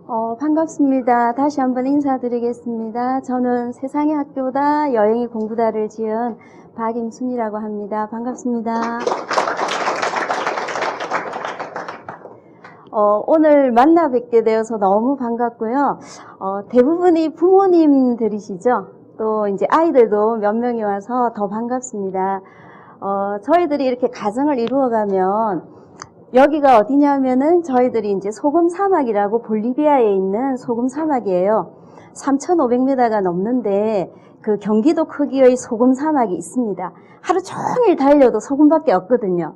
반갑습니다. 다시 한번 인사드리겠습니다. 저는 세상의 학교다 여행이 공부다를 지은 박임순이라고 합니다. 반갑습니다. 오늘 만나 뵙게 되어서 너무 반갑고요. 대부분이 부모님들이시죠. 또 이제 아이들도 몇 명이 와서 더 반갑습니다. 저희들이 이렇게 가정을 이루어가면 여기가 어디냐면은 저희들이 이제 소금 사막이라고 볼리비아에 있는 소금 사막이에요. 3,500m가 넘는데 그 경기도 크기의 소금 사막이 있습니다. 하루 종일 달려도 소금밖에 없거든요.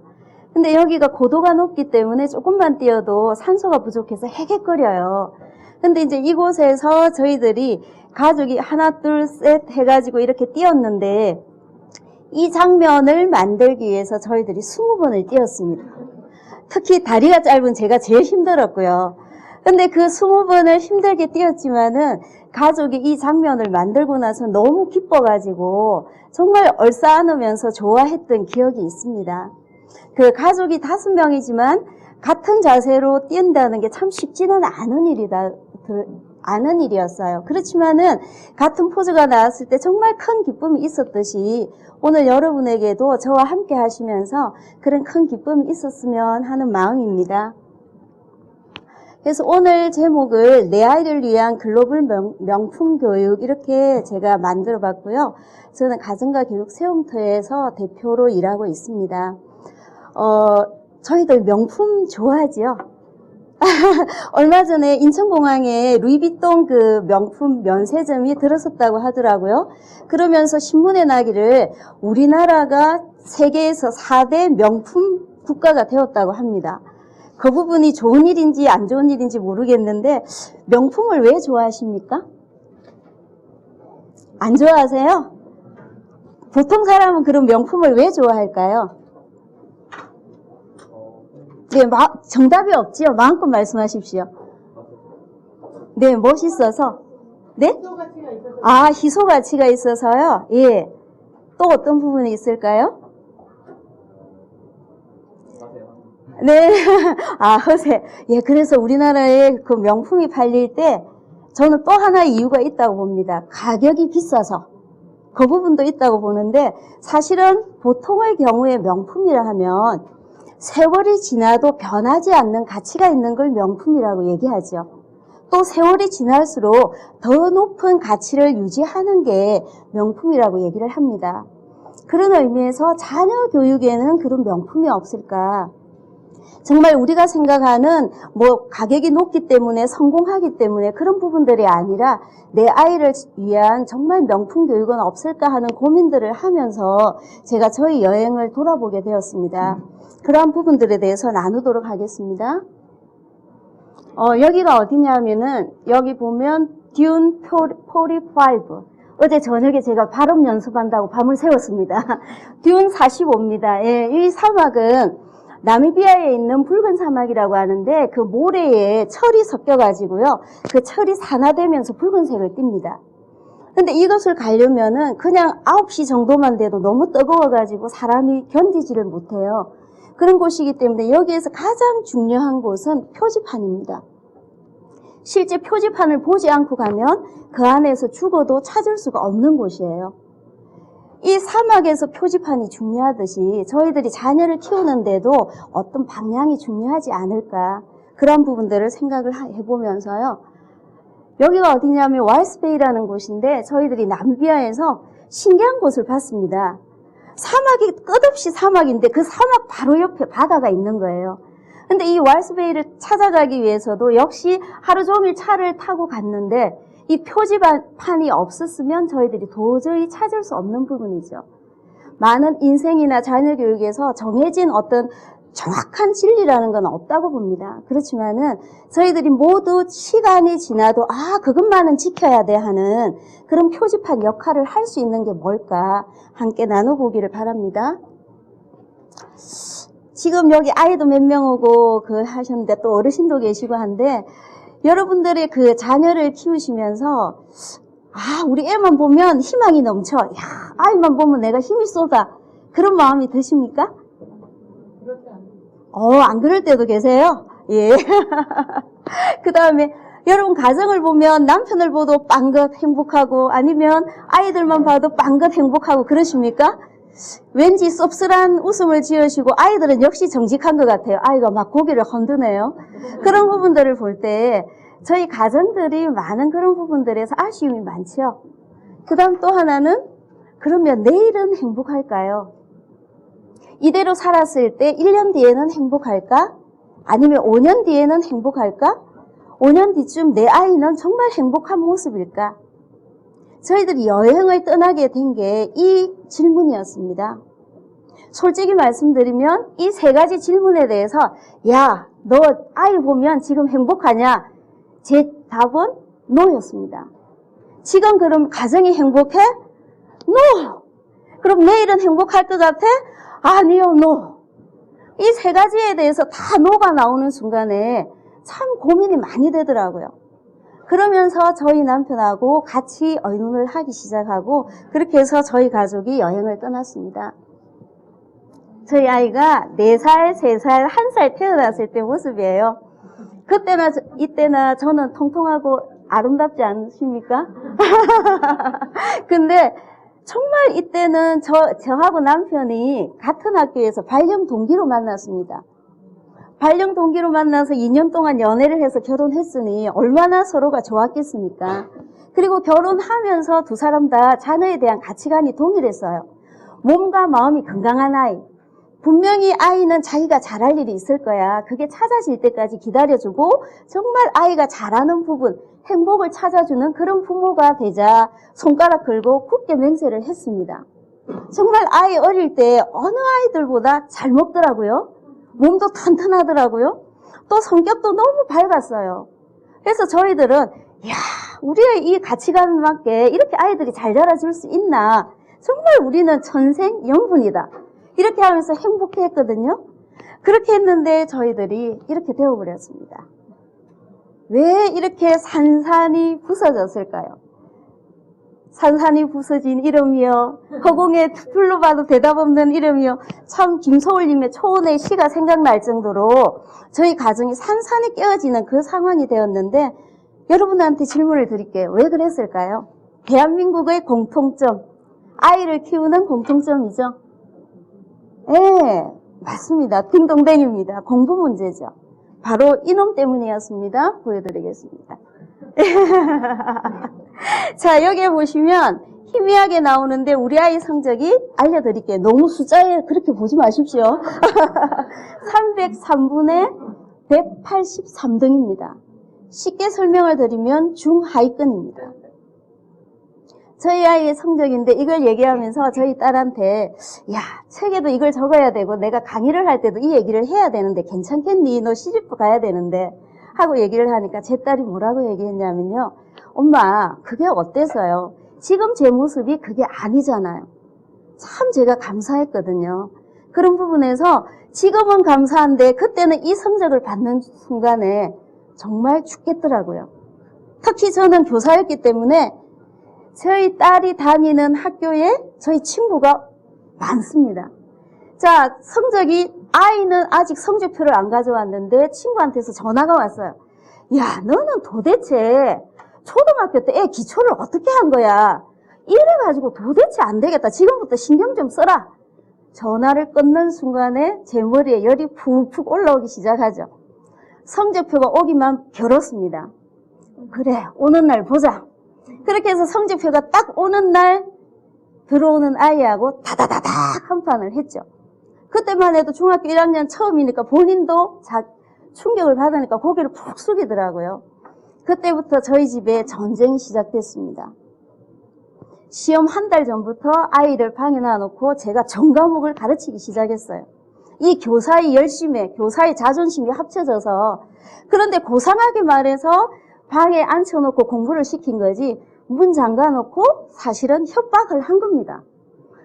근데 여기가 고도가 높기 때문에 조금만 뛰어도 산소가 부족해서 헤헷거려요. 근데 이제 이곳에서 저희들이 가족이 하나 둘 셋 해가지고 이렇게 뛰었는데 이 장면을 만들기 위해서 저희들이 20번을 뛰었습니다. 특히 다리가 짧은 제가 제일 힘들었고요. 근데 그 20번을 힘들게 뛰었지만은 가족이 이 장면을 만들고 나서 너무 기뻐가지고 정말 얼싸안으면서 좋아했던 기억이 있습니다. 그 가족이 5명이지만 같은 자세로 뛴다는 게 참 쉽지는 않은 일이었어요. 그렇지만은 같은 포즈가 나왔을 때 정말 큰 기쁨이 있었듯이 오늘 여러분에게도 저와 함께 하시면서 그런 큰 기쁨이 있었으면 하는 마음입니다. 그래서 오늘 제목을 내 아이를 위한 글로벌 명품 교육 이렇게 제가 만들어 봤고요. 저는 가정과 교육 세움터에서 대표로 일하고 있습니다. 저희들 명품 좋아하지요? 얼마 전에 인천공항에 루이비통 그 명품 면세점이 들어섰다고 하더라고요. 그러면서 신문에 나기를 우리나라가 세계에서 4대 명품 국가가 되었다고 합니다. 그 부분이 좋은 일인지 안 좋은 일인지 모르겠는데 명품을 왜 좋아하십니까? 안 좋아하세요? 보통 사람은 그럼 명품을 왜 좋아할까요? 네, 정답이 없지요. 마음껏 말씀하십시오. 네, 멋있어서. 네? 아, 희소 가치가 있어서요. 예. 또 어떤 부분이 있을까요? 네. 아, 허세. 예, 그래서 우리나라에 그 명품이 팔릴 때 저는 또 하나의 이유가 있다고 봅니다. 가격이 비싸서. 그 부분도 있다고 보는데 사실은 보통의 경우에 명품이라 하면 세월이 지나도 변하지 않는 가치가 있는 걸 명품이라고 얘기하죠. 또 세월이 지날수록 더 높은 가치를 유지하는 게 명품이라고 얘기를 합니다. 그런 의미에서 자녀 교육에는 그런 명품이 없을까? 정말 우리가 생각하는 가격이 높기 때문에 성공하기 때문에 그런 부분들이 아니라 내 아이를 위한 정말 명품 교육은 없을까 하는 고민들을 하면서 제가 저희 여행을 돌아보게 되었습니다. 그러한 부분들에 대해서 나누도록 하겠습니다. 여기가 어디냐면은 여기 보면 듀운 45. 어제 저녁에 제가 발음 연습한다고 밤을 새웠습니다. 듀운 45입니다. 예, 이 사막은 나미비아에 있는 붉은 사막이라고 하는데 그 모래에 철이 섞여가지고요. 그 철이 산화되면서 붉은색을 띱니다. 근데 이것을 가려면은 그냥 9시 정도만 돼도 너무 뜨거워가지고 사람이 견디지를 못해요. 그런 곳이기 때문에 여기에서 가장 중요한 곳은 표지판입니다. 실제 표지판을 보지 않고 가면 그 안에서 죽어도 찾을 수가 없는 곳이에요. 이 사막에서 표지판이 중요하듯이 저희들이 자녀를 키우는데도 어떤 방향이 중요하지 않을까 그런 부분들을 생각을 해보면서요. 여기가 어디냐면 왈스베이라는 곳인데 저희들이 나미비아에서 신기한 곳을 봤습니다. 사막이 끝없이 사막인데 그 사막 바로 옆에 바다가 있는 거예요. 근데 이 왈스베이를 찾아가기 위해서도 역시 하루 종일 차를 타고 갔는데 이 표지판이 없었으면 저희들이 도저히 찾을 수 없는 부분이죠. 많은 인생이나 자녀 교육에서 정해진 어떤 정확한 진리라는 건 없다고 봅니다. 그렇지만은 저희들이 모두 시간이 지나도 그것만은 지켜야 돼 하는 그런 표지판 역할을 할 수 있는 게 뭘까 함께 나눠보기를 바랍니다. 지금 여기 아이도 몇 명 오고 하셨는데 또 어르신도 계시고 한데 여러분들의 그 자녀를 키우시면서 우리 애만 보면 희망이 넘쳐. 아이만 보면 내가 힘이 쏟아. 그런 마음이 드십니까? 안 그럴 때도 계세요? 예. 그 다음에 여러분 가정을 보면 남편을 봐도 빵긋 행복하고 아니면 아이들만 봐도 빵긋 행복하고 그러십니까? 왠지 씁쓸한 웃음을 지으시고 아이들은 역시 정직한 것 같아요. 아이가 막 고개를 흔드네요. 그런 부분들을 볼 때 저희 가정들이 많은 그런 부분들에서 아쉬움이 많죠. 그 다음 또 하나는 그러면 내일은 행복할까요? 이대로 살았을 때 1년 뒤에는 행복할까? 아니면 5년 뒤에는 행복할까? 5년 뒤쯤 내 아이는 정말 행복한 모습일까? 저희들이 여행을 떠나게 된 게 이 질문이었습니다. 솔직히 말씀드리면 이 세 가지 질문에 대해서 야, 너 아이 보면 지금 행복하냐? 제 답은 NO였습니다. 지금 그럼 가정이 행복해? NO! 그럼 내일은 행복할 것 같아? 아니요, NO. 이 세 가지에 대해서 다 NO가 나오는 순간에 참 고민이 많이 되더라고요. 그러면서 저희 남편하고 같이 의논을 하기 시작하고 그렇게 해서 저희 가족이 여행을 떠났습니다. 저희 아이가 4살, 3살, 1살 태어났을 때 모습이에요. 그때나 이때나 저는 통통하고 아름답지 않으십니까? 근데 정말 이때는 저하고 남편이 같은 학교에서 발령 동기로 만났습니다. 발령 동기로 만나서 2년 동안 연애를 해서 결혼했으니 얼마나 서로가 좋았겠습니까? 그리고 결혼하면서 두 사람 다 자녀에 대한 가치관이 동일했어요. 몸과 마음이 건강한 아이. 분명히 아이는 자기가 잘할 일이 있을 거야. 그게 찾아질 때까지 기다려주고 정말 아이가 잘하는 부분, 행복을 찾아주는 그런 부모가 되자 손가락 걸고 굳게 맹세를 했습니다. 정말 아이 어릴 때 어느 아이들보다 잘 먹더라고요. 몸도 튼튼하더라고요. 또 성격도 너무 밝았어요. 그래서 저희들은 야, 우리의 이 가치관에 맞게 이렇게 아이들이 잘 자라줄 수 있나. 정말 우리는 천생 영분이다. 이렇게 하면서 행복해 했거든요. 그렇게 했는데 저희들이 이렇게 되어버렸습니다. 왜 이렇게 산산이 부서졌을까요? 산산이 부서진 이름이요. 허공에 불러봐도 대답 없는 이름이요. 참 김소울님의 초원의 시가 생각날 정도로 저희 가정이 산산이 깨어지는 그 상황이 되었는데 여러분한테 질문을 드릴게요. 왜 그랬을까요? 대한민국의 공통점, 아이를 키우는 공통점이죠. 네, 맞습니다. 딩동댕입니다. 공부 문제죠. 바로 이놈 때문이었습니다. 보여드리겠습니다. 자, 여기에 보시면 희미하게 나오는데 우리 아이 성적이 알려드릴게요. 너무 숫자에 그렇게 보지 마십시오. 303분의 183등입니다. 쉽게 설명을 드리면 중하위권입니다. 저희 아이의 성적인데 이걸 얘기하면서 저희 딸한테 야, 책에도 이걸 적어야 되고 내가 강의를 할 때도 이 얘기를 해야 되는데 괜찮겠니? 너 시집도 가야 되는데 하고 얘기를 하니까 제 딸이 뭐라고 얘기했냐면요. 엄마, 그게 어때서요? 지금 제 모습이 그게 아니잖아요. 참 제가 감사했거든요. 그런 부분에서 지금은 감사한데 그때는 이 성적을 받는 순간에 정말 죽겠더라고요. 특히 저는 교사였기 때문에 저희 딸이 다니는 학교에 저희 친구가 많습니다. 자, 성적이 아이는 아직 성적표를 안 가져왔는데 친구한테서 전화가 왔어요. 야, 너는 도대체 초등학교 때 애 기초를 어떻게 한 거야? 이래가지고 도대체 안 되겠다. 지금부터 신경 좀 써라. 전화를 끊는 순간에 제 머리에 열이 푹푹 올라오기 시작하죠. 성적표가 오기만 겨뤘습니다. 그래, 오는 날 보자. 그렇게 해서 성적표가 딱 오는 날 들어오는 아이하고 다다다닥 한 판을 했죠. 그때만 해도 중학교 1학년 처음이니까 본인도 충격을 받으니까 고개를 푹 숙이더라고요. 그때부터 저희 집에 전쟁이 시작됐습니다. 시험 한 달 전부터 아이를 방에 놔놓고 제가 전 과목을 가르치기 시작했어요. 이 교사의 열심에 교사의 자존심이 합쳐져서 그런데 고상하게 말해서 방에 앉혀놓고 공부를 시킨 거지 문 잠가놓고 사실은 협박을 한 겁니다.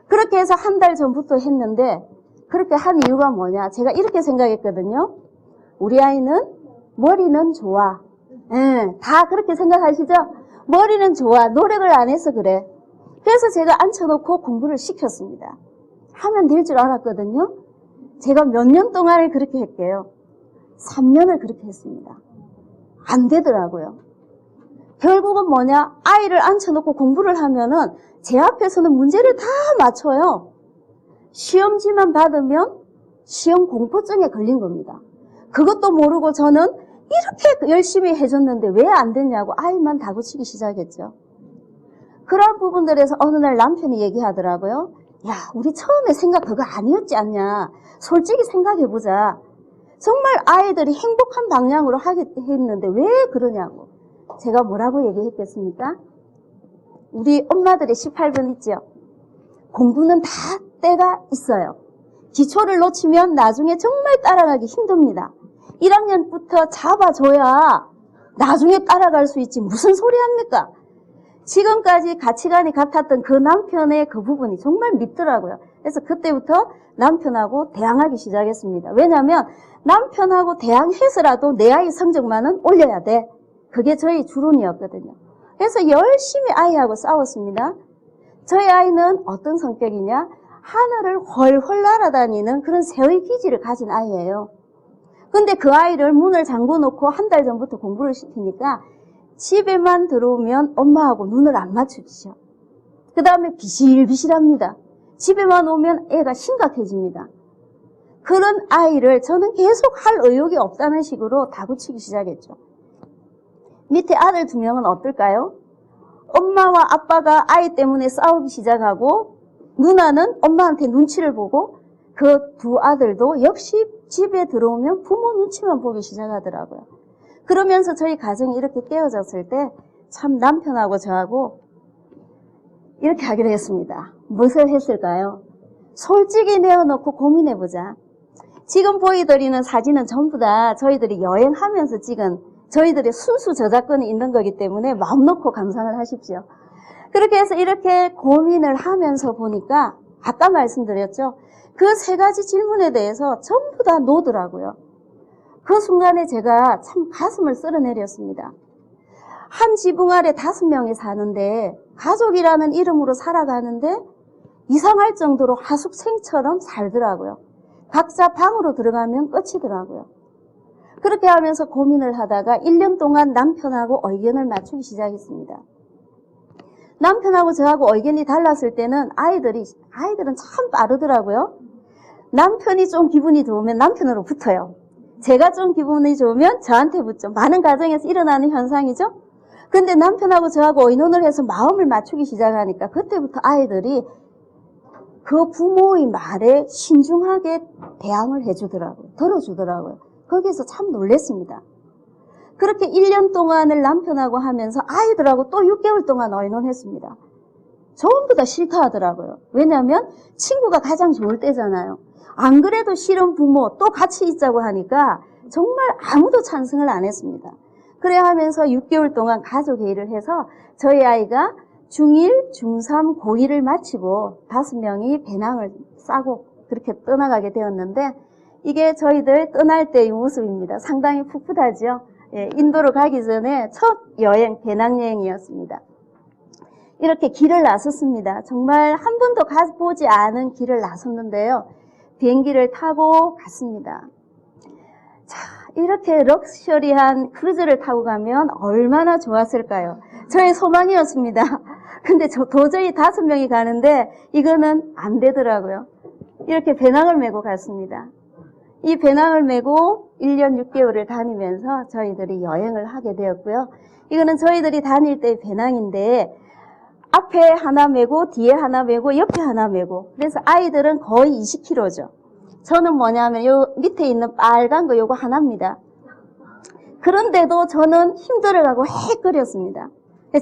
그렇게 해서 한 달 전부터 했는데 그렇게 한 이유가 뭐냐 제가 이렇게 생각했거든요. 우리 아이는 머리는 좋아. 다 그렇게 생각하시죠? 머리는 좋아. 노력을 안 해서 그래. 그래서 제가 앉혀놓고 공부를 시켰습니다. 하면 될 줄 알았거든요. 제가 몇 년 동안을 그렇게 했게요. 3년을 그렇게 했습니다. 안 되더라고요. 결국은 뭐냐? 아이를 앉혀놓고 공부를 하면은 제 앞에서는 문제를 다 맞춰요. 시험지만 받으면 시험 공포증에 걸린 겁니다. 그것도 모르고 저는 이렇게 열심히 해줬는데 왜 안 됐냐고 아이만 다그치기 시작했죠. 그런 부분들에서 어느 날 남편이 얘기하더라고요. 야, 우리 처음에 생각 그거 아니었지 않냐. 솔직히 생각해보자. 정말 아이들이 행복한 방향으로 하겠는데 왜 그러냐고. 제가 뭐라고 얘기했겠습니까? 우리 엄마들의 18번 있죠. 공부는 다 때가 있어요. 기초를 놓치면 나중에 정말 따라가기 힘듭니다. 1학년부터 잡아줘야 나중에 따라갈 수 있지 무슨 소리 합니까? 지금까지 가치관이 같았던 그 남편의 그 부분이 정말 밉더라고요. 그래서 그때부터 남편하고 대항하기 시작했습니다. 왜냐하면 남편하고 대항해서라도 내 아이 성적만은 올려야 돼. 그게 저희 주론이었거든요. 그래서 열심히 아이하고 싸웠습니다. 저희 아이는 어떤 성격이냐? 하늘을 훨훨 날아다니는 그런 새의 기질을 가진 아이예요. 근데 그 아이를 문을 잠궈놓고 한 달 전부터 공부를 시키니까 집에만 들어오면 엄마하고 눈을 안 맞추시죠. 그 다음에 비실비실합니다. 집에만 오면 애가 심각해집니다. 그런 아이를 저는 계속 할 의욕이 없다는 식으로 다그치기 시작했죠. 밑에 아들 2명은 어떨까요? 엄마와 아빠가 아이 때문에 싸우기 시작하고 누나는 엄마한테 눈치를 보고 그 2 아들도 역시 집에 들어오면 부모 눈치만 보기 시작하더라고요. 그러면서 저희 가정이 이렇게 깨어졌을 때 참 남편하고 저하고 이렇게 하기로 했습니다. 무엇을 했을까요? 솔직히 내어놓고 고민해보자. 지금 보여드리는 사진은 전부 다 저희들이 여행하면서 찍은 저희들의 순수 저작권이 있는 거기 때문에 마음 놓고 감상을 하십시오. 그렇게 해서 이렇게 고민을 하면서 보니까 아까 말씀드렸죠. 그 3가지 질문에 대해서 전부 다 노더라고요. 그 순간에 제가 참 가슴을 쓸어내렸습니다. 한 지붕 아래 5명이 사는데 가족이라는 이름으로 살아가는데 이상할 정도로 하숙생처럼 살더라고요. 각자 방으로 들어가면 끝이더라고요. 그렇게 하면서 고민을 하다가 1년 동안 남편하고 의견을 맞추기 시작했습니다. 남편하고 저하고 의견이 달랐을 때는 아이들은 참 빠르더라고요. 남편이 좀 기분이 좋으면 남편으로 붙어요. 제가 좀 기분이 좋으면 저한테 붙죠. 많은 가정에서 일어나는 현상이죠. 근데 남편하고 저하고 의논을 해서 마음을 맞추기 시작하니까 그때부터 아이들이 그 부모의 말에 신중하게 대항을 해주더라고요. 들어주더라고요. 거기서 참 놀랐습니다. 그렇게 1년 동안을 남편하고 하면서 아이들하고 또 6개월 동안 의논했습니다. 전부 다 싫다 하더라고요. 왜냐하면 친구가 가장 좋을 때잖아요. 안 그래도 싫은 부모 또 같이 있자고 하니까 정말 아무도 찬성을 안 했습니다. 그래 하면서 6개월 동안 가족회의를 해서 저희 아이가 중1, 중3, 고2를 마치고 5명이 배낭을 싸고 그렇게 떠나가게 되었는데 이게 저희들 떠날 때의 모습입니다. 상당히 풋풋하죠. 예, 인도로 가기 전에 첫 여행, 배낭여행이었습니다. 이렇게 길을 나섰습니다. 정말 한 번도 가보지 않은 길을 나섰는데요. 비행기를 타고 갔습니다. 자, 이렇게 럭셔리한 크루즈를 타고 가면 얼마나 좋았을까요? 저의 소망이었습니다. 근데 도저히 5명이 가는데 이거는 안 되더라고요. 이렇게 배낭을 메고 갔습니다. 이 배낭을 메고 1년 6개월을 다니면서 저희들이 여행을 하게 되었고요. 이거는 저희들이 다닐 때의 배낭인데 앞에 하나 메고 뒤에 하나 메고 옆에 하나 메고 그래서 아이들은 거의 20kg죠. 저는 뭐냐면 요 밑에 있는 빨간 거 요거 하나입니다. 그런데도 저는 힘들어가고 헤헷거렸습니다.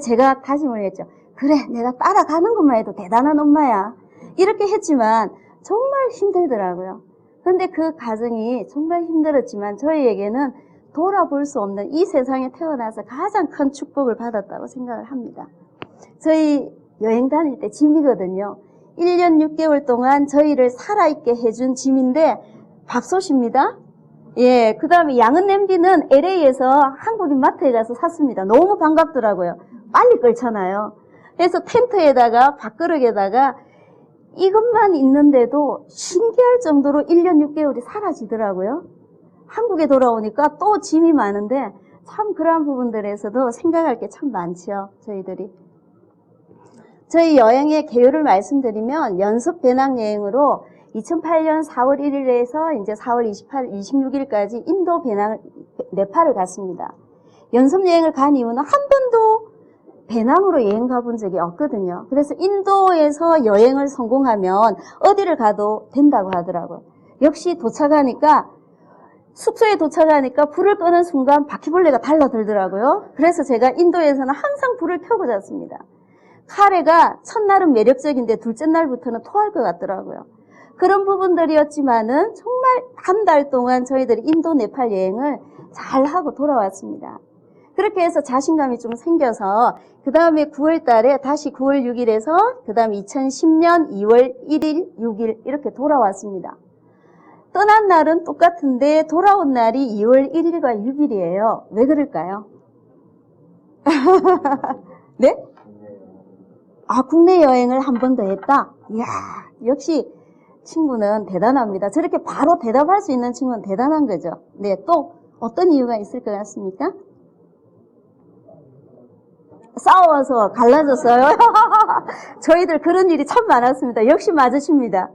제가 다짐을 했죠. 그래, 내가 따라가는 것만 해도 대단한 엄마야. 이렇게 했지만 정말 힘들더라고요. 근데 그 과정이 정말 힘들었지만 저희에게는 돌아볼 수 없는 이 세상에 태어나서 가장 큰 축복을 받았다고 생각을 합니다. 저희 여행 다닐 때 짐이거든요. 1년 6개월 동안 저희를 살아있게 해준 짐인데 밥솥입니다. 예, 그 다음에 양은 냄비는 LA에서 한국인 마트에 가서 샀습니다. 너무 반갑더라고요. 빨리 끓잖아요. 그래서 텐트에다가 밥그릇에다가 이것만 있는데도 신기할 정도로 1년 6개월이 사라지더라고요. 한국에 돌아오니까 또 짐이 많은데 참 그러한 부분들에서도 생각할 게 참 많죠, 저희들이. 저희 여행의 개요를 말씀드리면 연속 배낭여행으로 2008년 4월 1일에서 이제 4월 26일까지 인도 네팔을 갔습니다. 연습여행을 간 이유는 한 번도 배낭으로 여행 가본 적이 없거든요. 그래서 인도에서 여행을 성공하면 어디를 가도 된다고 하더라고요. 역시 도착하니까 숙소에 도착하니까 불을 끄는 순간 바퀴벌레가 달라들더라고요. 그래서 제가 인도에서는 항상 불을 켜고 잤습니다. 카레가 첫날은 매력적인데 둘째 날부터는 토할 것 같더라고요. 그런 부분들이었지만은 정말 한 달 동안 저희들이 인도 네팔 여행을 잘 하고 돌아왔습니다. 그렇게 해서 자신감이 좀 생겨서 그 다음에 9월 달에 다시 9월 6일에서 그 다음에 2010년 2월 1일, 6일 이렇게 돌아왔습니다. 떠난 날은 똑같은데 돌아온 날이 2월 1일과 6일이에요. 왜 그럴까요? 네? 아, 국내 여행을 한 번 더 했다? 이야, 역시 친구는 대단합니다. 저렇게 바로 대답할 수 있는 친구는 대단한 거죠. 네, 또 어떤 이유가 있을 것 같습니까? 싸워서 갈라졌어요. 저희들 그런 일이 참 많았습니다. 역시 맞으십니다.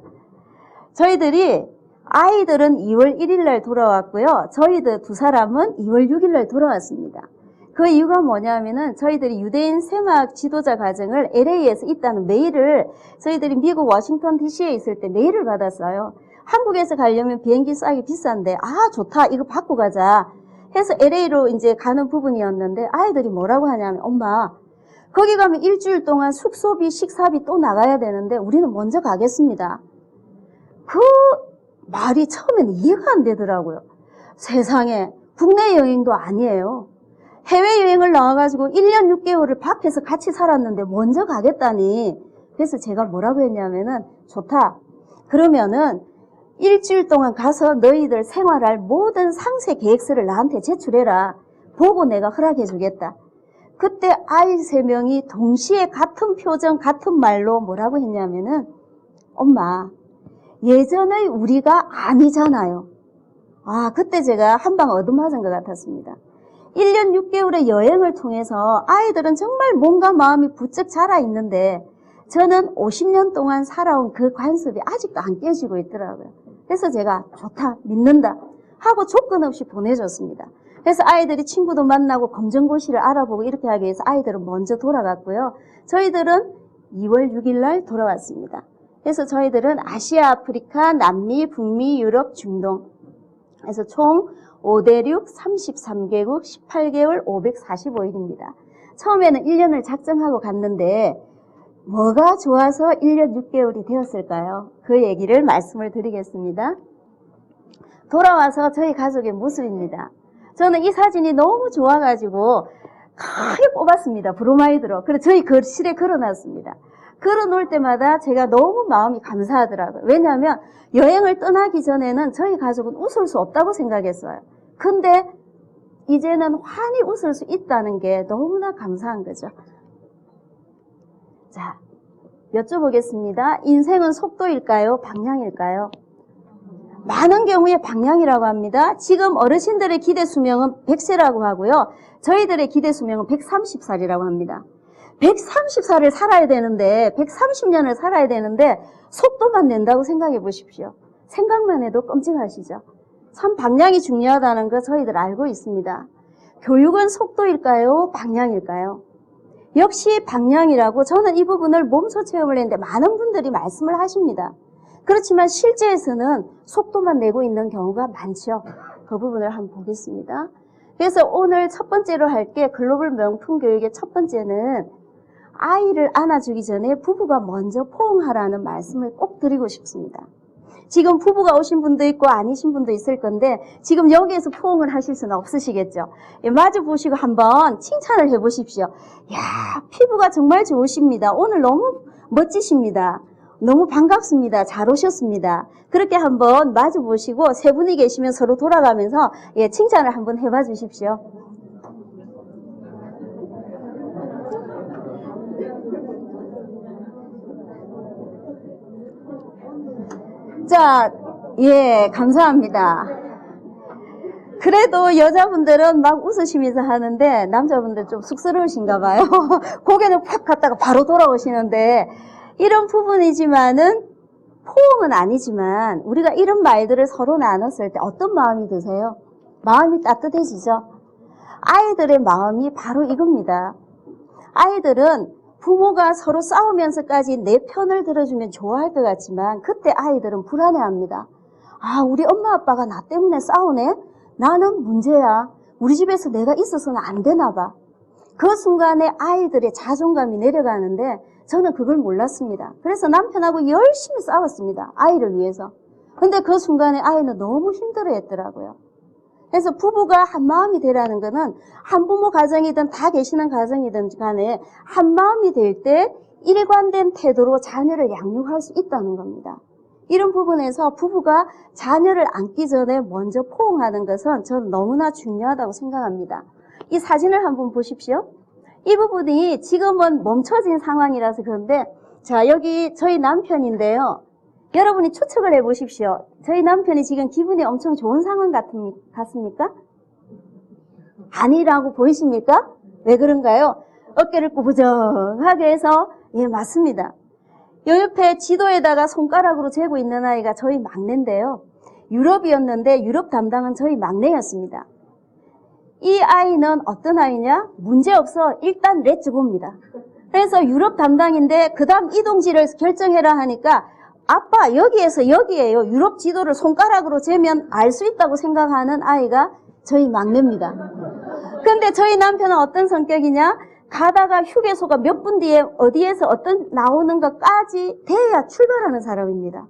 저희들이 아이들은 2월 1일 날 돌아왔고요. 저희들 두 사람은 2월 6일 날 돌아왔습니다. 그 이유가 뭐냐면은 저희들이 유대인 세막 지도자 과정을 LA에서 있다는 메일을 저희들이 미국 워싱턴 DC에 있을 때 메일을 받았어요. 한국에서 가려면 비행기 싸기 비싼데 아 좋다 이거 받고 가자 해서 LA로 이제 가는 부분이었는데 아이들이 뭐라고 하냐면 엄마 거기 가면 일주일 동안 숙소비 식사비 또 나가야 되는데 우리는 먼저 가겠습니다. 그 말이 처음에는 이해가 안 되더라고요. 세상에 국내 여행도 아니에요. 해외여행을 나와가지고 1년 6개월을 밖에서 같이 살았는데 먼저 가겠다니. 그래서 제가 뭐라고 했냐면은 좋다. 그러면은 일주일 동안 가서 너희들 생활할 모든 상세 계획서를 나한테 제출해라. 보고 내가 허락해 주겠다. 그때 아이 3명이 동시에 같은 표정 같은 말로 뭐라고 했냐면은 엄마 예전의 우리가 아니잖아요. 아 그때 제가 한 방 얻어맞은 것 같았습니다. 1년 6개월의 여행을 통해서 아이들은 정말 몸과 마음이 부쩍 자라 있는데 저는 50년 동안 살아온 그 관습이 아직도 안 깨지고 있더라고요. 그래서 제가 좋다, 믿는다 하고 조건 없이 보내줬습니다. 그래서 아이들이 친구도 만나고 검정고시를 알아보고 이렇게 하기 위해서 아이들은 먼저 돌아갔고요. 저희들은 2월 6일 날 돌아왔습니다. 그래서 저희들은 아시아, 아프리카, 남미, 북미, 유럽, 중동 그래서 총 5대6 33개국 18개월 545일입니다. 처음에는 1년을 작정하고 갔는데 뭐가 좋아서 1년 6개월이 되었을까요? 그 얘기를 말씀을 드리겠습니다. 돌아와서 저희 가족의 모습입니다. 저는 이 사진이 너무 좋아가지고 크게 뽑았습니다. 브로마이드로. 그래서 저희 거실에 걸어놨습니다. 걸어놓을 때마다 제가 너무 마음이 감사하더라고요. 왜냐하면 여행을 떠나기 전에는 저희 가족은 웃을 수 없다고 생각했어요. 근데 이제는 환히 웃을 수 있다는 게 너무나 감사한 거죠. 자, 여쭤보겠습니다. 인생은 속도일까요? 방향일까요? 많은 경우에 방향이라고 합니다. 지금 어르신들의 기대 수명은 100세라고 하고요. 저희들의 기대 수명은 130살이라고 합니다. 130살을 살아야 되는데 130년을 살아야 되는데 속도만 낸다고 생각해 보십시오. 생각만 해도 끔찍하시죠. 참 방향이 중요하다는 거 저희들 알고 있습니다. 교육은 속도일까요? 방향일까요? 역시 방향이라고 저는 이 부분을 몸소 체험을 했는데 많은 분들이 말씀을 하십니다. 그렇지만 실제에서는 속도만 내고 있는 경우가 많죠. 그 부분을 한번 보겠습니다. 그래서 오늘 첫 번째로 할 게 글로벌 명품 교육의 첫 번째는 아이를 안아주기 전에 부부가 먼저 포옹하라는 말씀을 꼭 드리고 싶습니다. 지금 부부가 오신 분도 있고 아니신 분도 있을 건데 지금 여기에서 포옹을 하실 수는 없으시겠죠. 마주 보시고 한번 칭찬을 해보십시오. 야, 피부가 정말 좋으십니다. 오늘 너무 멋지십니다. 너무 반갑습니다. 잘 오셨습니다. 그렇게 한번 마주 보시고 세 분이 계시면 서로 돌아가면서 칭찬을 한번 해봐 주십시오. 자, 감사합니다. 그래도 여자분들은 막 웃으시면서 하는데 남자분들 좀 쑥스러우신가 봐요. 고개는 팍 갔다가 바로 돌아오시는데 이런 부분이지만은 포옹은 아니지만 우리가 이런 말들을 서로 나눴을 때 어떤 마음이 드세요? 마음이 따뜻해지죠? 아이들의 마음이 바로 이겁니다. 아이들은 부모가 서로 싸우면서까지 내 편을 들어주면 좋아할 것 같지만 그때 아이들은 불안해합니다. 아, 우리 엄마 아빠가 나 때문에 싸우네? 나는 문제야. 우리 집에서 내가 있어서는 안 되나 봐. 그 순간에 아이들의 자존감이 내려가는데 저는 그걸 몰랐습니다. 그래서 남편하고 열심히 싸웠습니다. 아이를 위해서. 근데 그 순간에 아이는 너무 힘들어했더라고요. 그래서 부부가 한 마음이 되라는 거는 한부모 가정이든 다 계시는 가정이든 간에 한 마음이 될 때 일관된 태도로 자녀를 양육할 수 있다는 겁니다. 이런 부분에서 부부가 자녀를 안기 전에 먼저 포옹하는 것은 저는 너무나 중요하다고 생각합니다. 이 사진을 한번 보십시오. 이 부분이 지금은 멈춰진 상황이라서 그런데 자, 여기 저희 남편인데요. 여러분이 추측을 해보십시오. 저희 남편이 지금 기분이 엄청 좋은 상황 같습니까? 아니라고 보이십니까? 왜 그런가요? 어깨를 꾸부정하게 해서 예, 맞습니다. 요 옆에 지도에다가 손가락으로 재고 있는 아이가 저희 막내인데요. 유럽이었는데 유럽 담당은 저희 막내였습니다. 이 아이는 어떤 아이냐? 문제없어 일단 렛츠고입니다. 그래서 유럽 담당인데 그 다음 이동지를 결정해라 하니까 아빠 여기에서 여기에요. 유럽 지도를 손가락으로 재면 알 수 있다고 생각하는 아이가 저희 막내입니다. 근데 저희 남편은 어떤 성격이냐? 가다가 휴게소가 몇 분 뒤에 어디에서 어떤 나오는 것까지 돼야 출발하는 사람입니다.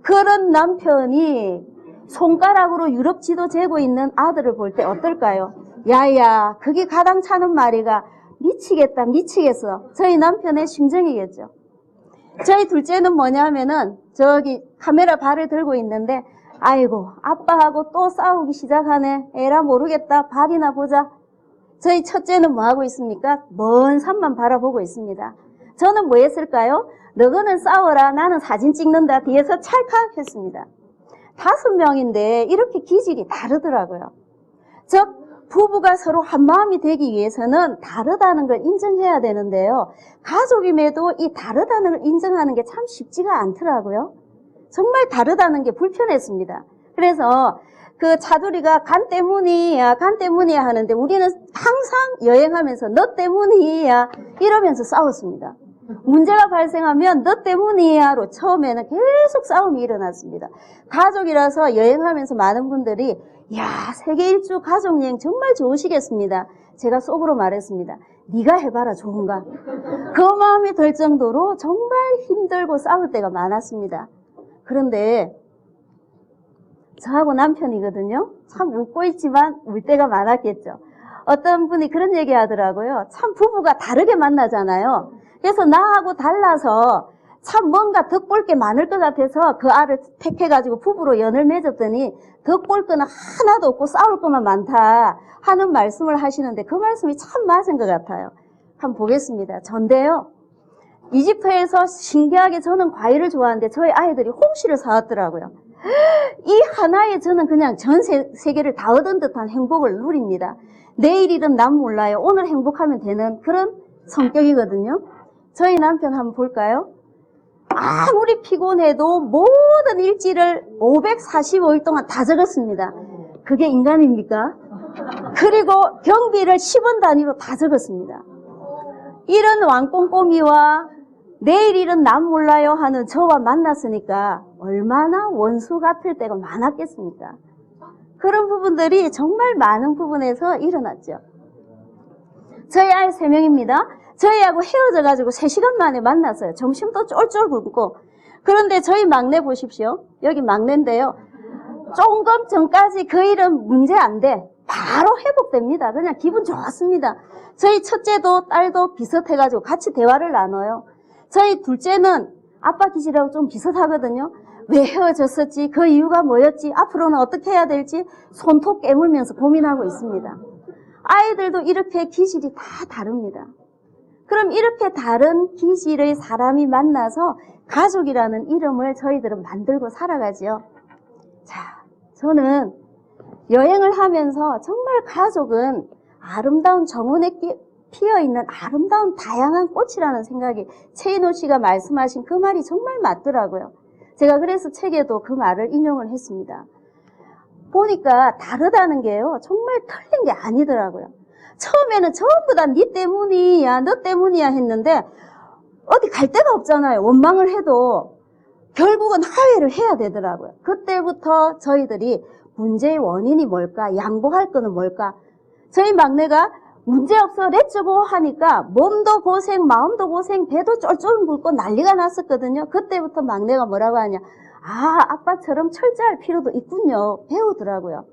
그런 남편이 손가락으로 유럽 지도 재고 있는 아들을 볼 때 어떨까요? 야야, 그게 가당차는 말이가 미치겠다, 미치겠어. 저희 남편의 심정이겠죠. 저희 둘째는 뭐냐 하면은 저기 카메라 발을 들고 있는데 아이고 아빠하고 또 싸우기 시작하네. 에라 모르겠다. 발이나 보자. 저희 첫째는 뭐 하고 있습니까? 먼 산만 바라보고 있습니다. 저는 뭐 했을까요? 너거는 싸워라. 나는 사진 찍는다. 뒤에서 찰칵 했습니다. 5명인데 이렇게 기질이 다르더라고요. 즉 부부가 서로 한마음이 되기 위해서는 다르다는 걸 인정해야 되는데요. 가족임에도 이 다르다는 걸 인정하는 게 참 쉽지가 않더라고요. 정말 다르다는 게 불편했습니다. 그래서 그 차두리가 간 때문이야 하는데 우리는 항상 여행하면서 너 때문이야 이러면서 싸웠습니다. 문제가 발생하면 너 때문이야로 처음에는 계속 싸움이 일어났습니다. 가족이라서 여행하면서 많은 분들이 야, 세계 일주 가족여행 정말 좋으시겠습니다. 제가 속으로 말했습니다. 네가 해봐라 좋은가. 그 마음이 들 정도로 정말 힘들고 싸울 때가 많았습니다. 그런데 저하고 남편이거든요. 참 웃고 있지만 울 때가 많았겠죠. 어떤 분이 그런 얘기 하더라고요. 참 부부가 다르게 만나잖아요. 그래서 나하고 달라서 참 뭔가 덕볼 게 많을 것 같아서 그 알을 택해가지고 부부로 연을 맺었더니 덕볼 거는 하나도 없고 싸울 것만 많다 하는 말씀을 하시는데 그 말씀이 참 맞은 것 같아요. 한번 보겠습니다. 전데요. 이집트에서 신기하게 저는 과일을 좋아하는데 저희 아이들이 홍시를 사왔더라고요. 이 하나에 저는 그냥 전 세계를 다 얻은 듯한 행복을 누립니다. 내일 일은 난 몰라요. 오늘 행복하면 되는 그런 성격이거든요. 저희 남편 한번 볼까요? 아무리 피곤해도 모든 일지를 545일 동안 다 적었습니다. 그게 인간입니까? 그리고 경비를 10원 단위로 다 적었습니다. 이런 왕꼼꼼이와 내일 일은 난 몰라요 하는 저와 만났으니까 얼마나 원수 같을 때가 많았겠습니까? 그런 부분들이 정말 많은 부분에서 일어났죠. 저희 아이 3명입니다. 저희하고 헤어져가지고 3시간 만에 만났어요. 점심도 쫄쫄 굶고. 그런데 저희 막내 보십시오. 여기 막내인데요. 조금 전까지 그 일은 문제 안 돼. 바로 회복됩니다. 그냥 기분 좋았습니다. 저희 첫째도 딸도 비슷해가지고 같이 대화를 나눠요. 저희 둘째는 아빠 기질하고 좀 비슷하거든요. 왜 헤어졌었지? 그 이유가 뭐였지? 앞으로는 어떻게 해야 될지 손톱 깨물면서 고민하고 있습니다. 아이들도 이렇게 기질이 다 다릅니다. 그럼 이렇게 다른 기질의 사람이 만나서 가족이라는 이름을 저희들은 만들고 살아가지요. 자, 저는 여행을 하면서 정말 가족은 아름다운 정원에 피어있는 아름다운 다양한 꽃이라는 생각이 최인호 씨가 말씀하신 그 말이 정말 맞더라고요. 제가 그래서 책에도 그 말을 인용을 했습니다. 보니까 다르다는 게요, 정말 틀린 게 아니더라고요. 처음에는 전부 다 니 때문이야, 너 때문이야 했는데 어디 갈 데가 없잖아요. 원망을 해도 결국은 화해를 해야 되더라고요. 그때부터 저희들이 문제의 원인이 뭘까, 양보할 거는 뭘까. 저희 막내가 문제없어 렛츠고 하니까 몸도 고생, 마음도 고생, 배도 쫄쫄 굵고 난리가 났었거든요. 그때부터 막내가 뭐라고 하냐, 아, 아빠처럼 철저할 필요도 있군요. 배우더라고요.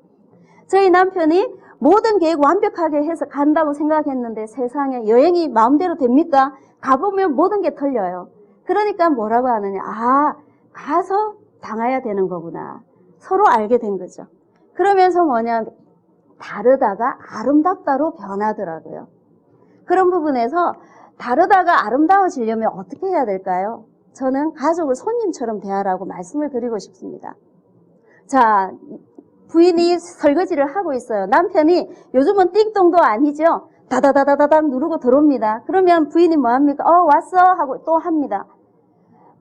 저희 남편이 모든 계획 완벽하게 해서 간다고 생각했는데 세상에 여행이 마음대로 됩니까? 가보면 모든 게 틀려요. 그러니까 뭐라고 하느냐, 아, 가서 당해야 되는 거구나. 서로 알게 된 거죠. 그러면서 뭐냐, 다르다가 아름답다로 변하더라고요. 그런 부분에서 다르다가 아름다워지려면 어떻게 해야 될까요? 저는 가족을 손님처럼 대하라고 말씀을 드리고 싶습니다. 자, 부인이 설거지를 하고 있어요. 남편이 요즘은 띵동도 아니죠. 다다다다다닥 누르고 들어옵니다. 그러면 부인이 뭐합니까? 왔어 하고 또 합니다.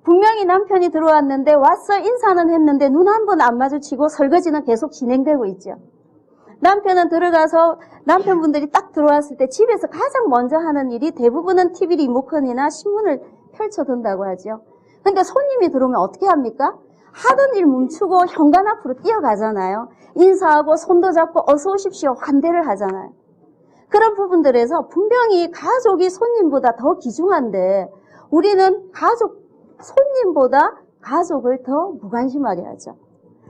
분명히 남편이 들어왔는데 왔어 인사는 했는데 눈 한 번 안 마주치고 설거지는 계속 진행되고 있죠. 남편은 들어가서 남편분들이 딱 들어왔을 때 집에서 가장 먼저 하는 일이 대부분은 TV 리모컨이나 신문을 펼쳐둔다고 하죠. 그러니까 손님이 들어오면 어떻게 합니까? 하던 일 멈추고 현관 앞으로 뛰어가잖아요. 인사하고 손도 잡고 어서 오십시오 환대를 하잖아요. 그런 부분들에서 분명히 가족이 손님보다 더 귀중한데 우리는 손님보다 가족을 더 무관심하게 하죠.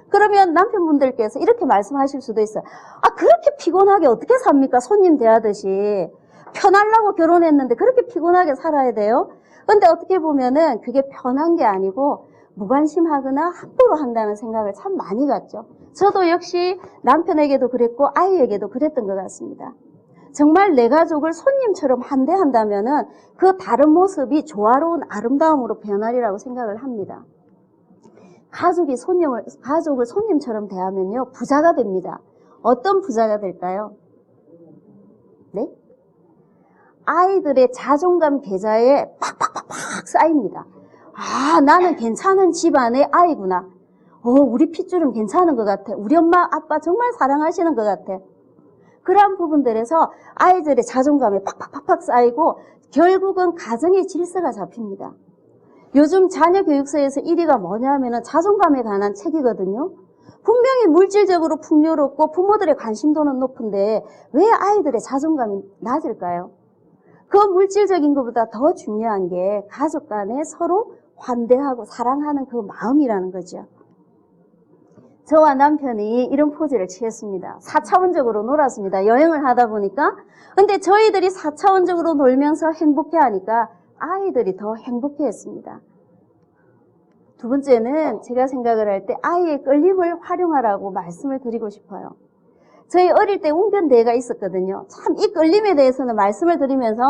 그러면 남편분들께서 이렇게 말씀하실 수도 있어요. 아, 그렇게 피곤하게 어떻게 삽니까? 손님 대하듯이. 편하려고 결혼했는데 그렇게 피곤하게 살아야 돼요? 근데 어떻게 보면은 그게 편한 게 아니고 무관심하거나 함부로 한다는 생각을 참 많이 갖죠. 저도 역시 남편에게도 그랬고 아이에게도 그랬던 것 같습니다. 정말 내 가족을 손님처럼 환대한다면은 그 다른 모습이 조화로운 아름다움으로 변하리라고 생각을 합니다. 가족을 손님처럼 대하면요, 부자가 됩니다. 어떤 부자가 될까요? 네? 아이들의 자존감 계좌에 팍팍팍팍 쌓입니다. 아, 나는 괜찮은 집안의 아이구나. 우리 핏줄은 괜찮은 것 같아. 우리 엄마, 아빠 정말 사랑하시는 것 같아. 그러한 부분들에서 아이들의 자존감이 팍팍팍팍 쌓이고 결국은 가정의 질서가 잡힙니다. 요즘 자녀 교육서에서 1위가 뭐냐면은 자존감에 관한 책이거든요. 분명히 물질적으로 풍요롭고 부모들의 관심도는 높은데 왜 아이들의 자존감이 낮을까요? 그 물질적인 것보다 더 중요한 게 가족 간에 서로 환대하고 사랑하는 그 마음이라는 거죠. 저와 남편이 이런 포즈를 취했습니다. 4차원적으로 놀았습니다. 여행을 하다 보니까. 근데 저희들이 4차원적으로 놀면서 행복해하니까 아이들이 더 행복해했습니다. 두 번째는 제가 생각을 할 때 아이의 끌림을 활용하라고 말씀을 드리고 싶어요. 저희 어릴 때 웅변대회가 있었거든요. 참 이 끌림에 대해서는 말씀을 드리면서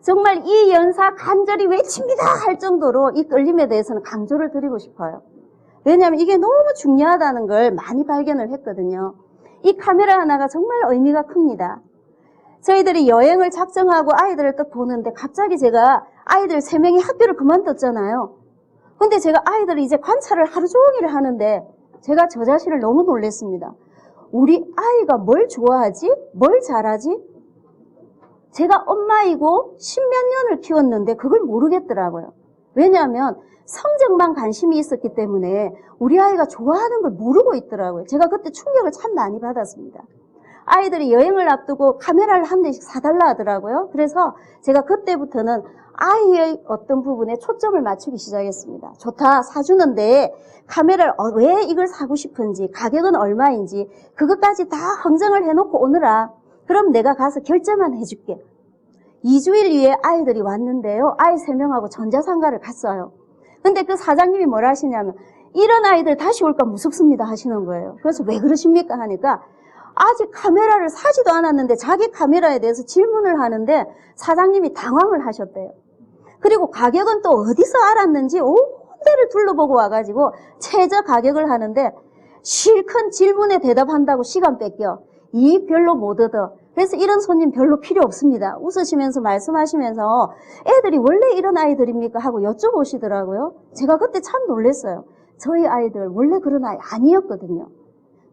정말 이 연사 간절히 외칩니다 할 정도로 이 끌림에 대해서는 강조를 드리고 싶어요. 왜냐하면 이게 너무 중요하다는 걸 많이 발견을 했거든요. 이 카메라 하나가 정말 의미가 큽니다. 저희들이 여행을 작정하고 아이들을 딱 보는데 갑자기 제가 아이들 3명이 학교를 그만뒀잖아요. 근데 제가 아이들을 이제 관찰을 하루 종일 하는데 제가 저 자신을 너무 놀랐습니다. 우리 아이가 뭘 좋아하지? 뭘 잘하지? 제가 엄마이고 10몇 년을 키웠는데 그걸 모르겠더라고요. 왜냐하면 성적만 관심이 있었기 때문에 우리 아이가 좋아하는 걸 모르고 있더라고요. 제가 그때 충격을 참 많이 받았습니다. 아이들이 여행을 앞두고 카메라를 한 대씩 사달라 하더라고요. 그래서 제가 그때부터는 아이의 어떤 부분에 초점을 맞추기 시작했습니다. 좋다, 사주는데 카메라를 왜 이걸 사고 싶은지, 가격은 얼마인지 그것까지 다 흥정을 해놓고 오느라. 그럼 내가 가서 결제만 해줄게. 2주일 뒤에 아이들이 왔는데요. 아이 3명하고 전자상가를 갔어요. 근데 그 사장님이 뭐라 하시냐면 이런 아이들 다시 올까 무섭습니다 하시는 거예요. 그래서 왜 그러십니까 하니까 아직 카메라를 사지도 않았는데 자기 카메라에 대해서 질문을 하는데 사장님이 당황을 하셨대요. 그리고 가격은 또 어디서 알았는지 온 데를 둘러보고 와가지고 최저 가격을 하는데 실컷 질문에 대답한다고 시간 뺏겨. 이익 별로 못 얻어. 그래서 이런 손님 별로 필요 없습니다. 웃으시면서 말씀하시면서 애들이 원래 이런 아이들입니까? 하고 여쭤보시더라고요. 제가 그때 참 놀랐어요. 저희 아이들 원래 그런 아이 아니었거든요.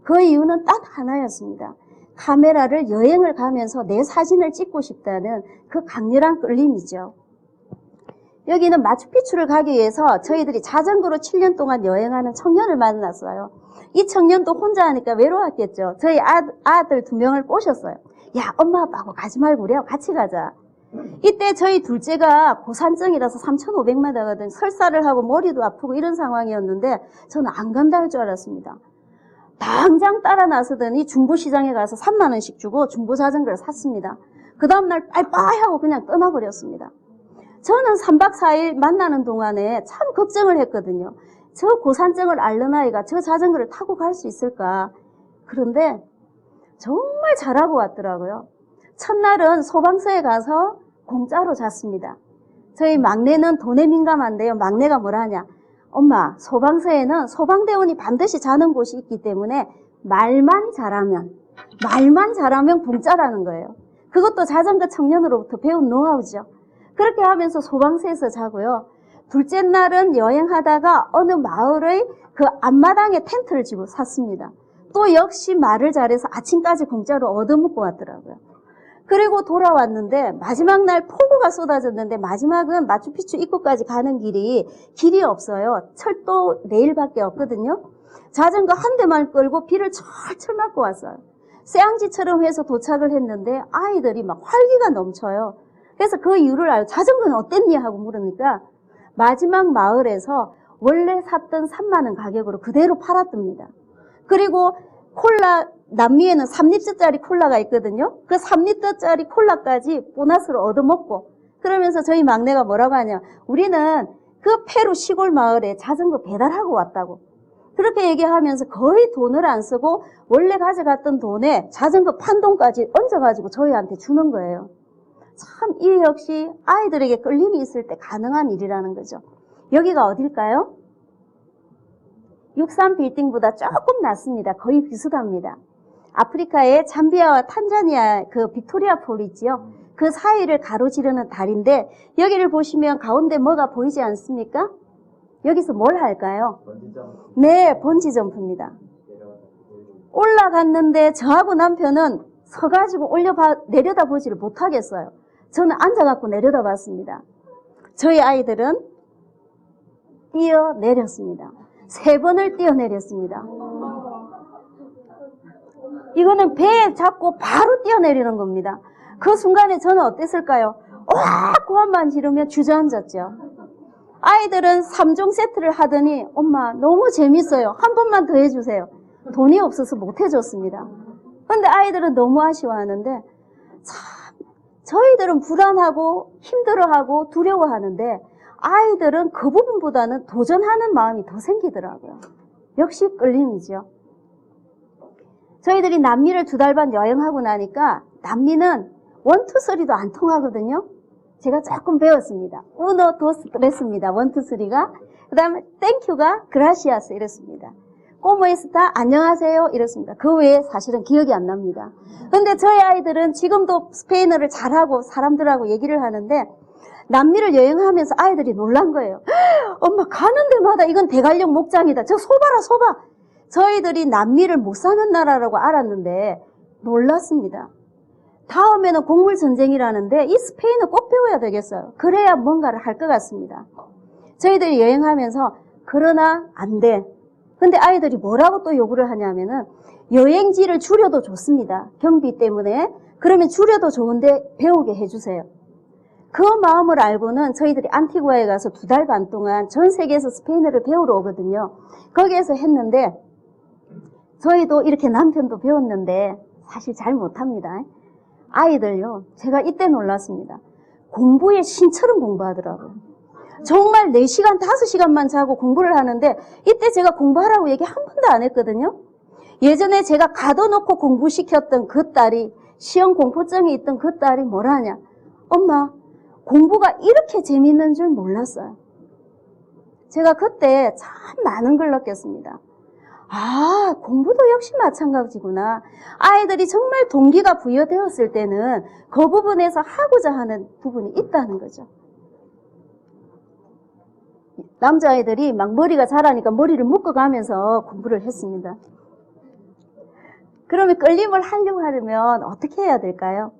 그 이유는 딱 하나였습니다. 카메라를 여행을 가면서 내 사진을 찍고 싶다는 그 강렬한 끌림이죠. 여기는 마추픽추를 가기 위해서 저희들이 자전거로 7년 동안 여행하는 청년을 만났어요. 이 청년도 혼자 하니까 외로웠겠죠. 저희 아들 2명을 꼬셨어요. 야, 엄마 아빠하고 가지 말고 우리하고 같이 가자. 이때 저희 둘째가 고산증이라서 3,500m 가거든. 설사를 하고 머리도 아프고 이런 상황이었는데 저는 안 간다 할 줄 알았습니다. 당장 따라 나서더니 중부시장에 가서 3만 원씩 주고 중부자전거를 샀습니다. 그 다음날 빠이빠이 하고 그냥 떠나버렸습니다. 저는 3박 4일 만나는 동안에 참 걱정을 했거든요. 저 고산증을 앓는 아이가 저 자전거를 타고 갈 수 있을까? 그런데 정말 잘하고 왔더라고요. 첫날은 소방서에 가서 공짜로 잤습니다. 저희 막내는 돈에 민감한데요. 막내가 뭐라 하냐? 엄마, 소방서에는 소방대원이 반드시 자는 곳이 있기 때문에 말만 잘하면 공짜라는 거예요. 그것도 자전거 청년으로부터 배운 노하우죠. 그렇게 하면서 소방서에서 자고요. 둘째 날은 여행하다가 어느 마을의 그 앞마당에 텐트를 지고 샀습니다. 또 역시 말을 잘해서 아침까지 공짜로 얻어먹고 왔더라고요. 그리고 돌아왔는데 마지막 날 폭우가 쏟아졌는데 마지막은 마추픽추 입구까지 가는 길이 없어요. 철도 레일밖에 없거든요. 자전거 한 대만 끌고 비를 철철 맞고 왔어요. 쇠양지처럼 해서 도착을 했는데 아이들이 막 활기가 넘쳐요. 그래서 그 이유를 알고 자전거는 어땠니? 하고 물으니까 마지막 마을에서 원래 샀던 3만 원 가격으로 그대로 팔았답니다. 그리고 콜라, 남미에는 3리터짜리 콜라가 있거든요. 그 3리터짜리 콜라까지 보너스로 얻어먹고 그러면서 저희 막내가 뭐라고 하냐. 우리는 그 페루 시골 마을에 자전거 배달하고 왔다고. 그렇게 얘기하면서 거의 돈을 안 쓰고 원래 가져갔던 돈에 자전거 판돈까지 얹어가지고 저희한테 주는 거예요. 참 이 역시 아이들에게 끌림이 있을 때 가능한 일이라는 거죠. 여기가 어딜까요? 63 빌딩보다 조금 낮습니다. 거의 비슷합니다. 아프리카의 잠비아와 탄자니아 그 빅토리아 폴 있지요. 그 사이를 가로지르는 다리인데 여기를 보시면 가운데 뭐가 보이지 않습니까? 여기서 뭘 할까요? 번지점프. 네, 번지점프입니다. 올라갔는데 저하고 남편은 서가지고 내려다보지를 못하겠어요. 저는 앉아갖고 내려다봤습니다. 저희 아이들은 뛰어내렸습니다. 3번을 뛰어내렸습니다. 이거는 배에 잡고 바로 뛰어내리는 겁니다. 그 순간에 저는 어땠을까요? 와! 고함만 지르며 주저앉았죠. 아이들은 3종 세트를 하더니 엄마 너무 재밌어요. 한 번만 더 해주세요. 돈이 없어서 못 해줬습니다. 그런데 아이들은 너무 아쉬워하는데 참 저희들은 불안하고 힘들어하고 두려워하는데 아이들은 그 부분보다는 도전하는 마음이 더 생기더라고요. 역시 끌림이죠. 저희들이 남미를 2달 반 여행하고 나니까 남미는 1, 2, 3도 안 통하거든요. 제가 조금 배웠습니다. 우노, 도스, 그랬습니다. 1, 2, 3가. 그 다음에 땡큐가 그라시아스 이랬습니다. 꼬모에스타 안녕하세요 이랬습니다. 그 외에 사실은 기억이 안 납니다. 그런데 저희 아이들은 지금도 스페인어를 잘하고 사람들하고 얘기를 하는데 남미를 여행하면서 아이들이 놀란 거예요. 엄마 가는 데마다 이건 대관령 목장이다. 저 소봐라 소봐. 저희들이 남미를 못 사는 나라라고 알았는데 놀랐습니다. 다음에는 곡물전쟁이라는데 이 스페인어 꼭 배워야 되겠어요. 그래야 뭔가를 할 것 같습니다. 저희들이 여행하면서 그러나 안 돼. 근데 아이들이 뭐라고 또 요구를 하냐면은 여행지를 줄여도 좋습니다. 경비 때문에. 그러면 줄여도 좋은데 배우게 해주세요. 그 마음을 알고는 저희들이 안티구아에 가서 2달 반 동안 전 세계에서 스페인어를 배우러 오거든요. 거기에서 했는데 저희도 이렇게 남편도 배웠는데 사실 잘 못합니다. 아이들요. 제가 이때 놀랐습니다. 공부에 신처럼 공부하더라고요. 정말 4시간, 5시간만 자고 공부를 하는데 이때 제가 공부하라고 얘기 한 번도 안 했거든요. 예전에 제가 가둬놓고 공부시켰던 그 딸이 시험 공포증이 있던 그 딸이 뭐라 하냐. 엄마, 공부가 이렇게 재밌는 줄 몰랐어요. 제가 그때 참 많은 걸 느꼈습니다. 아, 공부도 역시 마찬가지구나. 아이들이 정말 동기가 부여되었을 때는 그 부분에서 하고자 하는 부분이 있다는 거죠. 남자아이들이 막 머리가 자라니까 머리를 묶어가면서 공부를 했습니다. 그러면 끌림을 하려고 하려면 어떻게 해야 될까요?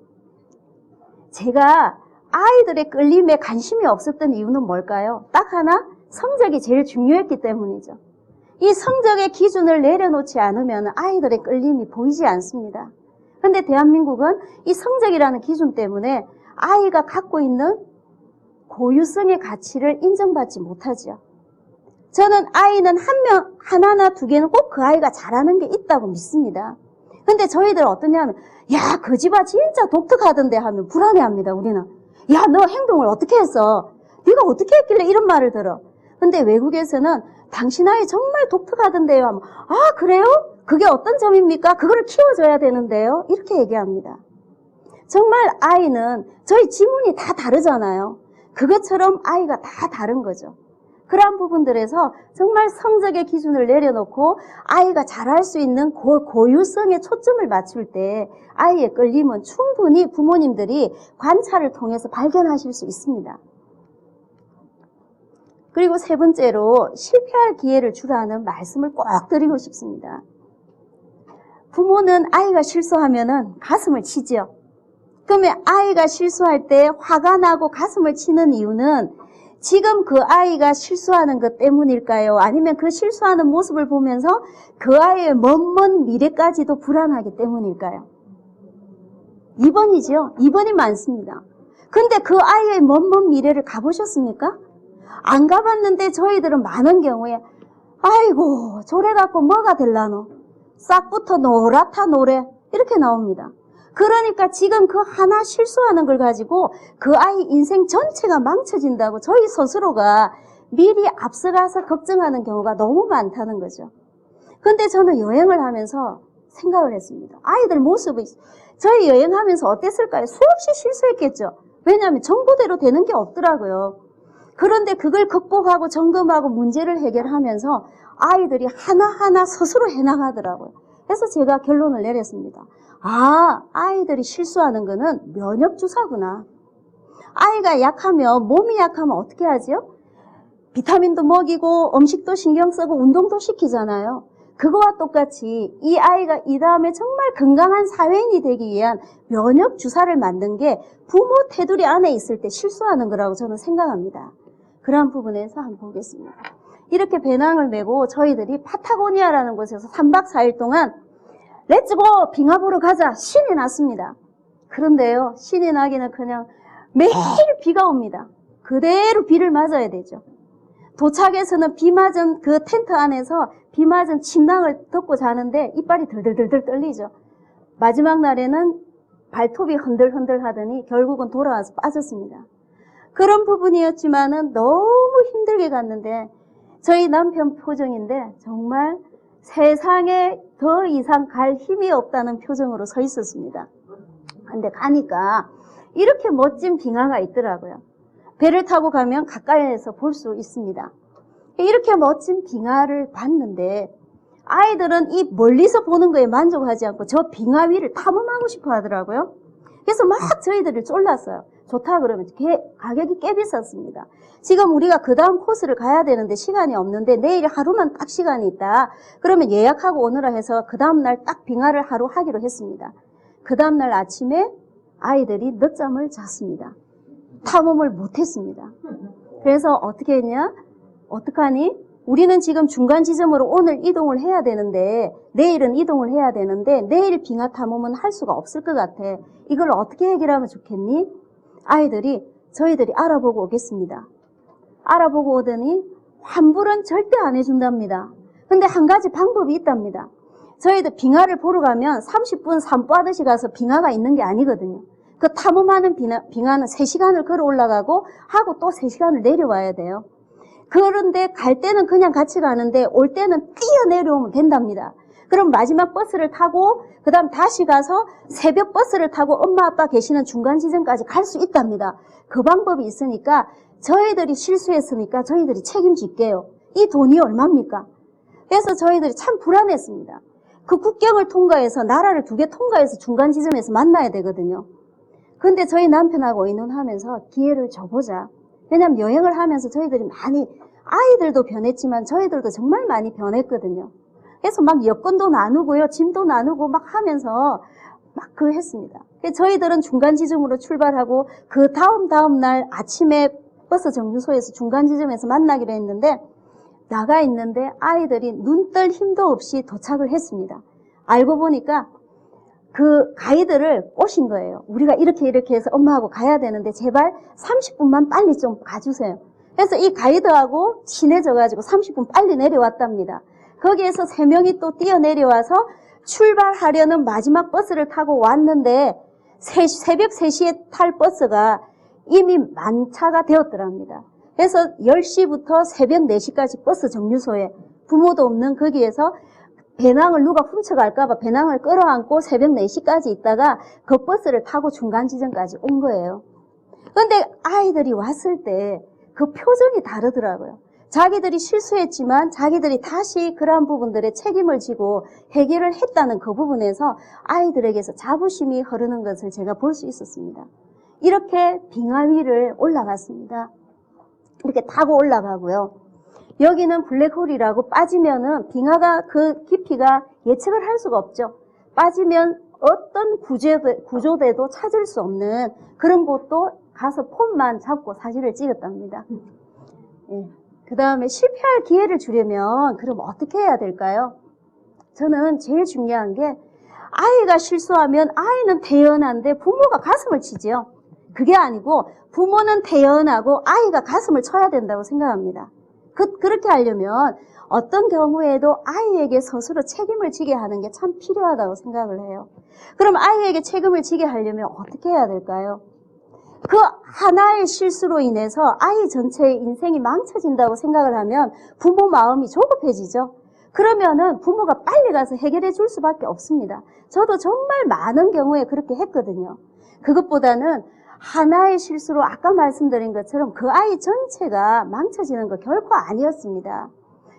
제가 아이들의 끌림에 관심이 없었던 이유는 뭘까요? 딱 하나, 성적이 제일 중요했기 때문이죠. 이 성적의 기준을 내려놓지 않으면 아이들의 끌림이 보이지 않습니다. 그런데 대한민국은 이 성적이라는 기준 때문에 아이가 갖고 있는 고유성의 가치를 인정받지 못하죠. 저는 아이는 하나나 두 개는 꼭 그 아이가 잘하는 게 있다고 믿습니다. 근데 저희들은 어떠냐면, 야, 그 집 아 진짜 독특하던데 하면 불안해합니다, 우리는. 야, 너 행동을 어떻게 했어? 네가 어떻게 했길래 이런 말을 들어? 근데 외국에서는 당신 아이 정말 독특하던데요 하면, 아, 그래요? 그게 어떤 점입니까? 그거를 키워줘야 되는데요? 이렇게 얘기합니다. 정말 아이는 저희 지문이 다 다르잖아요. 그것처럼 아이가 다 다른 거죠. 그러한 부분들에서 정말 성적의 기준을 내려놓고 아이가 잘할 수 있는 고유성에 초점을 맞출 때 아이의 끌림은 충분히 부모님들이 관찰을 통해서 발견하실 수 있습니다. 그리고 세 번째로 실패할 기회를 주라는 말씀을 꼭 드리고 싶습니다. 부모는 아이가 실수하면은 가슴을 치죠. 그러면 아이가 실수할 때 화가 나고 가슴을 치는 이유는 지금 그 아이가 실수하는 것 때문일까요? 아니면 그 실수하는 모습을 보면서 그 아이의 먼 미래까지도 불안하기 때문일까요? 2번이죠. 2번이 많습니다. 근데 그 아이의 먼 미래를 가보셨습니까? 안 가봤는데 저희들은 많은 경우에 아이고 저래 갖고 뭐가 될라노? 싹부터 노랗다 노래 이렇게 나옵니다. 그러니까 지금 그 하나 실수하는 걸 가지고 그 아이 인생 전체가 망쳐진다고 저희 스스로가 미리 앞서가서 걱정하는 경우가 너무 많다는 거죠. 근데 저는 여행을 하면서 생각을 했습니다. 아이들 모습이 저희 여행하면서 어땠을까요? 수없이 실수했겠죠. 왜냐하면 정보대로 되는 게 없더라고요. 그런데 그걸 극복하고 점검하고 문제를 해결하면서 아이들이 하나하나 스스로 해나가더라고요. 그래서 제가 결론을 내렸습니다. 아, 아이들이 실수하는 거는 면역주사구나. 아이가 약하면, 몸이 약하면 어떻게 하죠? 비타민도 먹이고 음식도 신경 쓰고 운동도 시키잖아요. 그거와 똑같이 이 아이가 이 다음에 정말 건강한 사회인이 되기 위한 면역주사를 만든 게 부모 테두리 안에 있을 때 실수하는 거라고 저는 생각합니다. 그런 부분에서 한번 보겠습니다. 이렇게 배낭을 메고 저희들이 파타고니아라는 곳에서 3박 4일 동안 렛츠고 빙하 보러 가자 신이 났습니다. 그런데요, 신이 나기는 그냥 매일 비가 옵니다. 그대로 비를 맞아야 되죠. 도착해서는 비 맞은 그 텐트 안에서 비 맞은 침낭을 덮고 자는데 이빨이 들들들들 떨리죠. 마지막 날에는 발톱이 흔들흔들 하더니 결국은 돌아와서 빠졌습니다. 그런 부분이었지만은 너무 힘들게 갔는데 저희 남편 표정인데 정말 세상에 더 이상 갈 힘이 없다는 표정으로 서 있었습니다. 근데 가니까 이렇게 멋진 빙하가 있더라고요. 배를 타고 가면 가까이에서 볼 수 있습니다. 이렇게 멋진 빙하를 봤는데 아이들은 이 멀리서 보는 거에 만족하지 않고 저 빙하 위를 탐험하고 싶어 하더라고요. 그래서 막 저희들을 쫄랐어요. 좋다 그러면 가격이 꽤 비쌌습니다. 지금 우리가 그 다음 코스를 가야 되는데 시간이 없는데 내일 하루만 딱 시간이 있다. 그러면 예약하고 오느라 해서 그 다음날 딱 빙하를 하루 하기로 했습니다. 그 다음날 아침에 아이들이 늦잠을 잤습니다. 탐험을 못했습니다. 그래서 어떻게 했냐? 어떡하니? 우리는 지금 중간 지점으로 오늘 이동을 해야 되는데 내일은 이동을 해야 되는데 내일 빙하 탐험은 할 수가 없을 것 같아. 이걸 어떻게 해결하면 좋겠니? 아이들이 저희들이 알아보고 오겠습니다. 알아보고 오더니 환불은 절대 안 해준답니다. 근데 한 가지 방법이 있답니다. 저희들 빙하를 보러 가면 30분 산보하듯이 가서 빙하가 있는 게 아니거든요. 그 탐험하는 빙하는 3시간을 걸어 올라가고 하고 또 3시간을 내려와야 돼요. 그런데 갈 때는 그냥 같이 가는데 올 때는 뛰어내려오면 된답니다. 그럼 마지막 버스를 타고 그 다음 다시 가서 새벽 버스를 타고 엄마 아빠 계시는 중간 지점까지 갈 수 있답니다. 그 방법이 있으니까 저희들이 실수했으니까 저희들이 책임질게요. 이 돈이 얼마입니까? 그래서 저희들이 참 불안했습니다. 그 국경을 통과해서 나라를 2개 통과해서 중간 지점에서 만나야 되거든요. 근데 저희 남편하고 의논하면서 기회를 줘보자. 왜냐면 여행을 하면서 저희들이 많이, 아이들도 변했지만 저희들도 정말 많이 변했거든요. 그래서 막 여권도 나누고요, 짐도 나누고 막 하면서 막 했습니다. 저희들은 중간 지점으로 출발하고 그 다음 날 아침에 버스 정류소에서 중간 지점에서 만나기로 했는데 나가 있는데 아이들이 눈 뜰 힘도 없이 도착을 했습니다. 알고 보니까 그 가이드를 꼬신 거예요. 우리가 이렇게 해서 엄마하고 가야 되는데 제발 30분만 빨리 좀 가주세요. 그래서 이 가이드하고 친해져가지고 30분 빨리 내려왔답니다. 거기에서 3명이 또 뛰어내려와서 출발하려는 마지막 버스를 타고 왔는데 새벽 3시에 탈 버스가 이미 만차가 되었더랍니다. 그래서 10시부터 새벽 4시까지 버스 정류소에 부모도 없는 거기에서 배낭을 누가 훔쳐갈까봐 배낭을 끌어안고 새벽 4시까지 있다가 그 버스를 타고 중간 지점까지 온 거예요. 그런데 아이들이 왔을 때 그 표정이 다르더라고요. 자기들이 실수했지만 자기들이 다시 그러한 부분들에 책임을 지고 해결을 했다는 그 부분에서 아이들에게서 자부심이 흐르는 것을 제가 볼 수 있었습니다. 이렇게 빙하 위를 올라갔습니다. 이렇게 타고 올라가고요. 여기는 블랙홀이라고 빠지면은 빙하가 그 깊이가 예측을 할 수가 없죠. 빠지면 어떤 구조대도 찾을 수 없는 그런 곳도 가서 폰만 잡고 사진을 찍었답니다. 예. 그 다음에 실패할 기회를 주려면 그럼 어떻게 해야 될까요? 저는 제일 중요한 게 아이가 실수하면 아이는 태연한데 부모가 가슴을 치지요. 그게 아니고 부모는 태연하고 아이가 가슴을 쳐야 된다고 생각합니다. 그렇게 하려면 어떤 경우에도 아이에게 스스로 책임을 지게 하는 게 참 필요하다고 생각을 해요. 그럼 아이에게 책임을 지게 하려면 어떻게 해야 될까요? 그 하나의 실수로 인해서 아이 전체의 인생이 망쳐진다고 생각을 하면 부모 마음이 조급해지죠. 그러면은 부모가 빨리 가서 해결해 줄 수밖에 없습니다. 저도 정말 많은 경우에 그렇게 했거든요. 그것보다는 하나의 실수로 아까 말씀드린 것처럼 그 아이 전체가 망쳐지는 거 결코 아니었습니다.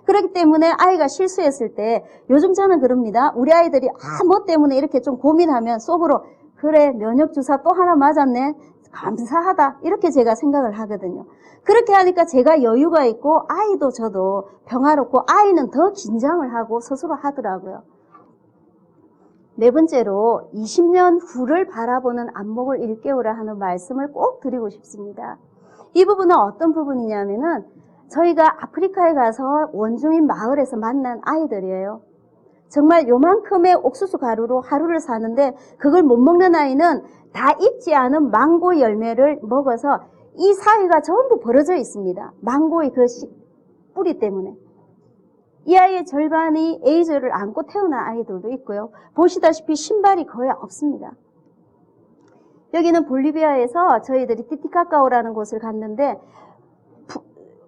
그렇기 때문에 아이가 실수했을 때 요즘 저는 그럽니다. 우리 아이들이 뭐 때문에 이렇게 좀 고민하면 속으로 그래 면역주사 또 하나 맞았네 감사하다 이렇게 제가 생각을 하거든요. 그렇게 하니까 제가 여유가 있고 아이도 저도 평화롭고 아이는 더 긴장을 하고 스스로 하더라고요. 네 번째로 20년 후를 바라보는 안목을 일깨우라 하는 말씀을 꼭 드리고 싶습니다. 이 부분은 어떤 부분이냐면은 저희가 아프리카에 가서 원주민 마을에서 만난 아이들이에요. 정말 요만큼의 옥수수 가루로 하루를 사는데 그걸 못 먹는 아이는 다 익지 않은 망고 열매를 먹어서 이 사이가 전부 벌어져 있습니다. 망고의 그 뿌리 때문에. 이 아이의 절반이 에이즈를 안고 태어난 아이들도 있고요. 보시다시피 신발이 거의 없습니다. 여기는 볼리비아에서 저희들이 티티카카오라는 곳을 갔는데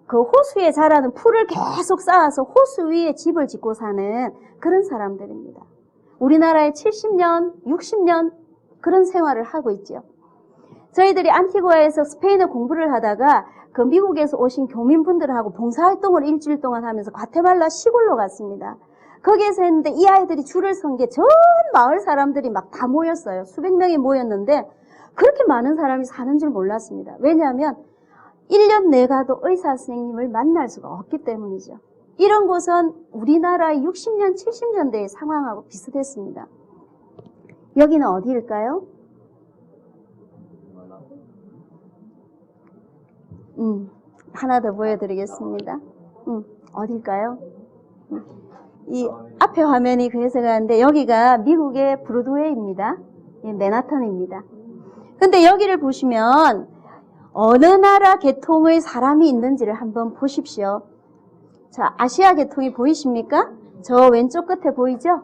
그 호수에 자라는 풀을 계속 쌓아서 호수 위에 집을 짓고 사는 그런 사람들입니다. 우리나라에 70년, 60년 그런 생활을 하고 있죠. 저희들이 안티구아에서 스페인어 공부를 하다가 그 미국에서 오신 교민분들하고 봉사활동을 일주일 동안 하면서 과테말라 시골로 갔습니다. 거기에서 했는데 이 아이들이 줄을 선 게 전 마을 사람들이 막 다 모였어요. 수백 명이 모였는데 그렇게 많은 사람이 사는 줄 몰랐습니다. 왜냐하면 1년 내가도 의사 선생님을 만날 수가 없기 때문이죠. 이런 곳은 우리나라의 60년, 70년대의 상황하고 비슷했습니다. 여기는 어디일까요? 하나 더 보여드리겠습니다. 어딜까요? 이 앞에 화면이 그래서 가는데 여기가 미국의 브로드웨이입니다. 예, 맨하탄입니다. 근데 여기를 보시면 어느 나라 계통의 사람이 있는지를 한번 보십시오. 자, 아시아 계통이 보이십니까? 저 왼쪽 끝에 보이죠?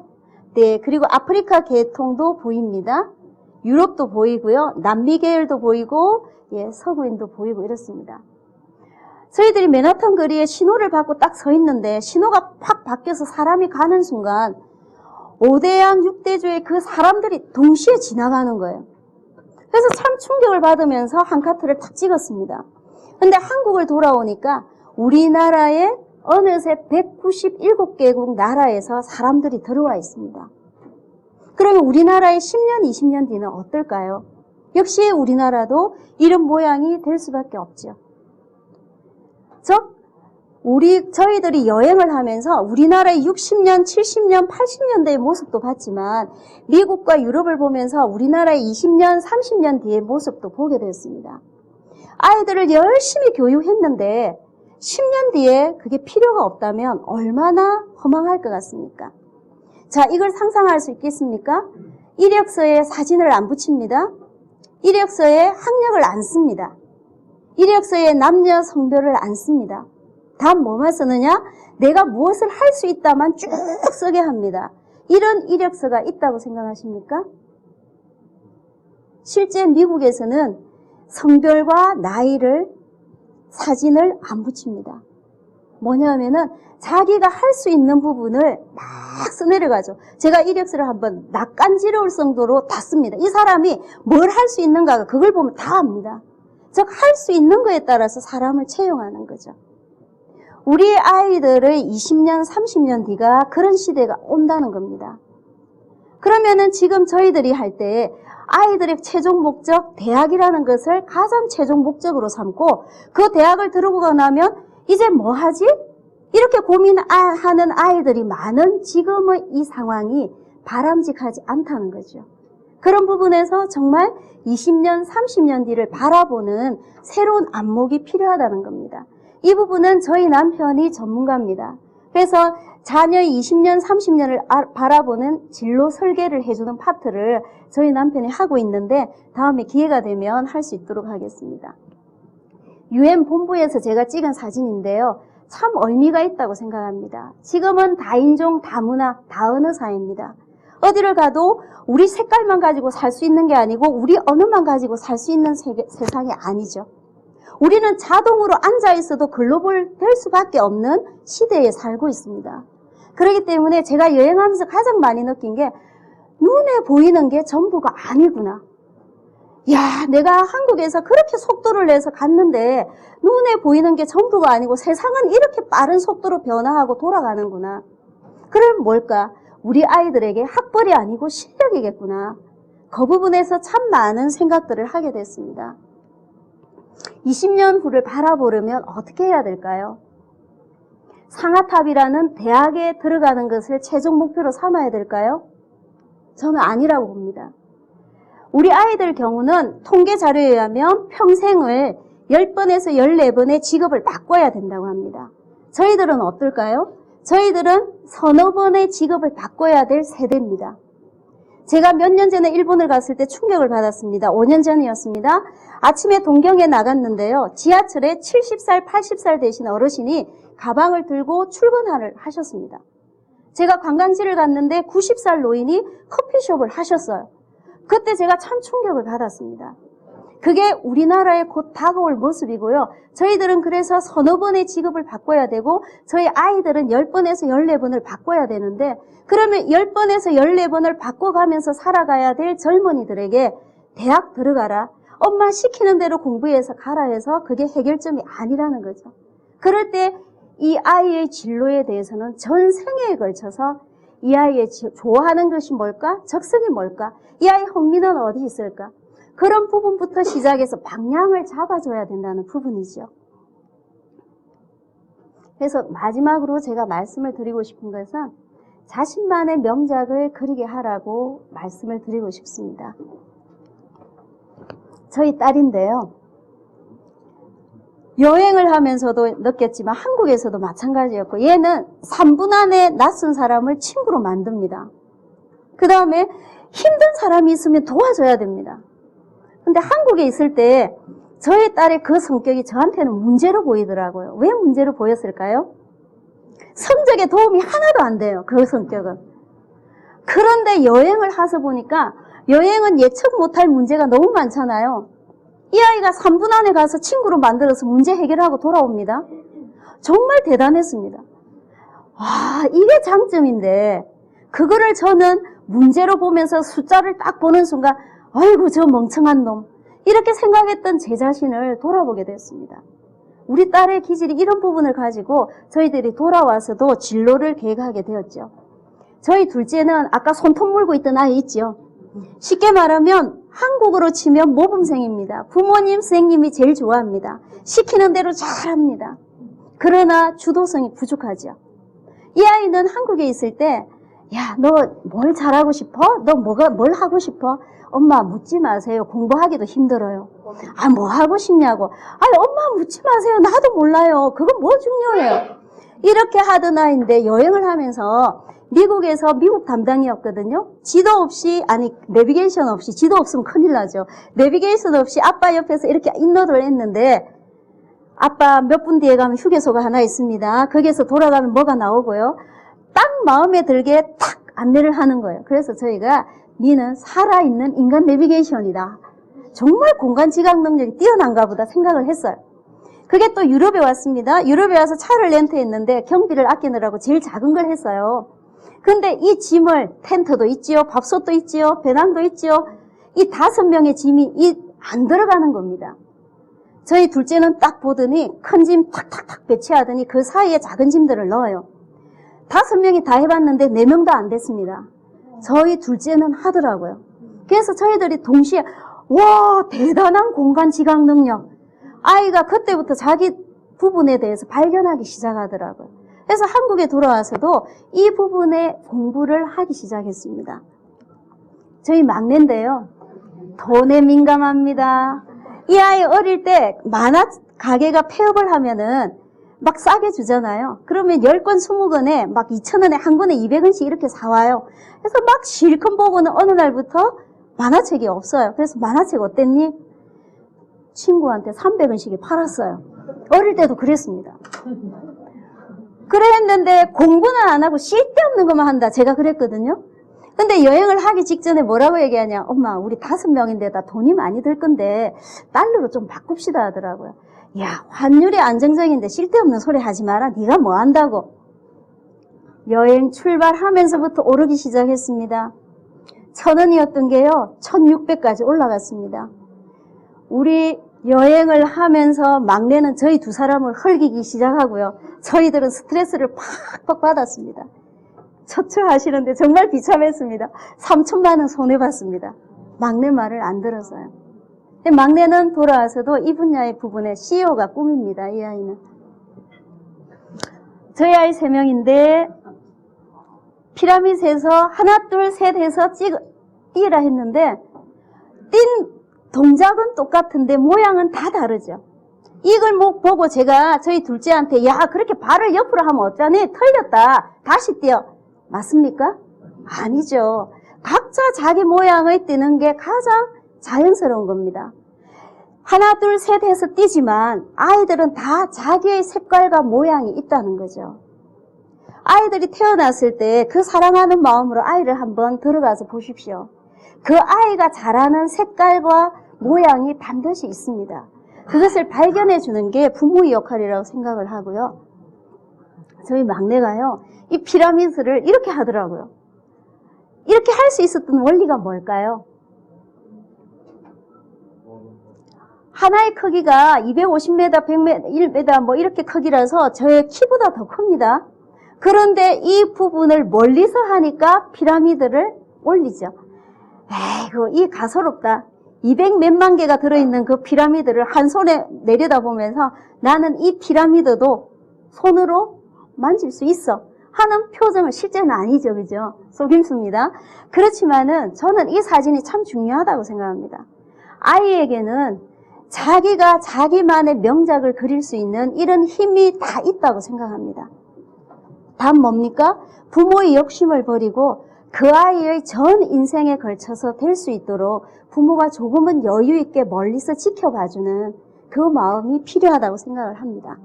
네, 그리고 아프리카 계통도 보입니다. 유럽도 보이고요. 남미 계열도 보이고, 예, 서구인도 보이고 이렇습니다. 저희들이 맨하탄 거리에 신호를 받고 딱 서 있는데 신호가 확 바뀌어서 사람이 가는 순간 5대양 6대주의 그 사람들이 동시에 지나가는 거예요. 그래서 참 충격을 받으면서 한 카트를 탁 찍었습니다. 근데 한국을 돌아오니까 우리나라의 어느새 197개국 나라에서 사람들이 들어와 있습니다. 그러면 우리나라의 10년, 20년 뒤는 어떨까요? 역시 우리나라도 이런 모양이 될 수밖에 없죠. 즉, 저희들이 여행을 하면서 우리나라의 60년, 70년, 80년대의 모습도 봤지만 미국과 유럽을 보면서 우리나라의 20년, 30년 뒤의 모습도 보게 되었습니다. 아이들을 열심히 교육했는데 10년 뒤에 그게 필요가 없다면 얼마나 허망할 것 같습니까? 자, 이걸 상상할 수 있겠습니까? 이력서에 사진을 안 붙입니다. 이력서에 학력을 안 씁니다. 이력서에 남녀 성별을 안 씁니다. 단 뭐만 쓰느냐? 내가 무엇을 할 수 있다만 쭉 쓰게 합니다. 이런 이력서가 있다고 생각하십니까? 실제 미국에서는 성별과 나이를, 사진을 안 붙입니다. 뭐냐면은 자기가 할 수 있는 부분을 막 써내려가죠. 제가 이력서를 한번 낯간지러울 정도로 다 씁니다. 이 사람이 뭘 할 수 있는가, 그걸 보면 다 압니다. 즉, 할 수 있는 거에 따라서 사람을 채용하는 거죠. 우리 아이들의 20년, 30년 뒤가 그런 시대가 온다는 겁니다. 그러면은 지금 저희들이 할 때 아이들의 최종 목적, 대학이라는 것을 가장 최종 목적으로 삼고 그 대학을 들어오고 나면 이제 뭐 하지? 이렇게 고민하는 아이들이 많은 지금의 이 상황이 바람직하지 않다는 거죠. 그런 부분에서 정말 20년, 30년 뒤를 바라보는 새로운 안목이 필요하다는 겁니다. 이 부분은 저희 남편이 전문가입니다. 그래서 자녀의 20년, 30년을 바라보는 진로 설계를 해주는 파트를 저희 남편이 하고 있는데 다음에 기회가 되면 할 수 있도록 하겠습니다. UN 본부에서 제가 찍은 사진인데요. 참 의미가 있다고 생각합니다. 지금은 다인종, 다문화, 다언어 사회입니다. 어디를 가도 우리 색깔만 가지고 살 수 있는 게 아니고 우리 언어만 가지고 살 수 있는 세상이 아니죠. 우리는 자동으로 앉아있어도 글로벌 될 수밖에 없는 시대에 살고 있습니다. 그렇기 때문에 제가 여행하면서 가장 많이 느낀 게 눈에 보이는 게 전부가 아니구나. 야, 내가 한국에서 그렇게 속도를 내서 갔는데 눈에 보이는 게 전부가 아니고 세상은 이렇게 빠른 속도로 변화하고 돌아가는구나. 그럼 뭘까? 우리 아이들에게 학벌이 아니고 실력이겠구나. 그 부분에서 참 많은 생각들을 하게 됐습니다. 20년 후를 바라보려면 어떻게 해야 될까요? 상아탑이라는 대학에 들어가는 것을 최종 목표로 삼아야 될까요? 저는 아니라고 봅니다. 우리 아이들 경우는 통계 자료에 의하면 평생을 10번에서 14번의 직업을 바꿔야 된다고 합니다. 저희들은 어떨까요? 저희들은 서너 번의 직업을 바꿔야 될 세대입니다. 제가 몇 년 전에 일본을 갔을 때 충격을 받았습니다. 5년 전이었습니다. 아침에 동경에 나갔는데요. 지하철에 70살, 80살 되신 어르신이 가방을 들고 출근을 하셨습니다. 제가 관광지를 갔는데 90살 노인이 커피숍을 하셨어요. 그때 제가 참 충격을 받았습니다. 그게 우리나라에 곧 다가올 모습이고요. 저희들은 그래서 서너 번의 직업을 바꿔야 되고 저희 아이들은 10번에서 14번을 바꿔야 되는데 그러면 10번에서 14번을 바꿔가면서 살아가야 될 젊은이들에게 대학 들어가라. 엄마 시키는 대로 공부해서 가라 해서 그게 해결점이 아니라는 거죠. 그럴 때 이 아이의 진로에 대해서는 전 생애에 걸쳐서 이 아이의 좋아하는 것이 뭘까? 적성이 뭘까? 이 아이의 흥미는 어디 있을까? 그런 부분부터 시작해서 방향을 잡아줘야 된다는 부분이죠. 그래서 마지막으로 제가 말씀을 드리고 싶은 것은 자신만의 명작을 그리게 하라고 말씀을 드리고 싶습니다. 저희 딸인데요. 여행을 하면서도 느꼈지만 한국에서도 마찬가지였고 얘는 3분 안에 낯선 사람을 친구로 만듭니다. 그 다음에 힘든 사람이 있으면 도와줘야 됩니다. 근데 한국에 있을 때 저희 딸의 그 성격이 저한테는 문제로 보이더라고요. 왜 문제로 보였을까요? 성적에 도움이 하나도 안 돼요. 그 성격은. 그런데 여행을 해서 보니까 여행은 예측 못할 문제가 너무 많잖아요. 이 아이가 3분 안에 가서 친구로 만들어서 문제 해결하고 돌아옵니다. 정말 대단했습니다. 와, 이게 장점인데 그거를 저는 문제로 보면서 숫자를 딱 보는 순간 아이고 저 멍청한 놈 이렇게 생각했던 제 자신을 돌아보게 됐습니다. 우리 딸의 기질이 이런 부분을 가지고 저희들이 돌아와서도 진로를 계획하게 되었죠. 저희 둘째는 아까 손톱 물고 있던 아이 있죠. 쉽게 말하면 한국어로 치면 모범생입니다. 부모님, 선생님이 제일 좋아합니다. 시키는 대로 잘합니다. 그러나 주도성이 부족하죠. 이 아이는 한국에 있을 때 야, 너 뭘 잘하고 싶어? 너 뭘 하고 싶어? 엄마 묻지 마세요. 공부하기도 힘들어요. 아, 뭐 하고 싶냐고. 아니, 엄마 묻지 마세요. 나도 몰라요. 그건 뭐 중요해요. 이렇게 하던 아이인데 여행을 하면서 미국에서 미국 담당이었거든요. 지도 없이, 아니, 내비게이션 없이, 지도 없으면 큰일 나죠. 내비게이션 없이 아빠 옆에서 이렇게 인로를 했는데 아빠 몇 분 뒤에 가면 휴게소가 하나 있습니다. 거기에서 돌아가면 뭐가 나오고요. 딱 마음에 들게 탁 안내를 하는 거예요. 그래서 저희가 니는 살아있는 인간 내비게이션이다. 정말 공간 지각 능력이 뛰어난가 보다 생각을 했어요. 그게 또 유럽에 왔습니다. 유럽에 와서 차를 렌트했는데 경비를 아끼느라고 제일 작은 걸 했어요. 근데 이 짐을 텐트도 있지요, 밥솥도 있지요, 배낭도 있지요. 이 5명의 짐이 안 들어가는 겁니다. 저희 둘째는 딱 보더니 큰 짐 탁탁탁 배치하더니 그 사이에 작은 짐들을 넣어요. 5명이 다 해봤는데 4명도 안 됐습니다. 저희 둘째는 하더라고요. 그래서 저희들이 동시에 와, 대단한 공간 지각 능력. 아이가 그때부터 자기 부분에 대해서 발견하기 시작하더라고요. 그래서 한국에 돌아와서도 이 부분에 공부를 하기 시작했습니다. 저희 막내인데요. 돈에 민감합니다. 이 아이 어릴 때 만화 가게가 폐업을 하면은 막 싸게 주잖아요. 그러면 10권, 20권에 막 2,000원에 한 권에 200원씩 이렇게 사와요. 그래서 막 실컷 보고는 어느 날부터 만화책이 없어요. 그래서 만화책 어땠니? 친구한테 300원씩에 팔았어요. 어릴 때도 그랬습니다. 그랬는데 공부는 안 하고 쓸데없는 것만 한다. 제가 그랬거든요. 근데 여행을 하기 직전에 뭐라고 얘기하냐. 엄마, 우리 5명인데다 돈이 많이 들 건데 달러로 좀 바꿉시다 하더라고요. 야, 환율이 안정적인데 쓸데없는 소리 하지 마라. 네가 뭐 한다고. 여행 출발하면서부터 오르기 시작했습니다. 1,000원이었던 게요, 1,600까지 올라갔습니다. 우리 여행을 하면서 막내는 저희 2사람을 헐기기 시작하고요. 저희들은 스트레스를 팍팍 받았습니다. 처처하시는데 정말 비참했습니다. 3천만 원 손해봤습니다. 막내 말을 안 들어서요. 막내는 돌아와서도 이 분야의 부분에 CEO가 꿈입니다. 이 아이는. 저희 아이 3명인데 피라밋에서 하나, 둘, 셋 해서 뛰라 했는데 뛴 동작은 똑같은데 모양은 다 다르죠. 이걸 보고 제가 저희 둘째한테 야, 그렇게 발을 옆으로 하면 어쩌니? 틀렸다. 다시 뛰어. 맞습니까? 아니죠. 각자 자기 모양을 뛰는 게 가장 자연스러운 겁니다. 하나, 둘, 셋 해서 뛰지만 아이들은 다 자기의 색깔과 모양이 있다는 거죠. 아이들이 태어났을 때 그 사랑하는 마음으로 아이를 한번 들어가서 보십시오. 그 아이가 잘하는 색깔과 모양이 반드시 있습니다. 그것을 발견해 주는 게 부모의 역할이라고 생각을 하고요. 저희 막내가요, 이 피라미드를 이렇게 하더라고요. 이렇게 할 수 있었던 원리가 뭘까요? 하나의 크기가 250m, 100m, 1m 뭐 이렇게 크기라서 저의 키보다 더 큽니다. 그런데 이 부분을 멀리서 하니까 피라미드를 올리죠. 에이구, 이 가소롭다. 200 몇만 개가 들어있는 그 피라미드를 한 손에 내려다보면서 나는 이 피라미드도 손으로 만질 수 있어 하는 표정은 실제는 아니죠. 그죠? 속임수입니다. 그렇지만은 저는 이 사진이 참 중요하다고 생각합니다. 아이에게는 자기가 자기만의 명작을 그릴 수 있는 이런 힘이 다 있다고 생각합니다. 단 뭡니까? 부모의 욕심을 버리고 그 아이의 전 인생에 걸쳐서 될 수 있도록 부모가 조금은 여유 있게 멀리서 지켜봐주는 그 마음이 필요하다고 생각을 합니다.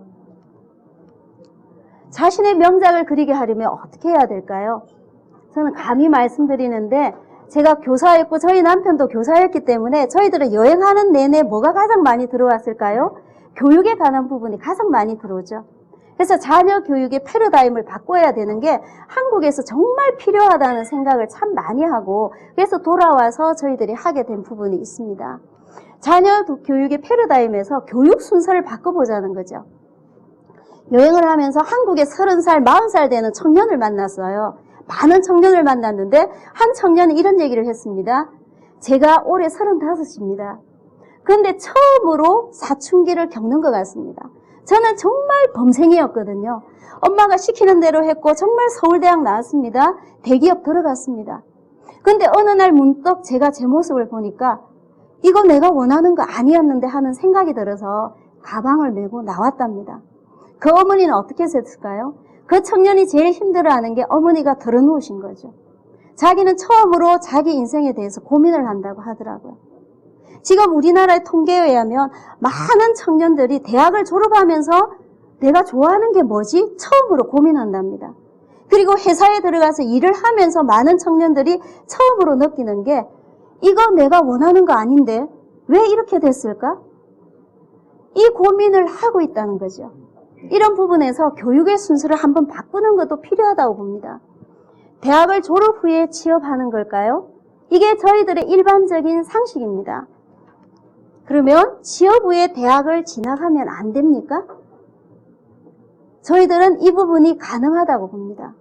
자신의 명작을 그리게 하려면 어떻게 해야 될까요? 저는 감히 말씀드리는데 제가 교사였고 저희 남편도 교사였기 때문에 저희들은 여행하는 내내 뭐가 가장 많이 들어왔을까요? 교육에 관한 부분이 가장 많이 들어오죠. 그래서 자녀 교육의 패러다임을 바꿔야 되는 게 한국에서 정말 필요하다는 생각을 참 많이 하고 그래서 돌아와서 저희들이 하게 된 부분이 있습니다. 자녀 교육의 패러다임에서 교육 순서를 바꿔보자는 거죠. 여행을 하면서 한국에 30살, 40살 되는 청년을 만났어요. 많은 청년을 만났는데 한 청년이 이런 얘기를 했습니다. 제가 올해 35입니다. 그런데 처음으로 사춘기를 겪는 것 같습니다. 저는 정말 범생이었거든요. 엄마가 시키는 대로 했고 정말 서울대학 나왔습니다. 대기업 들어갔습니다. 근데 어느 날 문득 제가 제 모습을 보니까 이거 내가 원하는 거 아니었는데 하는 생각이 들어서 가방을 메고 나왔답니다. 그 어머니는 어떻게 했을까요? 그 청년이 제일 힘들어하는 게 어머니가 털어놓으신 거죠. 자기는 처음으로 자기 인생에 대해서 고민을 한다고 하더라고요. 지금 우리나라의 통계에 의하면 많은 청년들이 대학을 졸업하면서 내가 좋아하는 게 뭐지? 처음으로 고민한답니다. 그리고 회사에 들어가서 일을 하면서 많은 청년들이 처음으로 느끼는 게 이거 내가 원하는 거 아닌데 왜 이렇게 됐을까? 이 고민을 하고 있다는 거죠. 이런 부분에서 교육의 순서를 한번 바꾸는 것도 필요하다고 봅니다. 대학을 졸업 후에 취업하는 걸까요? 이게 저희들의 일반적인 상식입니다. 그러면 취업 후에 대학을 진학하면 안 됩니까? 저희들은 이 부분이 가능하다고 봅니다.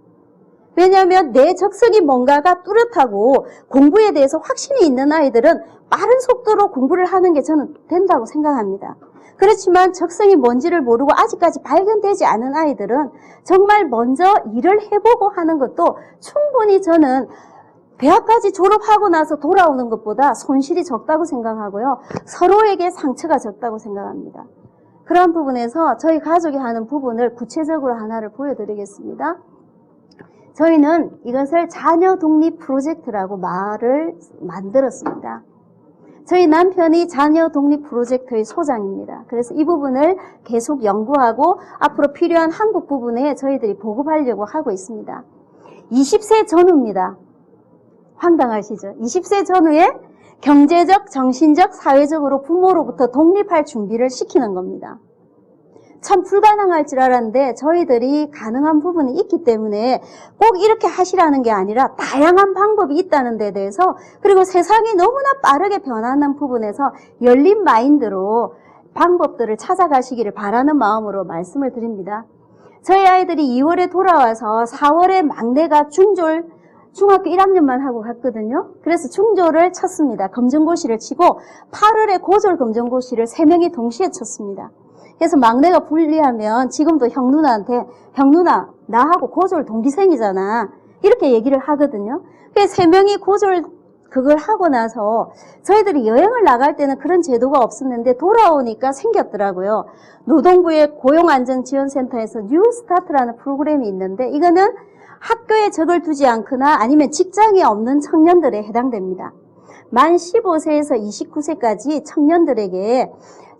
왜냐하면 내 적성이 뭔가가 뚜렷하고 공부에 대해서 확신이 있는 아이들은 빠른 속도로 공부를 하는 게 저는 된다고 생각합니다. 그렇지만 적성이 뭔지를 모르고 아직까지 발견되지 않은 아이들은 정말 먼저 일을 해보고 하는 것도 충분히 저는 대학까지 졸업하고 나서 돌아오는 것보다 손실이 적다고 생각하고요. 서로에게 상처가 적다고 생각합니다. 그런 부분에서 저희 가족이 하는 부분을 구체적으로 하나를 보여드리겠습니다. 저희는 이것을 자녀 독립 프로젝트라고 말을 만들었습니다. 저희 남편이 자녀 독립 프로젝트의 소장입니다. 그래서 이 부분을 계속 연구하고 앞으로 필요한 한국 부분에 저희들이 보급하려고 하고 있습니다. 20세 전후입니다. 황당하시죠? 20세 전후에 경제적, 정신적, 사회적으로 부모로부터 독립할 준비를 시키는 겁니다. 참 불가능할 줄 알았는데 저희들이 가능한 부분이 있기 때문에 꼭 이렇게 하시라는 게 아니라 다양한 방법이 있다는 데 대해서 그리고 세상이 너무나 빠르게 변하는 부분에서 열린 마인드로 방법들을 찾아가시기를 바라는 마음으로 말씀을 드립니다. 저희 아이들이 2월에 돌아와서 4월에 막내가 중학교 1학년만 하고 갔거든요. 그래서 중조를 쳤습니다. 검정고시를 치고 8월에 고졸 검정고시를 3명이 동시에 쳤습니다. 그래서 막내가 불리하면 지금도 형 누나한테 형 누나 나하고 고졸 동기생이잖아 이렇게 얘기를 하거든요. 그래서 3명이 고졸 그걸 하고 나서 저희들이 여행을 나갈 때는 그런 제도가 없었는데 돌아오니까 생겼더라고요. 노동부의 고용안전지원센터에서 뉴스타트라는 프로그램이 있는데 이거는 학교에 적을 두지 않거나 아니면 직장이 없는 청년들에 해당됩니다. 만 15세에서 29세까지 청년들에게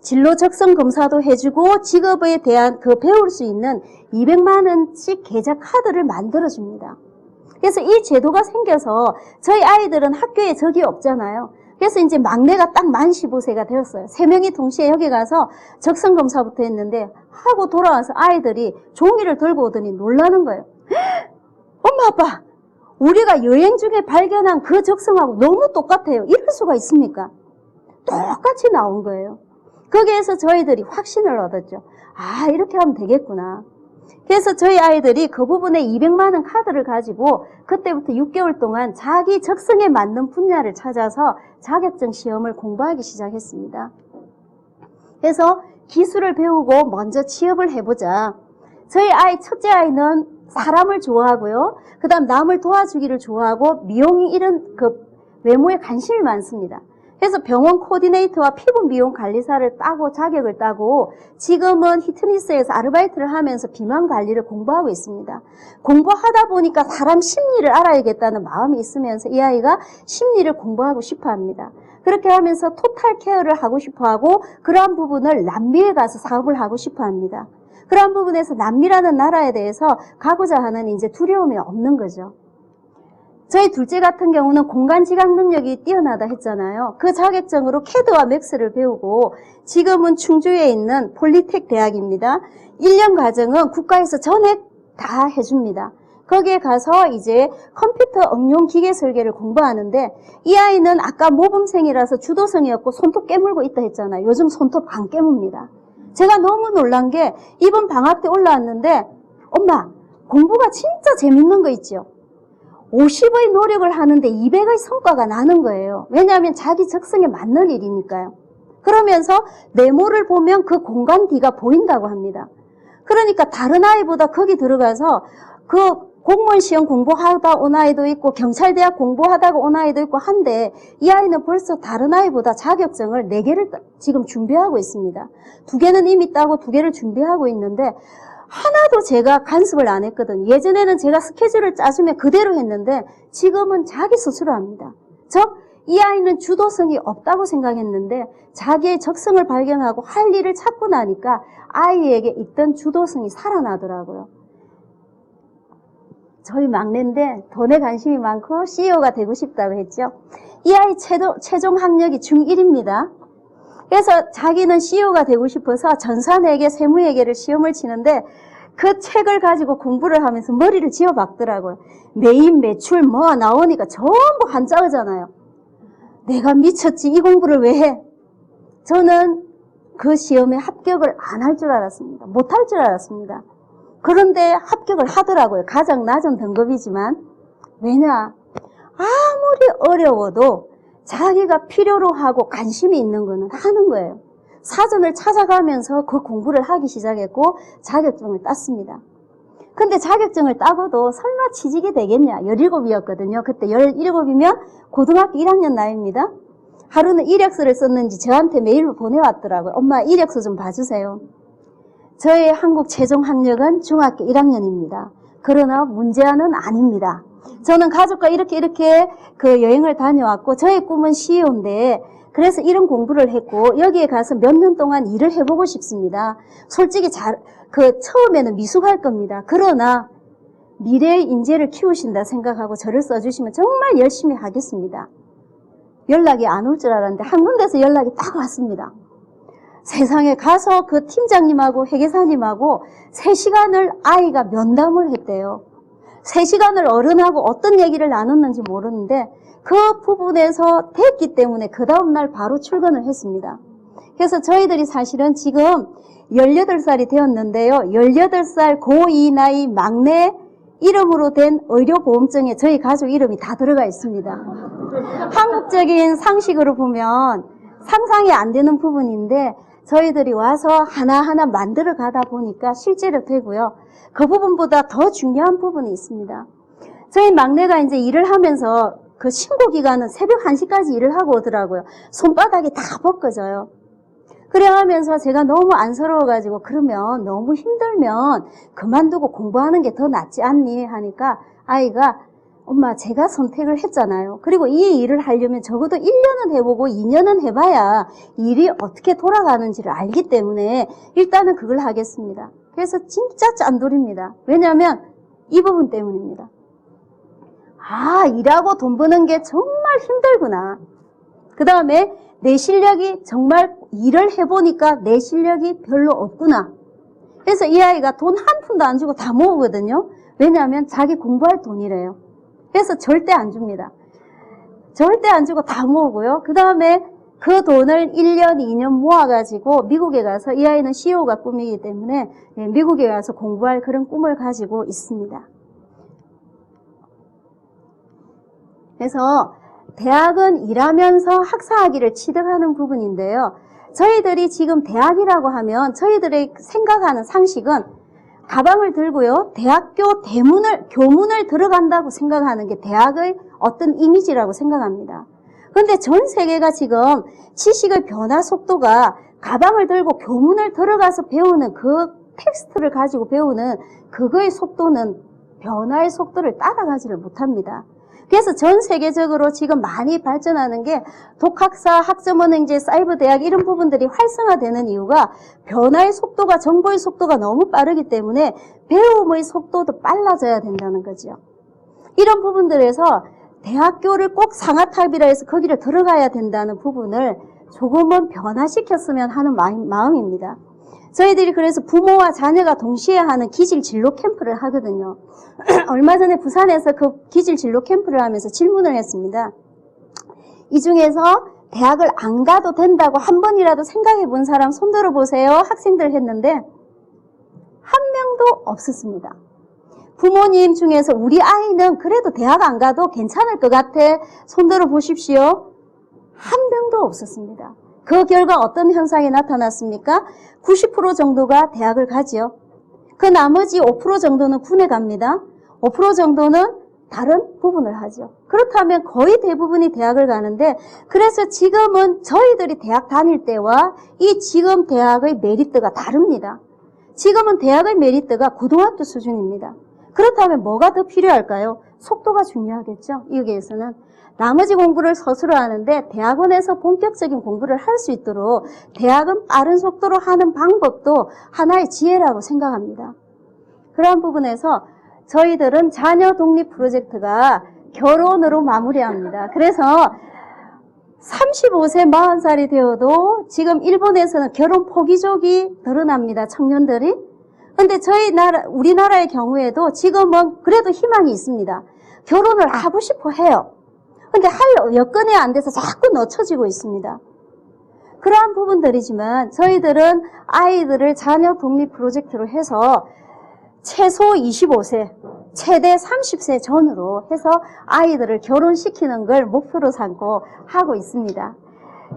진로 적성 검사도 해주고 직업에 대한 배울 수 있는 200만 원씩 계좌 카드를 만들어줍니다. 그래서 이 제도가 생겨서 저희 아이들은 학교에 적이 없잖아요. 그래서 이제 막내가 딱 만 15세가 되었어요. 3명이 동시에 여기 가서 적성 검사부터 했는데 하고 돌아와서 아이들이 종이를 들고 오더니 놀라는 거예요. 엄마 아빠 우리가 여행 중에 발견한 그 적성하고 너무 똑같아요. 이럴 수가 있습니까? 똑같이 나온 거예요. 거기에서 저희들이 확신을 얻었죠. 아 이렇게 하면 되겠구나. 그래서 저희 아이들이 그 부분에 200만 원 카드를 가지고 그때부터 6개월 동안 자기 적성에 맞는 분야를 찾아서 자격증 시험을 공부하기 시작했습니다. 그래서 기술을 배우고 먼저 취업을 해보자. 저희 첫째 아이는 사람을 좋아하고요. 그 다음 남을 도와주기를 좋아하고 미용이 이런 외모에 관심이 많습니다. 그래서 병원 코디네이터와 피부 미용 관리사를 따고 자격을 따고 지금은 히트니스에서 아르바이트를 하면서 비만 관리를 공부하고 있습니다. 공부하다 보니까 사람 심리를 알아야겠다는 마음이 있으면서 이 아이가 심리를 공부하고 싶어 합니다. 그렇게 하면서 토탈 케어를 하고 싶어 하고 그러한 부분을 남미에 가서 사업을 하고 싶어 합니다. 그러한 부분에서 남미라는 나라에 대해서 가고자 하는 이제 두려움이 없는 거죠. 저희 둘째 같은 경우는 공간 지각 능력이 뛰어나다 했잖아요. 그 자격증으로 캐드와 맥스를 배우고 지금은 충주에 있는 폴리텍 대학입니다. 1년 과정은 국가에서 전액 다 해줍니다. 거기에 가서 이제 컴퓨터 응용 기계 설계를 공부하는데 이 아이는 아까 모범생이라서 주도성이었고 손톱 깨물고 있다 했잖아요. 요즘 손톱 안 깨뭅니다. 제가 너무 놀란 게 이번 방학 때 올라왔는데 엄마 공부가 진짜 재밌는 거 있죠. 50의 노력을 하는데 200의 성과가 나는 거예요. 왜냐하면 자기 적성에 맞는 일이니까요. 그러면서 네모를 보면 그 공간 D가 보인다고 합니다. 그러니까 다른 아이보다 거기 들어가서 그 공무원 시험 공부하다 온 아이도 있고 경찰대학 공부하다가 온 아이도 있고 한데 이 아이는 벌써 다른 아이보다 자격증을 4개를 지금 준비하고 있습니다. 2개는 이미 따고 2개를 준비하고 있는데 하나도 제가 간섭을 안 했거든요. 예전에는 제가 스케줄을 짜주면 그대로 했는데 지금은 자기 스스로 합니다. 즉 이 아이는 주도성이 없다고 생각했는데 자기의 적성을 발견하고 할 일을 찾고 나니까 아이에게 있던 주도성이 살아나더라고요. 저희 막내인데 돈에 관심이 많고 CEO가 되고 싶다고 했죠. 이 아이 최종 학력이 중1입니다. 그래서 자기는 CEO가 되고 싶어서 전산회계, 세무회계를 시험을 치는데 그 책을 가지고 공부를 하면서 머리를 지어박더라고요. 매입, 매출 뭐 나오니까 전부 한자어잖아요. 내가 미쳤지 이 공부를 왜 해? 저는 그 시험에 합격을 안 할 줄 알았습니다. 못 할 줄 알았습니다. 그런데 합격을 하더라고요. 가장 낮은 등급이지만. 왜냐? 아무리 어려워도 자기가 필요로 하고 관심이 있는 거는 하는 거예요. 사전을 찾아가면서 그 공부를 하기 시작했고 자격증을 땄습니다. 근데 자격증을 따고도 설마 취직이 되겠냐? 17이었거든요. 그때 17이면 고등학교 1학년 나이입니다. 하루는 이력서를 썼는지 저한테 메일로 보내왔더라고요. 엄마 이력서 좀 봐주세요. 저의 한국 최종 학력은 중학교 1학년입니다. 그러나 문제아는 아닙니다. 저는 가족과 이렇게 그 여행을 다녀왔고 저의 꿈은 CEO인데 그래서 이런 공부를 했고 여기에 가서 몇 년 동안 일을 해보고 싶습니다. 솔직히 처음에는 미숙할 겁니다. 그러나 미래의 인재를 키우신다 생각하고 저를 써주시면 정말 열심히 하겠습니다. 연락이 안 올 줄 알았는데 한 군데서 연락이 딱 왔습니다. 세상에 가서 그 팀장님하고 회계사님하고 3시간을 아이가 면담을 했대요. 3시간을 어른하고 어떤 얘기를 나눴는지 모르는데 그 부분에서 됐기 때문에 그 다음날 바로 출근을 했습니다. 그래서 저희들이 사실은 지금 18살이 되었는데요. 18살 고2 나이 막내 이름으로 된 의료보험증에 저희 가족 이름이 다 들어가 있습니다. 한국적인 상식으로 보면 상상이 안 되는 부분인데 저희들이 와서 하나하나 만들어 가다 보니까 실제로 되고요. 그 부분보다 더 중요한 부분이 있습니다. 저희 막내가 이제 일을 하면서 그 신고 기간은 새벽 1시까지 일을 하고 오더라고요. 손바닥이 다 벗겨져요. 그래 하면서 제가 너무 안쓰러워가지고 그러면 너무 힘들면 그만두고 공부하는 게 더 낫지 않니? 하니까 아이가 엄마 제가 선택을 했잖아요. 그리고 이 일을 하려면 적어도 1년은 해보고 2년은 해봐야 일이 어떻게 돌아가는지를 알기 때문에 일단은 그걸 하겠습니다. 그래서 진짜 짠돌입니다. 왜냐하면 이 부분 때문입니다. 일하고 돈 버는 게 정말 힘들구나. 그 다음에 내 실력이 정말 일을 해보니까 내 실력이 별로 없구나. 그래서 이 아이가 돈 한 푼도 안 주고 다 모으거든요. 왜냐하면 자기 공부할 돈이래요. 그래서 절대 안 줍니다. 절대 안 주고 다 모으고요. 그 다음에 그 돈을 1년, 2년 모아가지고 미국에 가서 이 아이는 CEO가 꿈이기 때문에 미국에 가서 공부할 그런 꿈을 가지고 있습니다. 그래서 대학은 일하면서 학사학위를 취득하는 부분인데요. 저희들이 지금 대학이라고 하면 저희들의 생각하는 상식은 가방을 들고요. 대학교 교문을 들어간다고 생각하는 게 대학의 어떤 이미지라고 생각합니다. 그런데 전 세계가 지금 지식의 변화 속도가 가방을 들고 교문을 들어가서 배우는 그 텍스트를 가지고 배우는 그거의 속도는 변화의 속도를 따라가지를 못합니다. 그래서 전 세계적으로 지금 많이 발전하는 게 독학사, 학점은행제, 사이버 대학 이런 부분들이 활성화되는 이유가 변화의 속도가 정보의 속도가 너무 빠르기 때문에 배움의 속도도 빨라져야 된다는 거죠. 이런 부분들에서 대학교를 꼭 상하탑이라 해서 거기를 들어가야 된다는 부분을 조금은 변화시켰으면 하는 마음입니다. 저희들이 그래서 부모와 자녀가 동시에 하는 기질 진로 캠프를 하거든요. 얼마 전에 부산에서 그 기질 진로 캠프를 하면서 질문을 했습니다. 이 중에서 대학을 안 가도 된다고 한 번이라도 생각해 본 사람 손 들어보세요. 학생들 했는데 한 명도 없었습니다. 부모님 중에서 우리 아이는 그래도 대학 안 가도 괜찮을 것 같아. 손 들어보십시오. 한 명도 없었습니다. 그 결과 어떤 현상이 나타났습니까? 90% 정도가 대학을 가지요. 그 나머지 5% 정도는 군에 갑니다. 5% 정도는 다른 부분을 하죠. 그렇다면 거의 대부분이 대학을 가는데, 그래서 지금은 저희들이 대학 다닐 때와 이 지금 대학의 메리트가 다릅니다. 지금은 대학의 메리트가 고등학교 수준입니다. 그렇다면 뭐가 더 필요할까요? 속도가 중요하겠죠. 여기에서는 나머지 공부를 스스로 하는데 대학원에서 본격적인 공부를 할 수 있도록 대학은 빠른 속도로 하는 방법도 하나의 지혜라고 생각합니다. 그러한 부분에서 저희들은 자녀 독립 프로젝트가 결혼으로 마무리합니다. 그래서 35세, 40살이 되어도 지금 일본에서는 결혼 포기족이 늘어납니다. 청년들이. 근데 우리나라의 경우에도 지금은 그래도 희망이 있습니다. 결혼을 하고 싶어 해요. 근데 여건이 안 돼서 자꾸 늦춰지고 있습니다. 그러한 부분들이지만 저희들은 아이들을 자녀 독립 프로젝트로 해서 최소 25세, 최대 30세 전후로 해서 아이들을 결혼시키는 걸 목표로 삼고 하고 있습니다.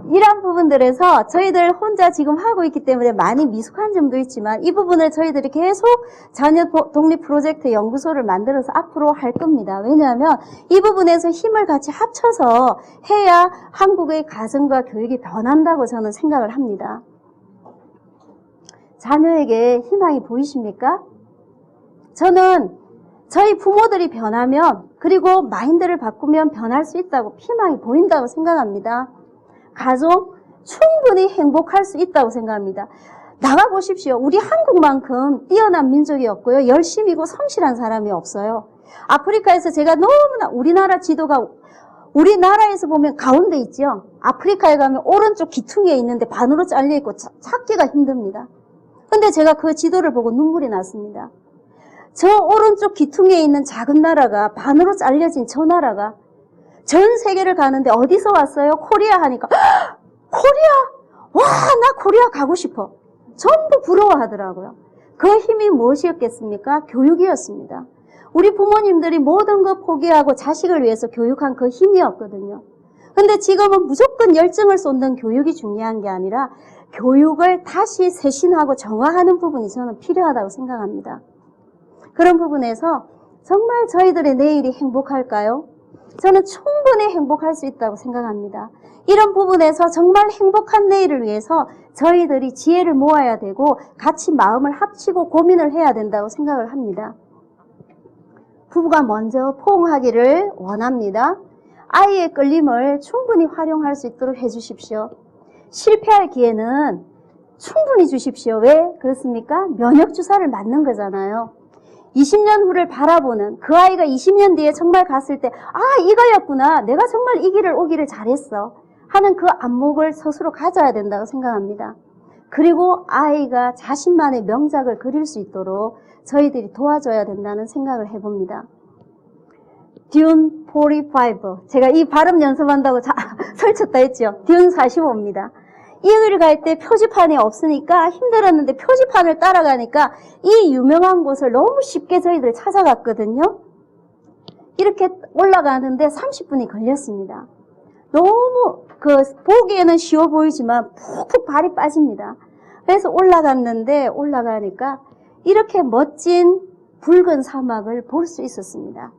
이러한 부분들에서 저희들 혼자 지금 하고 있기 때문에 많이 미숙한 점도 있지만 이 부분을 저희들이 계속 자녀 독립 프로젝트 연구소를 만들어서 앞으로 할 겁니다. 왜냐하면 이 부분에서 힘을 같이 합쳐서 해야 한국의 가정과 교육이 변한다고 저는 생각을 합니다. 자녀에게 희망이 보이십니까? 저는 저희 부모들이 변하면, 그리고 마인드를 바꾸면 변할 수 있다고, 희망이 보인다고 생각합니다. 가족 충분히 행복할 수 있다고 생각합니다. 나가보십시오. 우리 한국만큼 뛰어난 민족이 없고요. 열심이고 성실한 사람이 없어요. 아프리카에서 제가 너무나 우리나라 지도가 우리나라에서 보면 가운데 있죠. 아프리카에 가면 오른쪽 귀퉁이에 있는데 반으로 잘려있고 찾기가 힘듭니다. 근데 제가 그 지도를 보고 눈물이 났습니다. 저 오른쪽 귀퉁이에 있는 작은 나라가, 반으로 잘려진 저 나라가 전 세계를 가는데 어디서 왔어요? 코리아 하니까 코리아! 와, 나 코리아 가고 싶어. 전부 부러워하더라고요. 그 힘이 무엇이었겠습니까? 교육이었습니다. 우리 부모님들이 모든 것 포기하고 자식을 위해서 교육한 그 힘이었거든요. 근데 지금은 무조건 열정을 쏟는 교육이 중요한 게 아니라 교육을 다시 쇄신하고 정화하는 부분이 저는 필요하다고 생각합니다. 그런 부분에서 정말 저희들의 내일이 행복할까요? 저는 충분히 행복할 수 있다고 생각합니다. 이런 부분에서 정말 행복한 내일을 위해서 저희들이 지혜를 모아야 되고 같이 마음을 합치고 고민을 해야 된다고 생각을 합니다. 부부가 먼저 포옹하기를 원합니다. 아이의 끌림을 충분히 활용할 수 있도록 해주십시오. 실패할 기회는 충분히 주십시오. 왜 그렇습니까? 면역주사를 맞는 거잖아요. 20년 후를 바라보는, 그 아이가 20년 뒤에 정말 갔을 때 이거였구나, 내가 정말 이 길을 오기를 잘했어 하는 그 안목을 스스로 가져야 된다고 생각합니다. 그리고 아이가 자신만의 명작을 그릴 수 있도록 저희들이 도와줘야 된다는 생각을 해봅니다. 듄 45, 제가 이 발음 연습한다고 설쳤다 했죠. 듄 45입니다. 이 길을 갈 때 표지판이 없으니까 힘들었는데 표지판을 따라가니까 이 유명한 곳을 너무 쉽게 저희들 찾아갔거든요. 이렇게 올라가는데 30분이 걸렸습니다. 너무 보기에는 쉬워 보이지만 푹푹 발이 빠집니다. 그래서 올라가니까 이렇게 멋진 붉은 사막을 볼 수 있었습니다.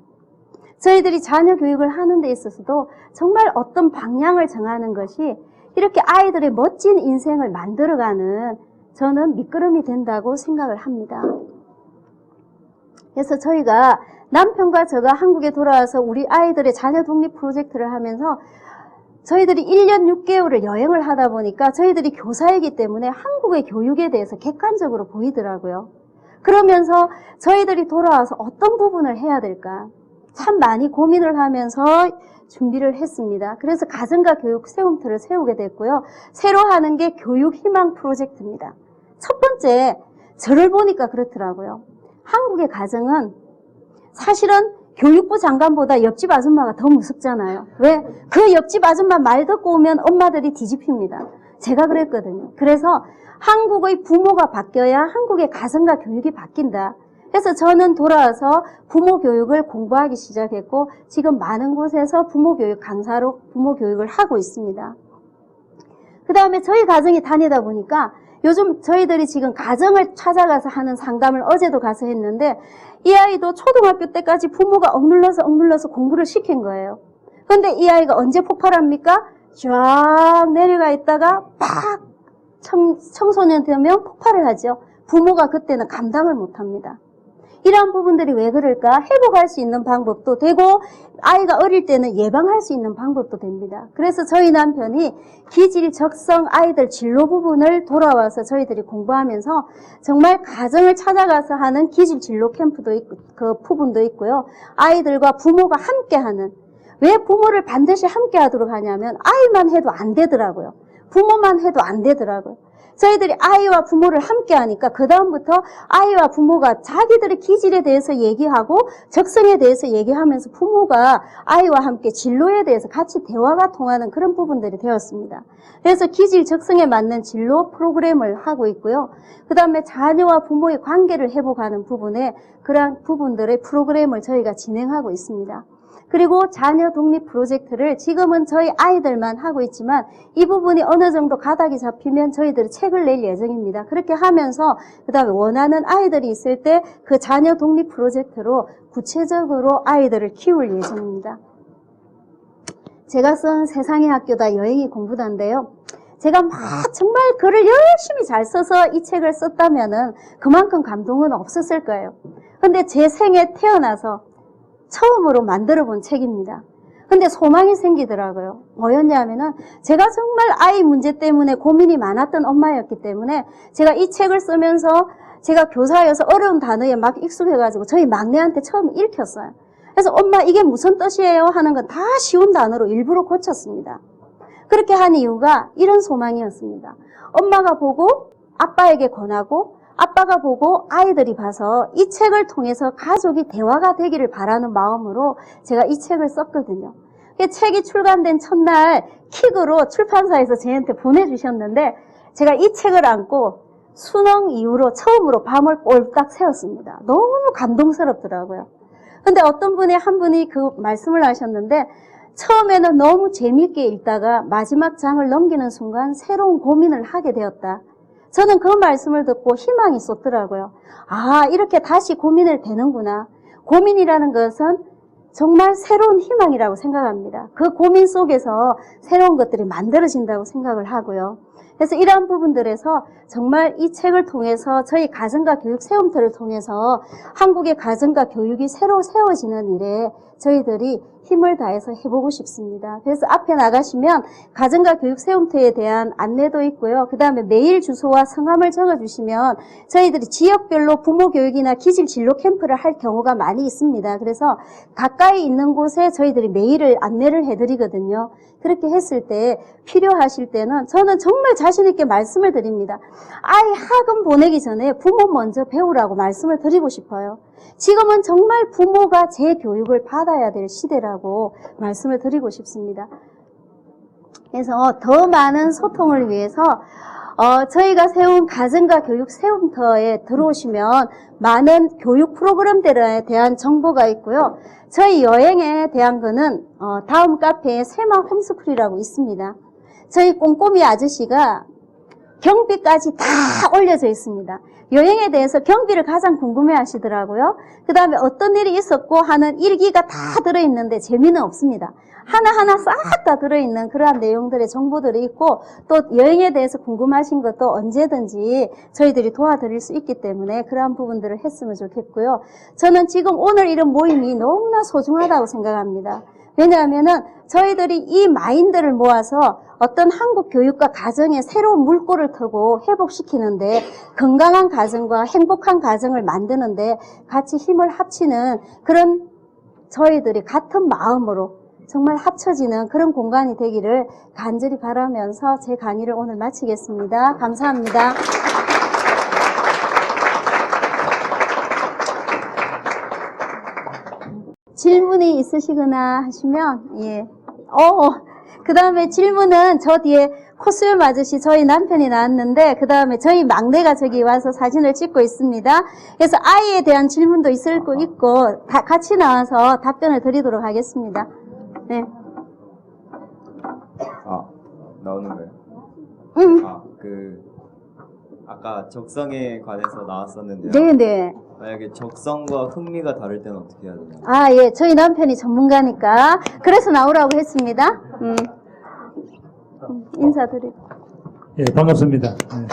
저희들이 자녀 교육을 하는 데 있어서도 정말 어떤 방향을 정하는 것이 이렇게 아이들의 멋진 인생을 만들어가는, 저는 밑거름이 된다고 생각을 합니다. 그래서 저희가 남편과 제가 한국에 돌아와서 우리 아이들의 자녀 독립 프로젝트를 하면서 저희들이 1년 6개월을 여행을 하다 보니까 저희들이 교사이기 때문에 한국의 교육에 대해서 객관적으로 보이더라고요. 그러면서 저희들이 돌아와서 어떤 부분을 해야 될까 참 많이 고민을 하면서 준비를 했습니다. 그래서 가정과 교육 세움틀을 세우게 됐고요. 새로 하는 게 교육 희망 프로젝트입니다. 첫 번째, 저를 보니까 그렇더라고요. 한국의 가정은 사실은 교육부 장관보다 옆집 아줌마가 더 무섭잖아요. 왜? 그 옆집 아줌마 말 듣고 오면 엄마들이 뒤집힙니다. 제가 그랬거든요. 그래서 한국의 부모가 바뀌어야 한국의 가정과 교육이 바뀐다. 그래서 저는 돌아와서 부모 교육을 공부하기 시작했고 지금 많은 곳에서 부모 교육 강사로 부모 교육을 하고 있습니다. 그 다음에 저희 가정이 다니다 보니까 요즘 저희들이 지금 가정을 찾아가서 하는 상담을 어제도 가서 했는데 이 아이도 초등학교 때까지 부모가 억눌러서 공부를 시킨 거예요. 그런데 이 아이가 언제 폭발합니까? 쫙 내려가 있다가 팍 청소년 되면 폭발을 하죠. 부모가 그때는 감당을 못합니다. 이러한 부분들이 왜 그럴까? 회복할 수 있는 방법도 되고 아이가 어릴 때는 예방할 수 있는 방법도 됩니다. 그래서 저희 남편이 기질, 적성, 아이들 진로 부분을 돌아와서 저희들이 공부하면서 정말 가정을 찾아가서 하는 기질 진로 캠프도 있고 그 부분도 있고요. 아이들과 부모가 함께하는, 왜 부모를 반드시 함께 하도록 하냐면 아이만 해도 안 되더라고요. 부모만 해도 안 되더라고요. 저희들이 아이와 부모를 함께 하니까 그 다음부터 아이와 부모가 자기들의 기질에 대해서 얘기하고 적성에 대해서 얘기하면서 부모가 아이와 함께 진로에 대해서 같이 대화가 통하는 그런 부분들이 되었습니다. 그래서 기질 적성에 맞는 진로 프로그램을 하고 있고요. 그 다음에 자녀와 부모의 관계를 회복하는 부분에 그러한 부분들의 프로그램을 저희가 진행하고 있습니다. 그리고 자녀 독립 프로젝트를 지금은 저희 아이들만 하고 있지만 이 부분이 어느 정도 가닥이 잡히면 저희들이 책을 낼 예정입니다. 그렇게 하면서 그 다음에 원하는 아이들이 있을 때 그 자녀 독립 프로젝트로 구체적으로 아이들을 키울 예정입니다. 제가 쓴 세상의 학교다 여행이 공부다인데요. 제가 막 정말 글을 열심히 잘 써서 이 책을 썼다면은 그만큼 감동은 없었을 거예요. 근데 제 생에 태어나서 처음으로 만들어 본 책입니다. 근데 소망이 생기더라고요. 뭐였냐면은 제가 정말 아이 문제 때문에 고민이 많았던 엄마였기 때문에 제가 이 책을 쓰면서 제가 교사여서 어려운 단어에 막 익숙해가지고 저희 막내한테 처음 읽혔어요. 그래서 엄마 이게 무슨 뜻이에요? 하는 건 다 쉬운 단어로 일부러 고쳤습니다. 그렇게 한 이유가 이런 소망이었습니다. 엄마가 보고 아빠에게 권하고 아빠가 보고 아이들이 봐서 이 책을 통해서 가족이 대화가 되기를 바라는 마음으로 제가 이 책을 썼거든요. 책이 출간된 첫날 킥으로 출판사에서 저한테 보내주셨는데 제가 이 책을 안고 수능 이후로 처음으로 밤을 꼴딱 새웠습니다. 너무 감동스럽더라고요. 근데 어떤 분이 한 분이 그 말씀을 하셨는데 처음에는 너무 재미있게 읽다가 마지막 장을 넘기는 순간 새로운 고민을 하게 되었다. 저는 그 말씀을 듣고 희망이 쏟더라고요. 아, 이렇게 다시 고민을 되는구나. 고민이라는 것은 정말 새로운 희망이라고 생각합니다. 그 고민 속에서 새로운 것들이 만들어진다고 생각을 하고요. 그래서 이러한 부분들에서 정말 이 책을 통해서 저희 가정과 교육 세움터를 통해서 한국의 가정과 교육이 새로 세워지는 일에 저희들이 힘을 다해서 해보고 싶습니다. 그래서 앞에 나가시면 가정과 교육 세움터에 대한 안내도 있고요. 그 다음에 메일 주소와 성함을 적어주시면 저희들이 지역별로 부모 교육이나 기질 진로 캠프를 할 경우가 많이 있습니다. 그래서 가까이 있는 곳에 저희들이 메일을 안내를 해드리거든요. 그렇게 했을 때 필요하실 때는 저는 정말 자신 있게 말씀을 드립니다. 아이 학원 보내기 전에 부모 먼저 배우라고 말씀을 드리고 싶어요. 지금은 정말 부모가 제 교육을 받아야 될 시대라고 말씀을 드리고 싶습니다. 그래서 더 많은 소통을 위해서 저희가 세운 가정과 교육 세움터에 들어오시면 많은 교육 프로그램들에 대한 정보가 있고요. 저희 여행에 대한 거는 다음 카페에 세마 홈스쿨이라고 있습니다. 저희 꼼꼼이 아저씨가 경비까지 다 올려져 있습니다. 여행에 대해서 경비를 가장 궁금해 하시더라고요. 그 다음에 어떤 일이 있었고 하는 일기가 다 들어있는데 재미는 없습니다. 하나하나 싹 다 들어있는 그러한 내용들의 정보들이 있고 또 여행에 대해서 궁금하신 것도 언제든지 저희들이 도와드릴 수 있기 때문에 그러한 부분들을 했으면 좋겠고요. 저는 지금 오늘 이런 모임이 너무나 소중하다고 생각합니다. 왜냐하면은 저희들이 이 마인드를 모아서 어떤 한국 교육과 가정의 새로운 물꼬를 트고 회복시키는데 건강한 가정과 행복한 가정을 만드는데 같이 힘을 합치는 그런 저희들이 같은 마음으로 정말 합쳐지는 그런 공간이 되기를 간절히 바라면서 제 강의를 오늘 마치겠습니다. 감사합니다. 질문이 있으시거나 하시면, 예. 그 다음에 질문은 저 뒤에 코스염 아저씨 저희 남편이 나왔는데, 그 다음에 저희 막내가 저기 와서 사진을 찍고 있습니다. 그래서 아이에 대한 질문도 있을 거 있고, 다 같이 나와서 답변을 드리도록 하겠습니다. 네. 나오는 거예요? 아까 적성에 관해서 나왔었는데요. 네네. 만약에 적성과 흥미가 다를 때는 어떻게 해야 되나요? 예. 저희 남편이 전문가니까. 그래서 나오라고 했습니다. 인사드리고. 예, 반갑습니다. 네.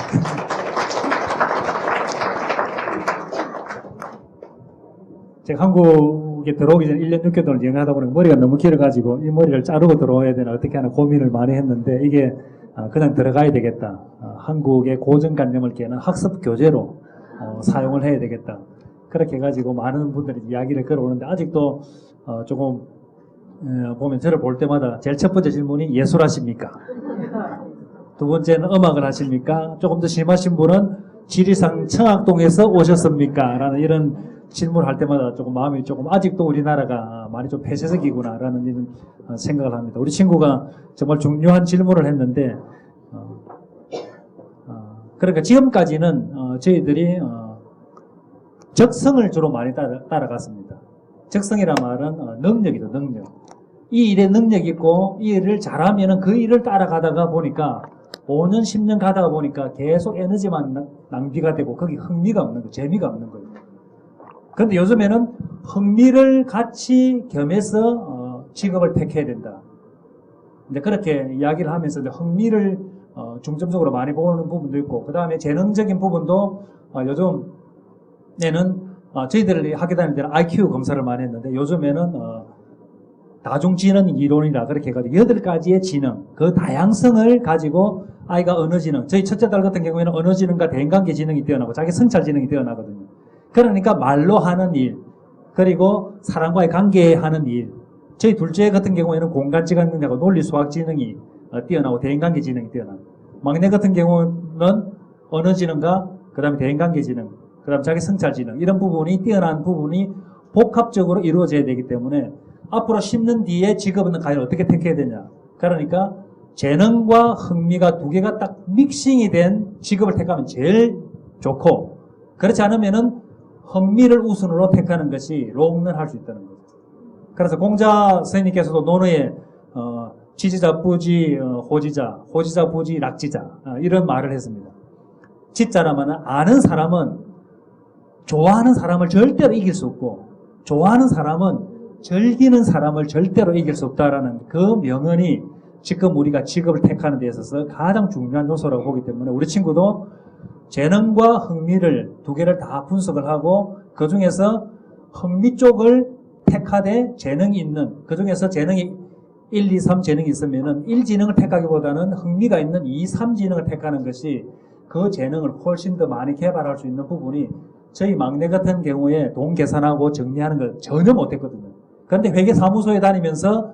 제가 한국에 들어오기 전에 1년 6개월을 영하다 보니까 머리가 너무 길어가지고 이 머리를 자르고 들어와야 되나 어떻게 하나 고민을 많이 했는데 이게 그냥 들어가야 되겠다. 한국의 고정관념을 깨는 학습 교재로 사용을 해야 되겠다. 그렇게 해가지고 많은 분들이 이야기를 걸어오는데 아직도 조금 보면 저를 볼 때마다 제일 첫 번째 질문이 예술하십니까? 두 번째는 음악을 하십니까? 조금 더 심하신 분은 지리산 청학동에서 오셨습니까? 라는 이런 질문을 할 때마다 조금 마음이 조금 아직도 우리나라가 많이 좀 폐쇄적이구나 라는 이런 생각을 합니다. 우리 친구가 정말 중요한 질문을 했는데 그러니까 지금까지는 저희들이 적성을 주로 많이 따라갔습니다. 적성이란 말은 능력이죠, 능력. 이 일에 능력이 있고 이 일을 잘하면은 그 일을 따라가다가 보니까 5년, 10년 가다가 보니까 계속 에너지만 낭비가 되고 거기 흥미가 없는 거예요. 재미가 없는 거예요. 그런데 요즘에는 흥미를 같이 겸해서 직업을 택해야 된다. 이제 그렇게 이야기를 하면서 이제 흥미를 중점적으로 많이 보는 부분도 있고, 그 다음에 재능적인 부분도 요즘에는 저희들이 학교 다닐 때는 IQ 검사를 많이 했는데 요즘에는 다중지능 이론이라 그렇게 해가지고 8가지의 지능, 그 다양성을 가지고 아이가 언어 지능, 저희 첫째 딸 같은 경우에는 언어 지능과 대인관계 지능이 뛰어나고 자기 성찰 지능이 뛰어나거든요. 그러니까 말로 하는 일, 그리고 사람과의 관계하는 일. 저희 둘째 같은 경우에는 공간지각 능력하고 논리 수학 지능이 뛰어나고 대인관계 지능이 뛰어나고, 막내 같은 경우는 언어 지능과 그 다음에 대인관계 지능, 그 다음에 자기 성찰 지능, 이런 부분이 뛰어난 부분이 복합적으로 이루어져야 되기 때문에 앞으로 10년 뒤에 직업은 과연 어떻게 택해야 되냐. 그러니까 재능과 흥미가 두 개가 딱 믹싱이 된 직업을 택하면 제일 좋고, 그렇지 않으면은 흥미를 우선으로 택하는 것이 롱런 할 수 있다는 거죠. 그래서 공자 선생님께서도 논어에 지지자, 부지, 호지자, 호지자, 부지, 락지자 이런 말을 했습니다. 지자라면 아는 사람은 좋아하는 사람을 절대로 이길 수 없고, 좋아하는 사람은 즐기는 사람을 절대로 이길 수 없다라는 그 명언이 지금 우리가 직업을 택하는 데 있어서 가장 중요한 요소라고 보기 때문에 우리 친구도 재능과 흥미를 두 개를 다 분석을 하고 그 중에서 흥미 쪽을 택하되 재능이 있는, 그 중에서 재능이 1, 2, 3 재능이 있으면은 1지능을 택하기보다는 흥미가 있는 2, 3지능을 택하는 것이 그 재능을 훨씬 더 많이 개발할 수 있는 부분이, 저희 막내 같은 경우에 돈 계산하고 정리하는 걸 전혀 못했거든요. 그런데 회계사무소에 다니면서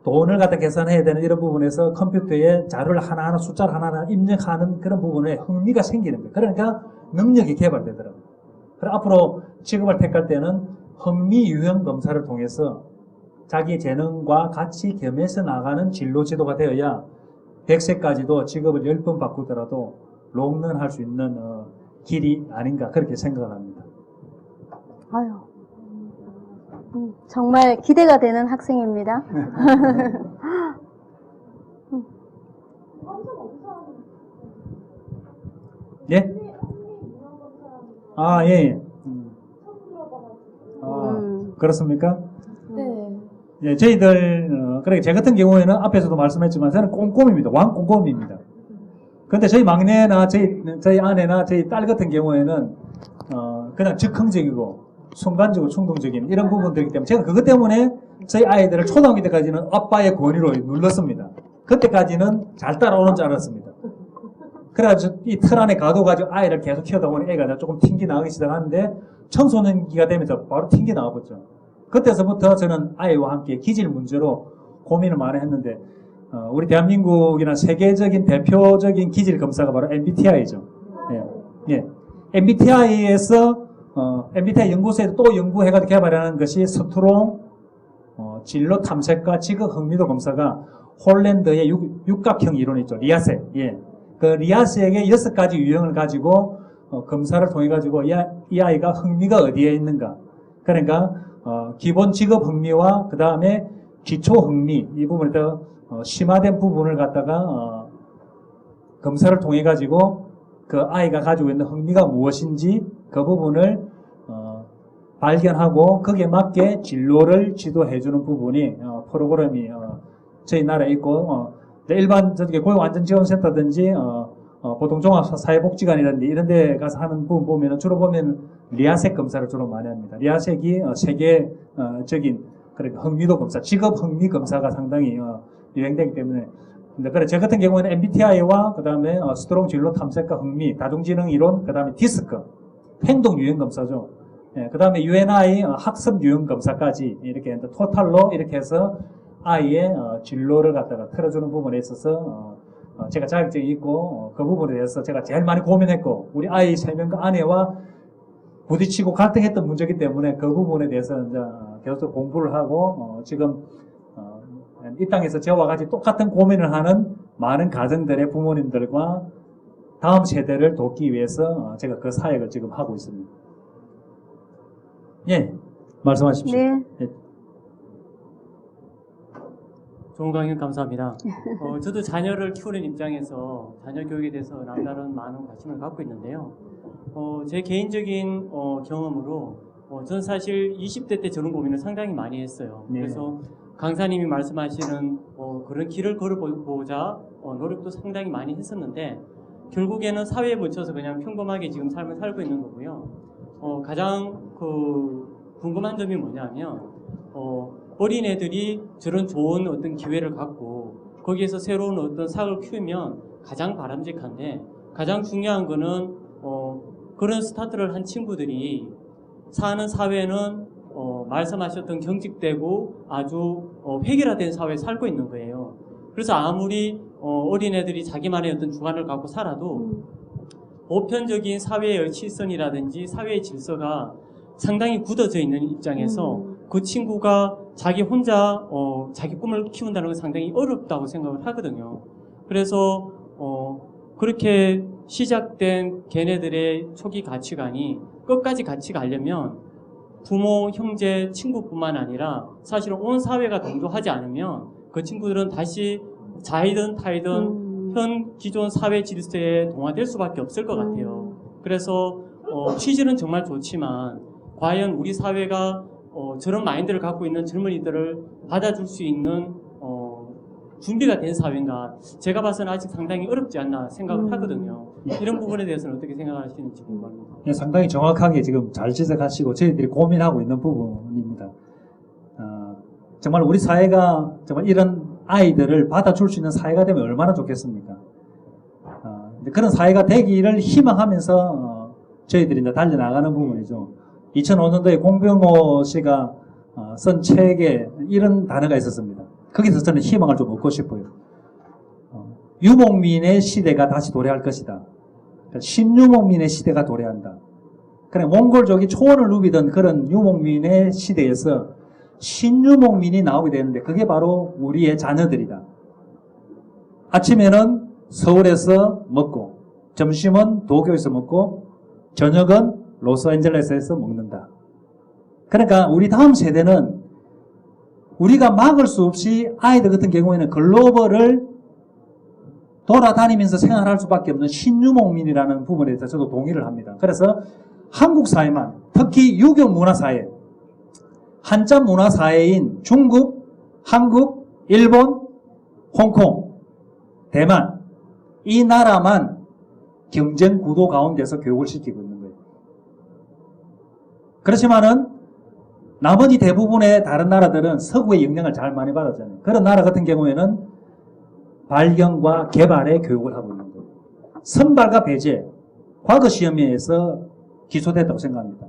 돈을 갖다 계산해야 되는 이런 부분에서 컴퓨터에 자료를 하나하나 숫자를 하나하나 입력하는 그런 부분에 흥미가 생기는 거예요. 그러니까 능력이 개발되더라고요. 그래서 앞으로 직업을 택할 때는 흥미 유형 검사를 통해서 자기 재능과 같이 겸해서 나가는 진로 지도가 되어야 100세까지도 직업을 10번 바꾸더라도 롱런 할 수 있는 길이 아닌가 그렇게 생각을 합니다. 아유, 정말 기대가 되는 학생입니다. 예? 예. 그렇습니까? 네. 예, 저희들, 그래, 제 같은 경우에는 앞에서도 말씀했지만 저는 꼼꼼입니다. 왕꼼꼼입니다. 근데 저희 막내나 저희 아내나 저희 딸 같은 경우에는, 그냥 즉흥적이고, 순간적으로 충동적인 이런 부분들이기 때문에 제가 그것 때문에 저희 아이들을 초등학교 때까지는 아빠의 권위로 눌렀습니다. 그때까지는 잘 따라오는 줄 알았습니다. 그래가지고 이 틀 안에 가둬가지고 아이를 계속 키우다 보니 애가 조금 튕기 나가기 시작하는데 청소년기가 되면서 바로 튕기 나와버렸죠. 그때서부터 저는 아이와 함께 기질 문제로 고민을 많이 했는데, 우리 대한민국이나 세계적인 대표적인 기질 검사가 바로 MBTI죠. 예. MBTI에서 MBTI 연구소에서 또 연구해가지고 개발하는 것이 스트롱 진로 탐색과 직업 흥미도 검사가 홀랜드의 육각형 이론이 있죠. 리아색. 예. 그 리아색의 6가지 유형을 가지고 검사를 통해 가지고 이 아이가 흥미가 어디에 있는가. 그러니까 기본 직업 흥미와 그 다음에 기초 흥미 이 부분에 더 심화된 부분을 갖다가 검사를 통해 가지고 그 아이가 가지고 있는 흥미가 무엇인지 그 부분을 발견하고 거기에 맞게 진로를 지도해주는 부분이 프로그램이 저희 나라에 있고 일반 고용안전지원센터든지 보통 종합사회복지관이라든지 이런 데 가서 하는 부분 보면 주로 보면 리아색 검사를 주로 많이 합니다. 리아색이 세계적인 그러니까 흥미도 검사, 직업 흥미 검사가 상당히 유행되기 때문에 그래 저 같은 경우에는 MBTI와 그 다음에 스트롱 진로 탐색과 흥미, 다중지능 이론, 그 다음에 디스크, 행동 유형 검사죠. 예, 그 다음에 UNI 학습 유형 검사까지 이렇게 토탈로 이렇게 해서 아이의 진로를 갖다가 틀어주는 부분에 있어서 제가 자격증이 있고 그 부분에 대해서 제가 제일 많이 고민했고 우리 아이 3명과 아내와 부딪히고 갈등했던 문제이기 때문에 그 부분에 대해서 이제 계속 공부를 하고 지금 이 땅에서 저와 같이 똑같은 고민을 하는 많은 가정들의 부모님들과 다음 세대를 돕기 위해서 제가 그 사역을 지금 하고 있습니다. 예, 말씀하십시오. 네. 예. 좋은 강연 감사합니다. 저도 자녀를 키우는 입장에서 자녀 교육에 대해서 남다른 많은 관심을 갖고 있는데요. 제 개인적인 경험으로 저는 사실 20대 때 저런 고민을 상당히 많이 했어요. 네. 그래서 강사님이 말씀하시는 그런 길을 걸어보자 노력도 상당히 많이 했었는데 결국에는 사회에 묻혀서 그냥 평범하게 지금 삶을 살고 있는 거고요. 가장 궁금한 점이 뭐냐면 어린애들이 저런 좋은 어떤 기회를 갖고 거기에서 새로운 어떤 사업을 키우면 가장 바람직한데 가장 중요한 거는 그런 스타트를 한 친구들이 사는 사회는 말씀하셨던 경직되고 아주 획일화된 사회에 살고 있는 거예요. 그래서 아무리 어린애들이 자기만의 어떤 주관을 갖고 살아도 보편적인 사회의 실선이라든지 사회의 질서가 상당히 굳어져 있는 입장에서 그 친구가 자기 혼자 자기 꿈을 키운다는 건 상당히 어렵다고 생각을 하거든요. 그래서 그렇게 시작된 걔네들의 초기 가치관이 끝까지 같이 가려면 부모, 형제, 친구뿐만 아니라 사실은 온 사회가 동조하지 않으면 그 친구들은 다시 자이든 타이든 현 기존 사회 질서에 동화될 수밖에 없을 것 같아요. 그래서 취지는 정말 좋지만 과연 우리 사회가 저런 마인드를 갖고 있는 젊은이들을 받아줄 수 있는 준비가 된 사회인가 제가 봐서는 아직 상당히 어렵지 않나 생각을 하거든요. 이런 부분에 대해서는 어떻게 생각하시는지 궁금합니다. 네, 상당히 정확하게 지금 잘 지적하시고 저희들이 고민하고 있는 부분입니다. 정말 우리 사회가 정말 이런 아이들을 받아줄 수 있는 사회가 되면 얼마나 좋겠습니까? 그런 사회가 되기를 희망하면서 저희들이 이제 달려나가는 부분이죠. 2005년도에 공병호 씨가 쓴 책에 이런 단어가 있었습니다. 거기서 저는 희망을 좀 얻고 싶어요. 유목민의 시대가 다시 도래할 것이다. 신유목민의 시대가 도래한다. 그래 몽골족이 초원을 누비던 그런 유목민의 시대에서 신유목민이 나오게 되는데 그게 바로 우리의 자녀들이다. 아침에는 서울에서 먹고 점심은 도쿄에서 먹고 저녁은 로스앤젤레스에서 먹는다. 그러니까 우리 다음 세대는 우리가 막을 수 없이 아이들 같은 경우에는 글로벌을 돌아다니면서 생활할 수밖에 없는 신유목민이라는 부분에 대해서 저도 동의를 합니다. 그래서 한국 사회만 특히 유교 문화 사회, 한자 문화 사회인 중국, 한국, 일본, 홍콩, 대만 이 나라만 경쟁 구도 가운데서 교육을 시키고 있는 거예요. 그렇지만은 나머지 대부분의 다른 나라들은 서구의 영향을 잘 많이 받았잖아요. 그런 나라 같은 경우에는 발견과 개발의 교육을 하고 있는 거예요. 선발과 배제, 과거 시험에서 기소됐다고 생각합니다.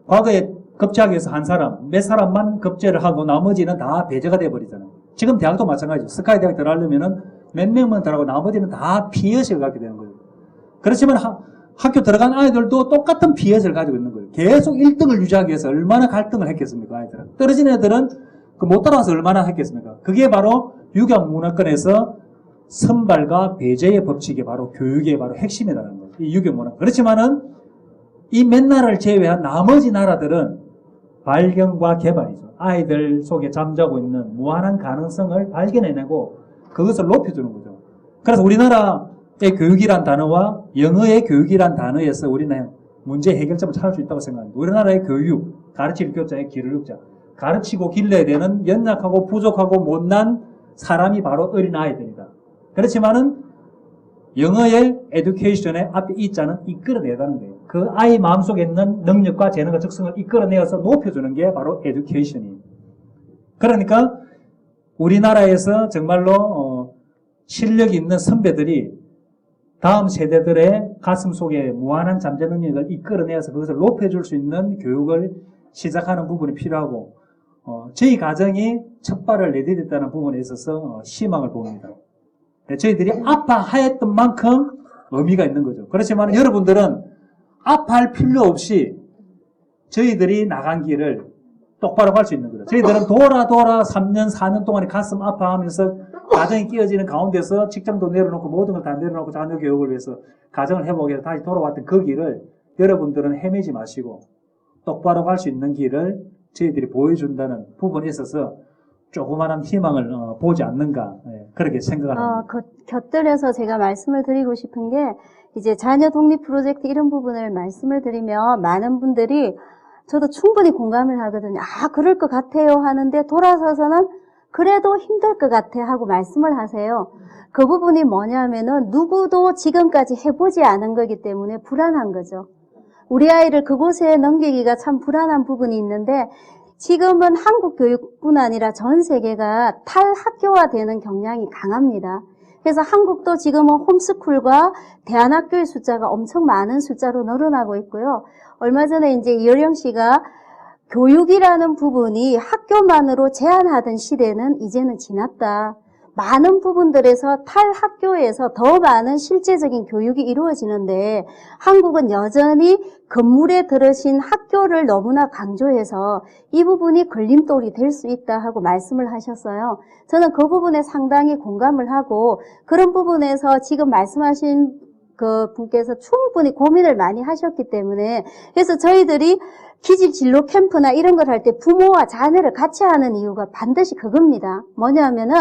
과거에 급제학에서 한 사람, 몇 사람만 급제를 하고 나머지는 다 배제가 돼버리잖아요. 지금 대학도 마찬가지죠. 스카이 대학 들어가려면은 몇 명만 들어가고 나머지는 다 피해의식을 갖게 되는 거예요. 그렇지만 학교 들어간 아이들도 똑같은 피해의식을 가지고 있는 거예요. 계속 1등을 유지하기 위해서 얼마나 갈등을 했겠습니까, 아이들은. 떨어진 애들은 그 못 따라가서 얼마나 했겠습니까? 그게 바로 육양 문화권에서 선발과 배제의 법칙이 바로 교육의 바로 핵심이라는 거예요. 이 육양 문화. 그렇지만은 이 몇 나라를 제외한 나머지 나라들은 발견과 개발이죠. 아이들 속에 잠자고 있는 무한한 가능성을 발견해내고 그것을 높여주는 거죠. 그래서 우리나라의 교육이란 단어와 영어의 교육이란 단어에서 우리는 문제 해결점을 찾을 수 있다고 생각합니다. 우리나라의 교육, 가르칠 교자의 기르육자, 가르치고 길러야 되는 연약하고 부족하고 못난 사람이 바로 어린아이들이다. 그렇지만은 영어의 education의 앞에 이자는 이끌어내다는 거예요. 그 아이 마음속에 있는 능력과 재능과 적성을 이끌어내어서 높여주는 게 바로 education이에요. 그러니까 우리나라에서 정말로 실력이 있는 선배들이 다음 세대들의 가슴 속에 무한한 잠재 능력을 이끌어내어서 그것을 높여줄 수 있는 교육을 시작하는 부분이 필요하고 저희 가정이 첫 발을 내디뎠다는 부분에 있어서 희망을 봅니다. 저희들이 아파하였던 만큼 의미가 있는 거죠. 그렇지만 여러분들은 아파할 필요 없이 저희들이 나간 길을 똑바로 갈 수 있는 거죠. 저희들은 돌아 3년, 4년 동안에 가슴 아파하면서 가정이 끼어지는 가운데서 직장도 내려놓고 모든 걸 다 내려놓고 자녀 교육을 위해서 가정을 회복해서 위해서 다시 돌아왔던 그 길을 여러분들은 헤매지 마시고 똑바로 갈 수 있는 길을 저희들이 보여준다는 부분에 있어서 조그마한 희망을 보지 않는가 그렇게 생각을 합니다. 곁들여서 제가 말씀을 드리고 싶은 게 이제 자녀 독립 프로젝트 이런 부분을 말씀을 드리면 많은 분들이 저도 충분히 공감을 하거든요. 그럴 것 같아요 하는데 돌아서서는 그래도 힘들 것 같아 하고 말씀을 하세요. 그 부분이 뭐냐면은 누구도 지금까지 해보지 않은 거기 때문에 불안한 거죠. 우리 아이를 그곳에 넘기기가 참 불안한 부분이 있는데 지금은 한국 교육뿐 아니라 전 세계가 탈학교화되는 경향이 강합니다. 그래서 한국도 지금은 홈스쿨과 대안학교의 숫자가 엄청 많은 숫자로 늘어나고 있고요. 얼마 전에 이제 이효령 씨가 교육이라는 부분이 학교만으로 제한하던 시대는 이제는 지났다. 많은 부분들에서 탈학교에서 더 많은 실제적인 교육이 이루어지는데 한국은 여전히 건물에 들으신 학교를 너무나 강조해서 이 부분이 걸림돌이 될 수 있다 하고 말씀을 하셨어요. 저는 그 부분에 상당히 공감을 하고 그런 부분에서 지금 말씀하신 그 분께서 충분히 고민을 많이 하셨기 때문에 그래서 저희들이 기질 진로 캠프나 이런 걸 할 때 부모와 자녀를 같이 하는 이유가 반드시 그겁니다. 뭐냐면은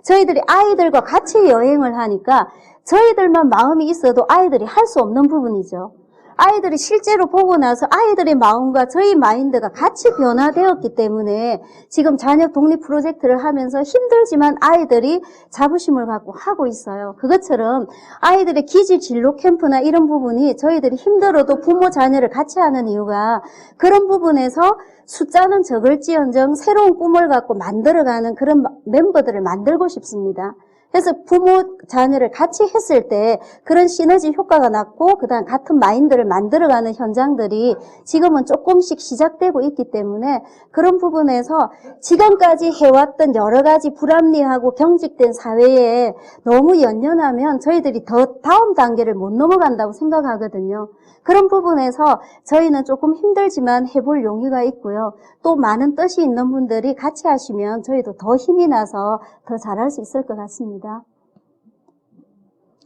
저희들이 아이들과 같이 여행을 하니까 저희들만 마음이 있어도 아이들이 할 수 없는 부분이죠. 아이들이 실제로 보고 나서 아이들의 마음과 저희 마인드가 같이 변화되었기 때문에 지금 자녀 독립 프로젝트를 하면서 힘들지만 아이들이 자부심을 갖고 하고 있어요. 그것처럼 아이들의 기질 진로 캠프나 이런 부분이 저희들이 힘들어도 부모 자녀를 같이 하는 이유가 그런 부분에서 숫자는 적을지언정 새로운 꿈을 갖고 만들어가는 그런 멤버들을 만들고 싶습니다. 그래서 부모, 자녀를 같이 했을 때 그런 시너지 효과가 났고 그다음 같은 마인드를 만들어가는 현장들이 지금은 조금씩 시작되고 있기 때문에 그런 부분에서 지금까지 해왔던 여러 가지 불합리하고 경직된 사회에 너무 연연하면 저희들이 더 다음 단계를 못 넘어간다고 생각하거든요. 그런 부분에서 저희는 조금 힘들지만 해볼 용의가 있고요. 또 많은 뜻이 있는 분들이 같이 하시면 저희도 더 힘이 나서 더 잘할 수 있을 것 같습니다.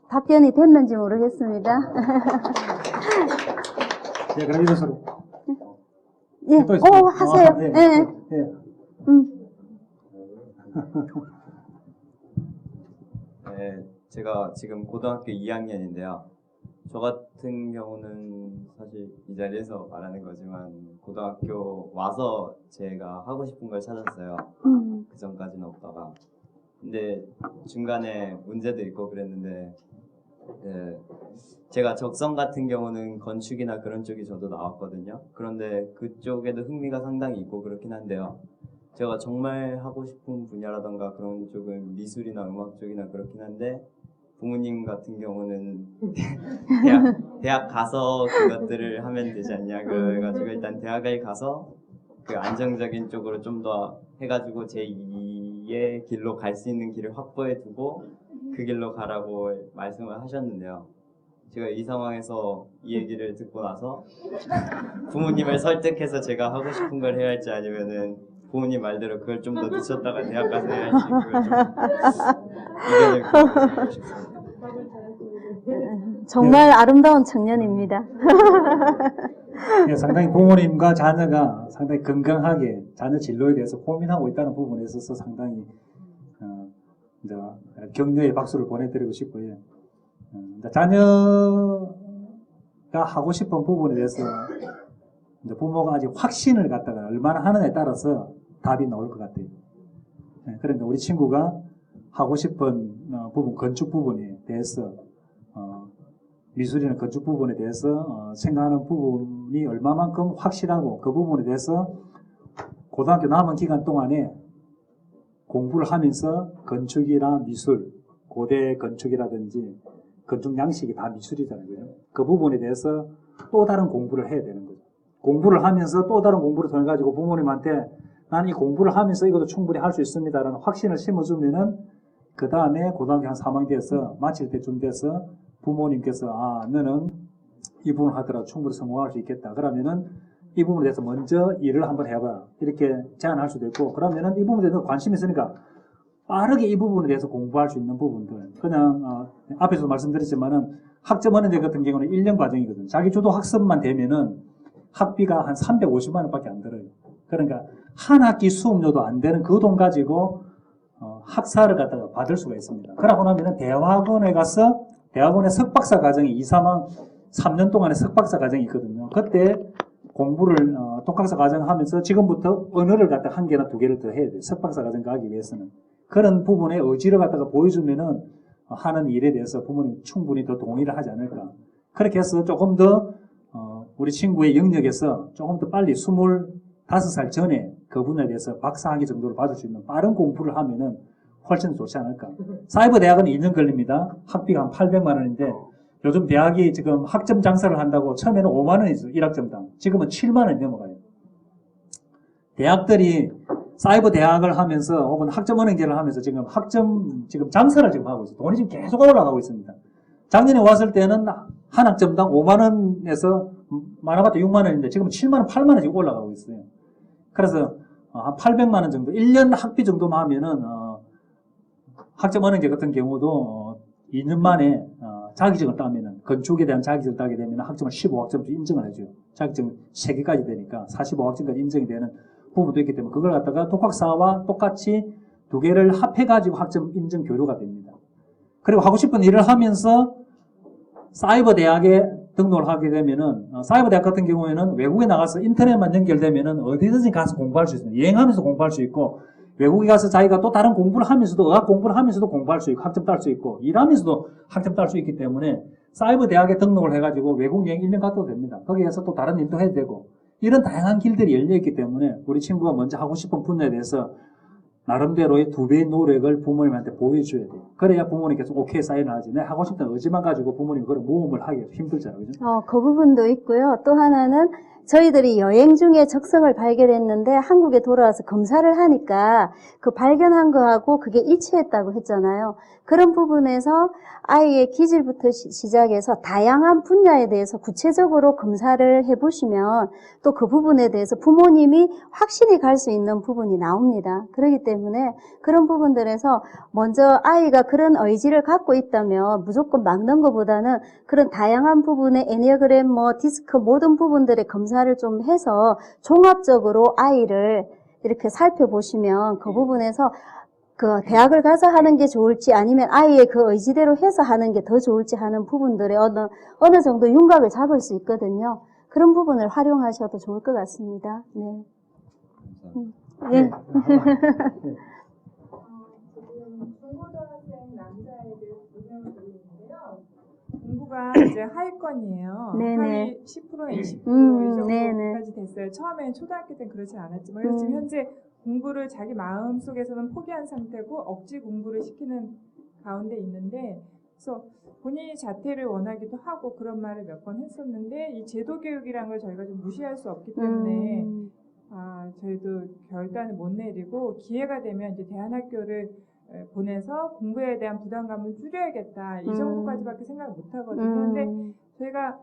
답변이 됐는지 모르겠습니다. 네, 그럼 이것으로. 예, 하세요. 네. 예. 네. 네, 제가 지금 고등학교 2학년인데요. 저 같은 경우는 사실 이 자리에서 말하는 거지만 고등학교 와서 제가 하고 싶은 걸 찾았어요. 그 전까지는 없다가. 근데 중간에 문제도 있고 그랬는데 제가 적성 같은 경우는 건축이나 그런 쪽이 저도 나왔거든요. 그런데 그쪽에도 흥미가 상당히 있고 그렇긴 한데요. 제가 정말 하고 싶은 분야라던가 그런 쪽은 미술이나 음악 쪽이나 그렇긴 한데 부모님 같은 경우는 대학 가서 그것들을 하면 되지 않냐 그래가지고 일단 대학을 가서 그 안정적인 쪽으로 좀 더 해가지고 제2의 길로 갈 수 있는 길을 확보해 두고 그 길로 가라고 말씀을 하셨는데요. 제가 이 상황에서 이 얘기를 듣고 나서 부모님을 설득해서 제가 하고 싶은 걸 해야 할지 아니면은 부모님 말대로 그걸 좀 더 늦췄다가 대학 가서 해야지 그걸 좀 이겨낼 거 싶습니다. 정말 아름다운 청년입니다. 예, 상당히 부모님과 자녀가 상당히 건강하게 자녀 진로에 대해서 고민하고 있다는 부분에 있어서 상당히 이제 격려의 박수를 보내드리고 싶고요. 이제 자녀가 하고 싶은 부분에 대해서 이제 부모가 아직 확신을 갖다가 얼마나 하느냐에 따라서 답이 나올 것 같아요. 그러니까 우리 친구가 하고 싶은 부분, 건축 부분에 대해서 미술이나 건축 부분에 대해서 생각하는 부분이 얼마만큼 확실하고 그 부분에 대해서 고등학교 남은 기간 동안에 공부를 하면서 건축이나 미술, 고대 건축이라든지 건축 양식이 다 미술이잖아요. 그 부분에 대해서 또 다른 공부를 해야 되는 거죠. 공부를 하면서 또 다른 공부를 통해 가지고 부모님한테 나는 이 공부를 하면서 이것도 충분히 할 수 있습니다라는 확신을 심어주면은 그 다음에 고등학교 한 3학년 돼서 마칠 때쯤 돼서 부모님께서 너는 이 부분을 하더라도 충분히 성공할 수 있겠다. 그러면은 이 부분에 대해서 먼저 일을 한번 해봐. 이렇게 제안할 수도 있고 그러면은 이 부분에 대해서 관심이 있으니까 빠르게 이 부분에 대해서 공부할 수 있는 부분들. 그냥 앞에서도 말씀드렸지만은 학점원제 같은 경우는 1년 과정이거든요. 자기 주도 학습만 되면은 학비가 한 350만 원밖에 안 들어요. 그러니까 한 학기 수업료도 안 되는 그 돈 가지고 학사를 갖다가 받을 수가 있습니다. 그러고 나면은 대학원에 가서 대학원의 석박사 과정이 3년 동안의 석박사 과정이 있거든요. 그때 공부를 독학사 과정 하면서 지금부터 언어를 갖다가 1개나 2개를 더 해야 돼요. 석박사 과정 가기 위해서는. 그런 부분에 의지를 갖다가 보여주면은 하는 일에 대해서 부모님이 충분히 더 동의를 하지 않을까. 그렇게 해서 조금 더 우리 친구의 영역에서 조금 더 빨리 25살 전에 그 분야에 대해서 박사학위 정도를 받을 수 있는 빠른 공부를 하면은 훨씬 좋지 않을까. 사이버 대학은 2년 걸립니다. 학비가 한 800만 원인데 요즘 대학이 지금 학점 장사를 한다고 처음에는 5만 원이죠. 1학점당. 지금은 7만 원이 넘어가요. 대학들이 사이버 대학을 하면서 혹은 학점은행제를 하면서 지금 지금 장사를 지금 하고 있어요. 돈이 지금 계속 올라가고 있습니다. 작년에 왔을 때는 한 학점당 5만 원에서 많아봤자 6만 원인데 지금 7만 원, 8만 원 지금 올라가고 있어요. 그래서 한 800만 원 정도, 1년 학비 정도만 하면은 학점은행제 같은 경우도 2년 만에 자격증을 따면은 건축에 대한 자격증을 따게 되면 학점을 15학점씩 인정을 해줘요. 자격증 3개까지 되니까 45학점까지 인정이 되는 부분도 있기 때문에 그걸 갖다가 독학사와 똑같이 2개를 합해가지고 학점 인정 교류가 됩니다. 그리고 하고 싶은 일을 하면서 사이버 대학에 등록을 하게 되면은 사이버 대학 같은 경우에는 외국에 나가서 인터넷만 연결되면은 어디든지 가서 공부할 수 있습니다. 여행하면서 공부할 수 있고 외국에 가서 자기가 또 다른 공부를 하면서도 의학 공부를 하면서도 공부할 수 있고 학점 딸 수 있고 일하면서도 학점 딸 수 있기 때문에 사이버 대학에 등록을 해가지고 외국 여행 1년 갔다 됩니다. 거기에서 또 다른 일도 해도 되고 이런 다양한 길들이 열려있기 때문에 우리 친구가 먼저 하고 싶은 분야에 대해서 나름대로의 2배의 노력을 부모님한테 보여줘야 돼요. 그래야 부모님께서 오케이 사인을 하지. 내가 하고 싶다는 의지만 가지고 부모님이 그걸 모험을 하기 힘들잖아요. 그죠? 그 부분도 있고요. 또 하나는 저희들이 여행 중에 적성을 발견했는데 한국에 돌아와서 검사를 하니까 그 발견한 거하고 그게 일치했다고 했잖아요. 그런 부분에서 아이의 기질부터 시작해서 다양한 분야에 대해서 구체적으로 검사를 해보시면 또 그 부분에 대해서 부모님이 확신이 갈 수 있는 부분이 나옵니다. 그렇기 때문에 그런 부분들에서 먼저 아이가 그런 의지를 갖고 있다면 무조건 막는 것보다는 그런 다양한 부분의 애니어그램, 디스크 모든 부분들의 검사를 좀 해서 종합적으로 아이를 이렇게 살펴보시면 그 부분에서 그 대학을 가서 하는 게 좋을지 아니면 아이의 그 의지대로 해서 하는 게 더 좋을지 하는 부분들에 어느 정도 윤곽을 잡을 수 있거든요. 그런 부분을 활용하셔도 좋을 것 같습니다. 네. 네. 지금 중고등학생 남자애들 2명을 드리는데요. 공부가 이제 하위권이에요. 네네. 하위 10%나 20% 이 네네. 정도까지 됐어요. 처음엔 초등학교 때는 그렇지 않았지만 그래서 지금 현재 공부를 자기 마음 속에서는 포기한 상태고 억지 공부를 시키는 가운데 있는데 그래서 본인이 자퇴를 원하기도 하고 그런 말을 몇 번 했었는데 이 제도 교육이라는 걸 저희가 좀 무시할 수 없기 때문에 저희도 결단을 못 내리고 기회가 되면 이제 대안학교를 보내서 공부에 대한 부담감을 줄여야겠다 이 정도까지밖에 생각을 못 하거든요. 근데 저희가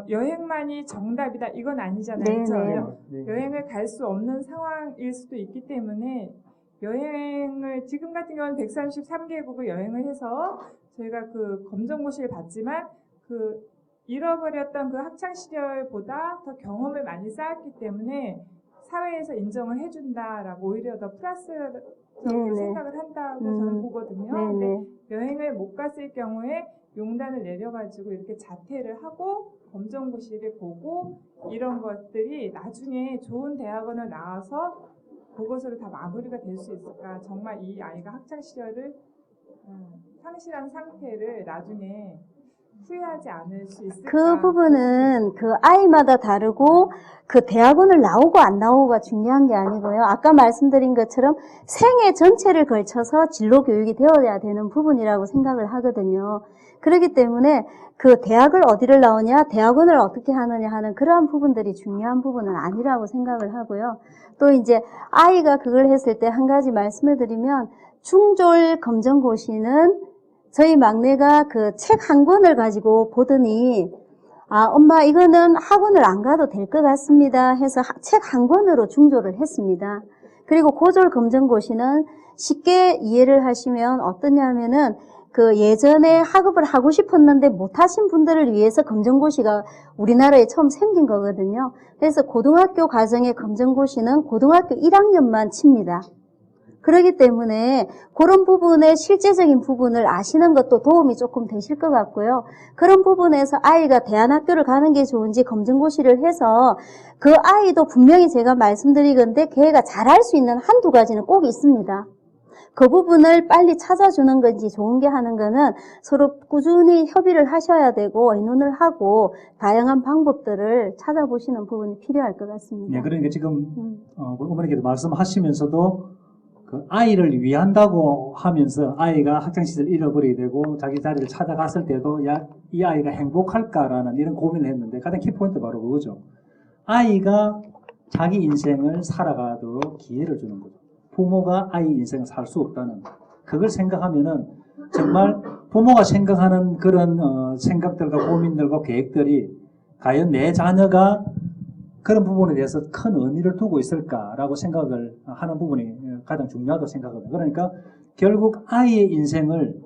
여행만이 정답이다 이건 아니잖아요. 네, 그렇죠? 네. 여행을 갈 수 없는 상황일 수도 있기 때문에 여행을 지금 같은 경우는 133개국을 여행을 해서 저희가 그 검정고시를 받지만 그 잃어버렸던 그 학창 시절보다 더 경험을 많이 쌓았기 때문에 사회에서 인정을 해준다라고 오히려 더 플러스적으로 네네. 생각을 한다고 저는 보거든요. 근데 네네. 여행을 못 갔을 경우에 용단을 내려가지고 이렇게 자퇴를 하고 검정고시를 보고 이런 것들이 나중에 좋은 대학원을 나와서 그것으로 다 마무리가 될 수 있을까? 정말 이 아이가 학창 시절을 상실한 상태를 나중에 후회하지 않을 수 있을까? 그 부분은 그 아이마다 다르고 그 대학원을 나오고 안 나오고가 중요한 게 아니고요. 아까 말씀드린 것처럼 생애 전체를 걸쳐서 진로 교육이 되어야 되는 부분이라고 생각을 하거든요. 그렇기 때문에 그 대학을 어디를 나오냐, 대학원을 어떻게 하느냐 하는 그러한 부분들이 중요한 부분은 아니라고 생각을 하고요. 또 이제 아이가 그걸 했을 때 한 가지 말씀을 드리면 중졸 검정고시는 저희 막내가 그 책 한 권을 가지고 보더니 엄마 이거는 학원을 안 가도 될 것 같습니다 해서 책 한 권으로 중졸을 했습니다. 그리고 고졸 검정고시는 쉽게 이해를 하시면 어떠냐면은 그 예전에 학업을 하고 싶었는데 못하신 분들을 위해서 검정고시가 우리나라에 처음 생긴 거거든요. 그래서 고등학교 과정의 검정고시는 고등학교 1학년만 칩니다. 그렇기 때문에 그런 부분의 실제적인 부분을 아시는 것도 도움이 조금 되실 것 같고요. 그런 부분에서 아이가 대안학교를 가는 게 좋은지 검정고시를 해서 그 아이도 분명히 제가 말씀드리건데 걔가 잘할 수 있는 한두 가지는 꼭 있습니다. 그 부분을 빨리 찾아주는 건지 좋은 게 하는 거는 서로 꾸준히 협의를 하셔야 되고 의논을 하고 다양한 방법들을 찾아보시는 부분이 필요할 것 같습니다. 네, 그러니까 지금 어머니께서 말씀하시면서도 그 아이를 위한다고 하면서 아이가 학창시절 잃어버리게 되고 자기 자리를 찾아갔을 때도 이 아이가 행복할까라는 이런 고민을 했는데 가장 키포인트 바로 그거죠. 아이가 자기 인생을 살아가도록 기회를 주는 거죠. 부모가 아이 인생을 살 수 없다는 그걸 생각하면은 정말 부모가 생각하는 그런 생각들과 고민들과 계획들이 과연 내 자녀가 그런 부분에 대해서 큰 의미를 두고 있을까라고 생각을 하는 부분이 가장 중요하다고 생각합니다. 그러니까 결국 아이의 인생을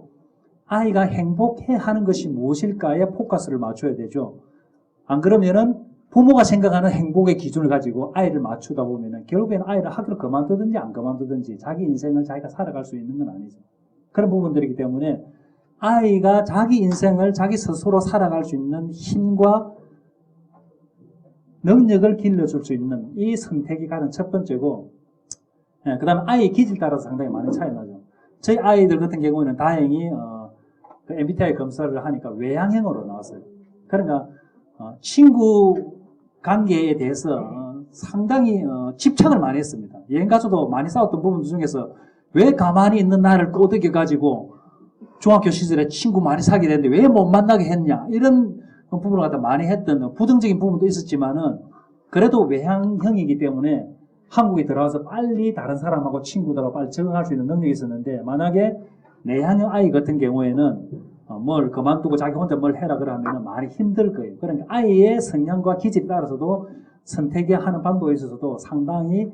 아이가 행복해하는 것이 무엇일까에 포커스를 맞춰야 되죠. 안 그러면은 부모가 생각하는 행복의 기준을 가지고 아이를 맞추다 보면은 결국에는 아이를 학교를 그만두든지 안 그만두든지 자기 인생을 자기가 살아갈 수 있는 건 아니죠. 그런 부분들이기 때문에 아이가 자기 인생을 자기 스스로 살아갈 수 있는 힘과 능력을 길러줄 수 있는 이 선택이 가장 첫 번째고, 그 다음에 아이의 기질 따라서 상당히 많은 차이 나죠. 저희 아이들 같은 경우에는 다행히 그 MBTI 검사를 하니까 외향형으로 나왔어요. 그러니까 친구 관계에 대해서 상당히 집착을 많이 했습니다. 여행 가서도 많이 싸웠던 부분 중에서 왜 가만히 있는 나를 꼬드겨가지고 중학교 시절에 친구 많이 사귀게 됐는데 왜 못 만나게 했냐 이런 부분을 갖다 많이 했던 부정적인 부분도 있었지만은 그래도 외향형이기 때문에 한국에 들어와서 빨리 다른 사람하고 친구들하고 빨리 적응할 수 있는 능력이 있었는데 만약에 내향형 아이 같은 경우에는 뭘 그만두고 자기 혼자 뭘 해라 그러면 많이 힘들 거예요. 그러니까 아이의 성향과 기질에 따라서도 선택하는 방법에 있어서도 상당히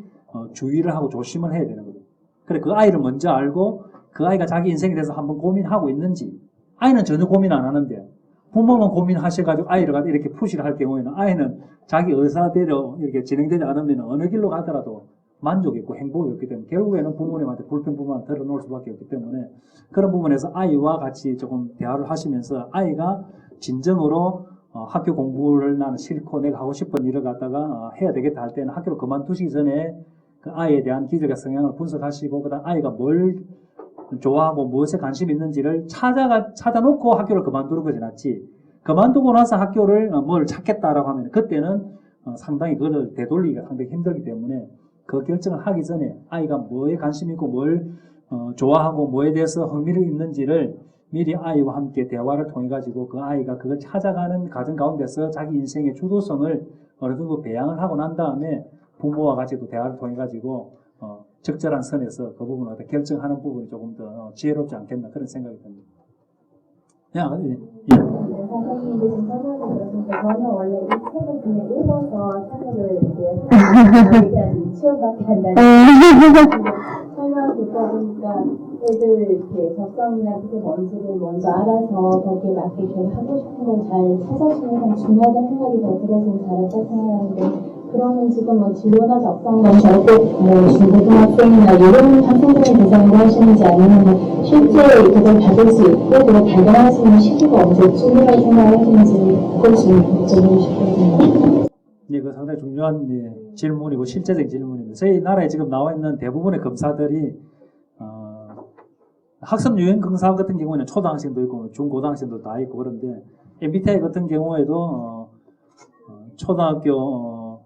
주의를 하고 조심을 해야 되는 거죠. 그래 그 아이를 먼저 알고 그 아이가 자기 인생에 대해서 한번 고민하고 있는지 아이는 전혀 고민 안 하는데 부모만 고민하셔가지고 아이를 이렇게 푸시를 할 경우에는 아이는 자기 의사대로 이렇게 진행되지 않으면 어느 길로 가더라도 만족이 있고 행복이 없기 때문에 결국에는 부모님한테 불평불만을 털어놓을 수밖에 없기 때문에 그런 부분에서 아이와 같이 조금 대화를 하시면서 아이가 진정으로 학교 공부를 나는 싫고 내가 하고 싶은 일을 갖다가 해야 되겠다 할 때는 학교를 그만두시기 전에 그 아이에 대한 기질과 성향을 분석하시고 그다음 아이가 뭘 좋아하고 무엇에 관심이 있는지를 찾아놓고 학교를 그만두는 것이 낫지 그만두고 나서 학교를 뭘 찾겠다라고 하면 그때는 상당히 그걸 되돌리기가 상당히 힘들기 때문에 그 결정을 하기 전에 아이가 뭐에 관심이 있고 뭘 좋아하고 뭐에 대해서 흥미를 있는지를 미리 아이와 함께 대화를 통해 가지고 그 아이가 그걸 찾아가는 과정 가운데서 자기 인생의 주도성을 어느 정도 배양을 하고 난 다음에 부모와 같이도 대화를 통해 가지고 적절한 선에서 그 부분을 결정하는 부분이 조금 더 지혜롭지 않겠나 그런 생각이 듭니다. 선생님이 지금 설명해 주신 저는 원래 이 책을 그냥 읽어서 사실을 이렇게 얘기하는 유치원밖에 안 다니고 설명을 듣다 보니까 애들 이렇게 적성이나 그게 뭔지를 먼저 알아서 거기에 맞게 걔가 하고 싶은 걸 잘 찾아주는 건 중요하다는 생각이 더 들어서 잘했다 생각하는데 그러면 지금 뭐 진로나 적성은 절대 뭐 중고등학생이나 이런 학생들을 대상으로 하시는지 아니면 실제 그걸 받을 수 있고 그걸 발견할 수 있는 시기가 언제쯤이라고 생각하시는지 그걸 좀 여쭤보고 싶거든요. 예, 그 상당히 중요한 질문이고 실제적인 질문입니다. 저희 나라에 지금 나와 있는 대부분의 검사들이 학습 유형 검사 같은 경우에는 초등학생도 있고 중고등학생도 다 있고 그런데 MBTI 같은 경우에도 초등학교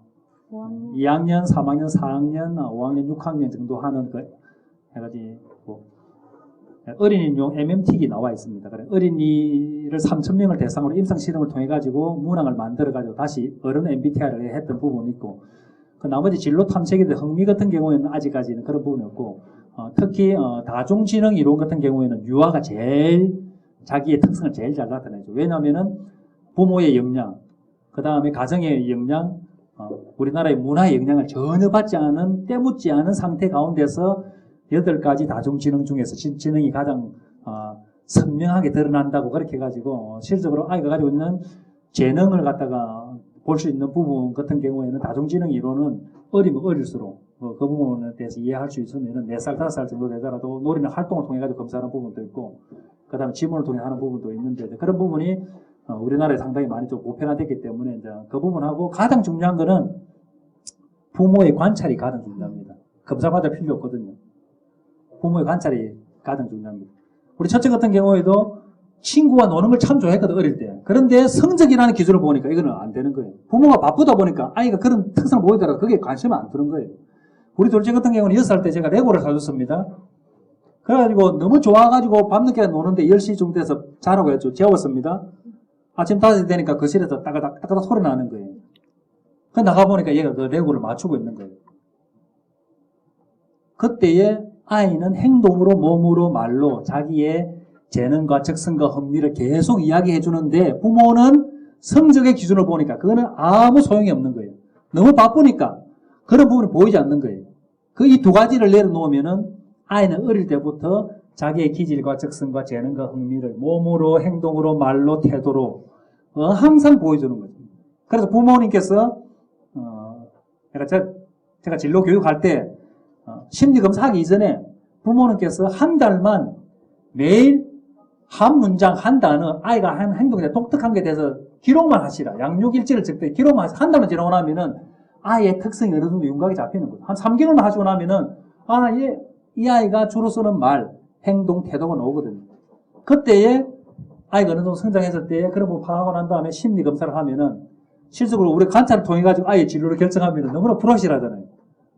2학년, 3학년, 4학년, 5학년, 6학년 정도 하는 그 해가지고 어린이용 MMT가 나와 있습니다. 그래 어린이를 3,000명을 대상으로 임상 실험을 통해 가지고 문항을 만들어 가지고 다시 어른 MBTI를 했던 부분이 있고 그 나머지 진로 탐색에 대한 흥미 같은 경우에는 아직까지는 그런 부분이 없고 특히 다중지능 이론 같은 경우에는 유아가 제일 자기의 특성을 제일 잘 나타내죠. 왜냐하면은 부모의 영향, 그 다음에 가정의 영향, 우리나라의 문화의 영향을 전혀 받지 않은, 때묻지 않은 상태 가운데서 8가지 다중지능 중에서 지능이 가장 선명하게 드러난다고 그렇게 해가지고 실질적으로 아이가 가지고 있는 재능을 갖다가 볼 수 있는 부분 같은 경우에는 다중지능 이론은 어리면 어릴수록 그 부분에 대해서 이해할 수 있으면 4살, 5살 정도 되더라도 노리는 활동을 통해 가지고 검사하는 부분도 있고 그 다음에 지문을 통해 하는 부분도 있는데 그런 부분이 우리나라에 상당히 많이 좀 보편화됐기 때문에 이제 그 부분하고 가장 중요한 거는 부모의 관찰이 가장 중요합니다. 검사 받을 필요 없거든요. 부모의 관찰이 가장 중요합니다. 우리 첫째 같은 경우에도 친구와 노는 걸 참 좋아했거든, 어릴 때. 그런데 성적이라는 기준을 보니까 이거는 안 되는 거예요. 부모가 바쁘다 보니까 아이가 그런 특성을 보이더라도 그게 관심을 안 두는 거예요. 우리 둘째 같은 경우는 6살 때 제가 레고를 사줬습니다. 그래가지고 너무 좋아가지고 밤늦게 노는데 10시 정도 돼서 자라고 했죠. 재웠습니다. 아침 5시 되니까 거실에서 따가닥 소리 나는 거예요. 그 나가보니까 얘가 그 레고를 맞추고 있는 거예요. 그때에 아이는 행동으로, 몸으로, 말로 자기의 재능과 적성과 흥미를 계속 이야기해 주는데 부모는 성적의 기준을 보니까 그거는 아무 소용이 없는 거예요. 너무 바쁘니까 그런 부분이 보이지 않는 거예요. 그 이 두 가지를 내려놓으면은 아이는 어릴 때부터 자기의 기질과 적성과 재능과 흥미를 몸으로, 행동으로, 말로, 태도로 항상 보여주는 거죠. 그래서 부모님께서 제가 진로 교육할 때 심리검사하기 이전에 부모님께서 한 달만 매일 한 문장, 한 단어, 아이가 한 행동에 독특한 게 돼서 기록만 하시라. 양육일지를 적되 기록만 하시라. 한 달만 지나고 나면은 아이의 특성이 어느 정도 윤곽이 잡히는 거예요. 한 3개월만 하시고 나면은 이 아이가 주로 쓰는 말, 행동, 태도가 나오거든요. 그때에 아이가 어느 정도 성장했을 때 그런 부분 파악하고 난 다음에 심리검사를 하면은 실질적으로 우리 관찰을 통해 가지고 아이의 진로를 결정하면 너무나 불확실하잖아요.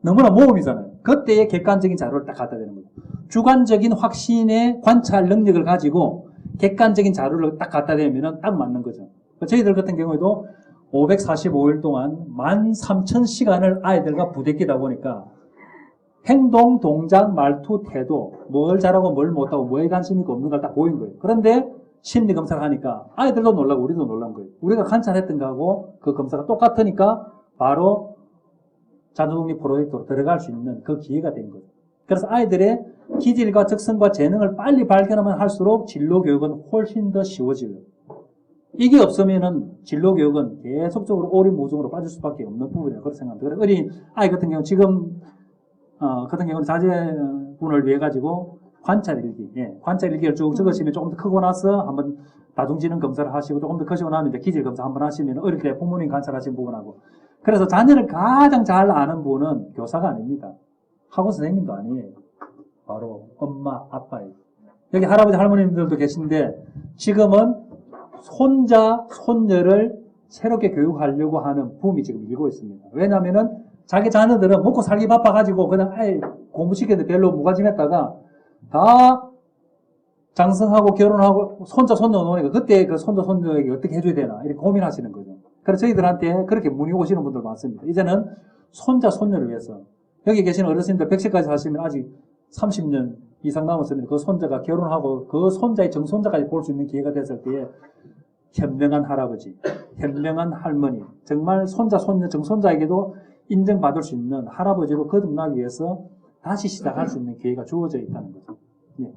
너무나 모험이잖아요. 그때에 객관적인 자료를 딱 갖다 대는 거예요. 주관적인 확신의 관찰 능력을 가지고 객관적인 자료를 딱 갖다 대면은 딱 맞는 거죠. 저희들 같은 경우에도 545일 동안 13,000시간을 아이들과 부대끼다 보니까 행동, 동작, 말투, 태도, 뭘 잘하고 뭘 못하고 뭐에 관심이 있고 없는 걸 딱 보인 거예요. 그런데 심리검사를 하니까 아이들도 놀라고 우리도 놀란 거예요. 우리가 관찰했던 거하고 그 검사가 똑같으니까 바로 자녀독립 프로젝트로 들어갈 수 있는 그 기회가 된 거예요. 그래서 아이들의 기질과 적성과 재능을 빨리 발견하면 할수록 진로 교육은 훨씬 더 쉬워져요. 이게 없으면은 진로 교육은 계속적으로 오리무중으로 빠질 수밖에 없는 부분이라고 그렇게 생각합니다. 그래서 어린 아이 같은 경우 지금 같은 경우는 자제분을 위해 가지고 관찰일기, 관찰일기를 쭉 적으시면 조금 더 크고 나서 한번 다중지능 검사를 하시고 조금 더 크시고 나면 이제 기질 검사 한번 하시면 어릴 때 부모님 관찰하신 부분하고 그래서 자녀를 가장 잘 아는 분은 교사가 아닙니다. 학원 선생님도 아니에요. 바로 엄마, 아빠예요. 여기 할아버지, 할머님들도 계신데 지금은 손자, 손녀를 새롭게 교육하려고 하는 붐이 지금 일고 있습니다. 왜냐하면은 자기 자녀들은 먹고 살기 바빠가지고 그냥 공부시키는데 별로 무관심했다가 다 장성하고 결혼하고 손자, 손녀 오니까 그때 그 손자, 손녀에게 어떻게 해줘야 되나 이렇게 고민하시는 거죠. 그래서 저희들한테 그렇게 문의 오시는 분들 많습니다. 이제는 손자, 손녀를 위해서 여기 계시는 어르신들 100세까지 사시면 아직 30년 이상 남았으면 그 손자가 결혼하고 그 손자의 정손자까지 볼 수 있는 기회가 됐을 때에 현명한 할아버지, 현명한 할머니, 정말 손자, 손녀, 정손자에게도 인정받을 수 있는 할아버지로 거듭나기 위해서 다시 시작할 수 있는 기회가 주어져 있다는 거죠. 예.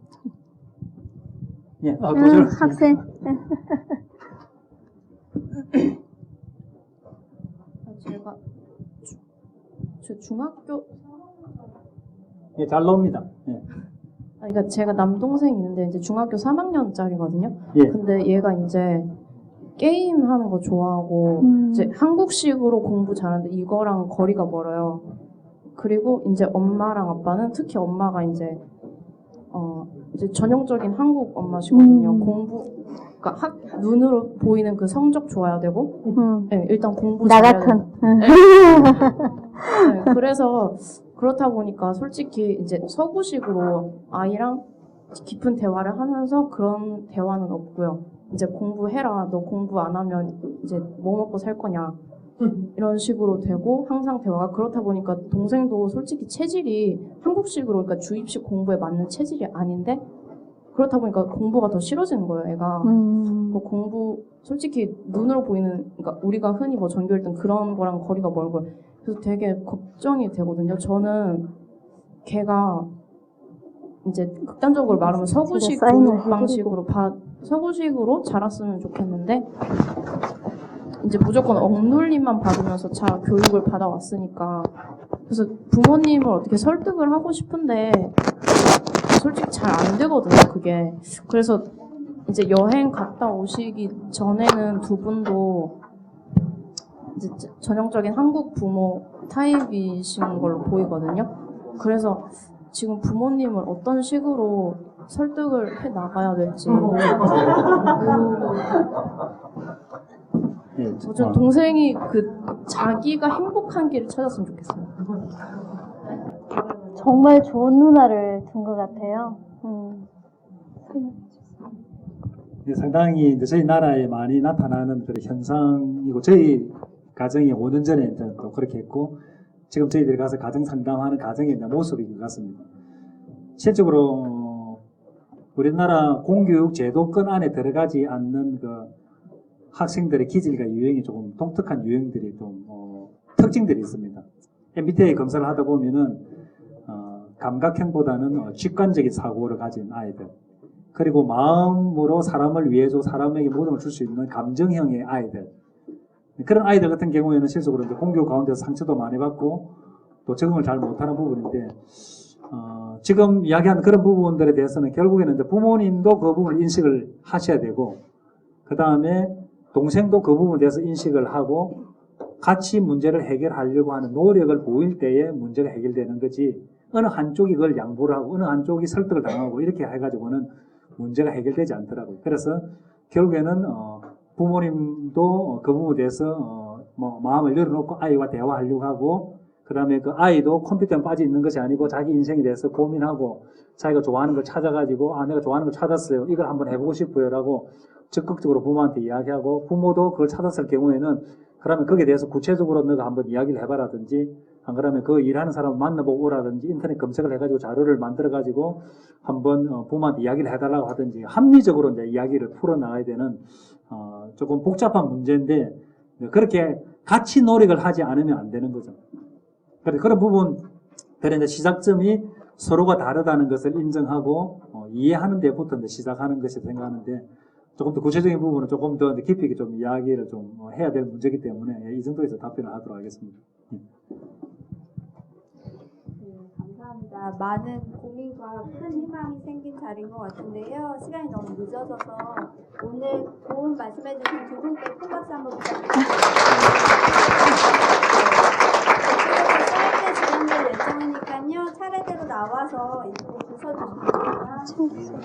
예, 도전. 학생. 제가 저 중학교 예, 잘 나옵니다. 예. 그러니까 제가 남동생이 있는데 이제 중학교 3학년짜리거든요. 예. 근데 얘가 이제 게임 하는 거 좋아하고 이제 한국식으로 공부 잘하는데 이거랑 거리가 멀어요. 그리고 이제 엄마랑 아빠는 특히 엄마가 이제 전형적인 한국 엄마시거든요. 공부 그러니까 눈으로 보이는 그 성적 좋아야 되고 네, 일단 공부 나 잘해야 같은. 네, 그래서 그렇다 보니까 솔직히 이제 서구식으로 아이랑 깊은 대화를 하면서 그런 대화는 없고요. 이제 공부해라. 너 공부 안 하면 이제 뭐 먹고 살 거냐. 이런 식으로 되고 항상 대화가 그렇다 보니까 동생도 솔직히 체질이 한국식으로 그러니까 주입식 공부에 맞는 체질이 아닌데 그렇다 보니까 공부가 더 싫어지는 거예요, 애가. 그 공부 솔직히 눈으로 보이는 그러니까 우리가 흔히 뭐 전교 1등 그런 거랑 거리가 멀고 그래서 되게 걱정이 되거든요. 저는 걔가 이제 극단적으로 말하면 서구식 교육 방식으로 서구식으로 자랐으면 좋겠는데 이제 무조건 억눌림만 받으면서 교육을 받아왔으니까 그래서 부모님을 어떻게 설득을 하고 싶은데 솔직히 잘 안 되거든요, 그게. 그래서 이제 여행 갔다 오시기 전에는 두 분도 이제 전형적인 한국 부모 타입이신 걸로 보이거든요. 그래서 지금 부모님을 어떤 식으로 설득을 해 나가야 될지. 저 동생이 자기가 행복한 길을 찾았으면 좋겠어요. 정말 좋은 누나를 둔 것 같아요. 상당히 이제 저희 나라에 많이 나타나는 그런 현상이고 저희 가정이 5년 전에 또 그렇게 했고 지금 저희들이 가서 가정 상담하는 가정의 모습인 것 같습니다. 실적으로 우리나라 공교육 제도권 안에 들어가지 않는 그 학생들의 기질과 유형이 조금 독특한 유형들이 좀 특징들이 있습니다. MBTI 검사를 하다 보면은 감각형보다는 직관적인 사고를 가진 아이들 그리고 마음으로 사람을 위해서 사람에게 모든 걸 줄 수 있는 감정형의 아이들 그런 아이들 같은 경우에는 실속으로 이제 공교육 가운데서 상처도 많이 받고 또 적응을 잘 못하는 부분인데 지금 이야기하는 그런 부분들에 대해서는 결국에는 이제 부모님도 그 부분을 인식을 하셔야 되고 그 다음에 동생도 그 부분에 대해서 인식을 하고 같이 문제를 해결하려고 하는 노력을 보일 때에 문제가 해결되는 거지 어느 한쪽이 그걸 양보를 하고 어느 한쪽이 설득을 당하고 이렇게 해가지고는 문제가 해결되지 않더라고요. 그래서 결국에는 부모님도 그 부분에 대해서 마음을 열어놓고 아이와 대화하려고 하고 그 다음에 그 아이도 컴퓨터에 빠져 있는 것이 아니고 자기 인생에 대해서 고민하고 자기가 좋아하는 걸 찾아가지고 내가 좋아하는 걸 찾았어요. 이걸 한번 해보고 싶어요. 라고 적극적으로 부모한테 이야기하고 부모도 그걸 찾았을 경우에는 그러면 거기에 대해서 구체적으로 너가 한번 이야기를 해봐라든지 안 그러면 그 일하는 사람을 만나보고 오라든지 인터넷 검색을 해가지고 자료를 만들어가지고 한번 부모한테 이야기를 해달라고 하든지 합리적으로 이제 이야기를 풀어나가야 되는 조금 복잡한 문제인데 그렇게 같이 노력을 하지 않으면 안 되는 거죠. 그래서 그런 부분들의 이제 시작점이 서로가 다르다는 것을 인정하고 이해하는 데부터 이제 시작하는 것이 생각하는데 조금 더 구체적인 부분은 조금 더 깊이 있게 좀 이야기를 좀 해야 될 문제이기 때문에 이 정도에서 답변을 하도록 하겠습니다. 감사합니다. 많은 고민과 큰 희망이 생긴 자리인 것 같은데요. 시간이 너무 늦어져서 오늘 좋은 말씀해주신 두 분께 큰 박수 한번 부탁드립니다. 짧게 진행될 예정이니까요. 차례대로 나와서 이쪽으로 주셔주시면 됩니다.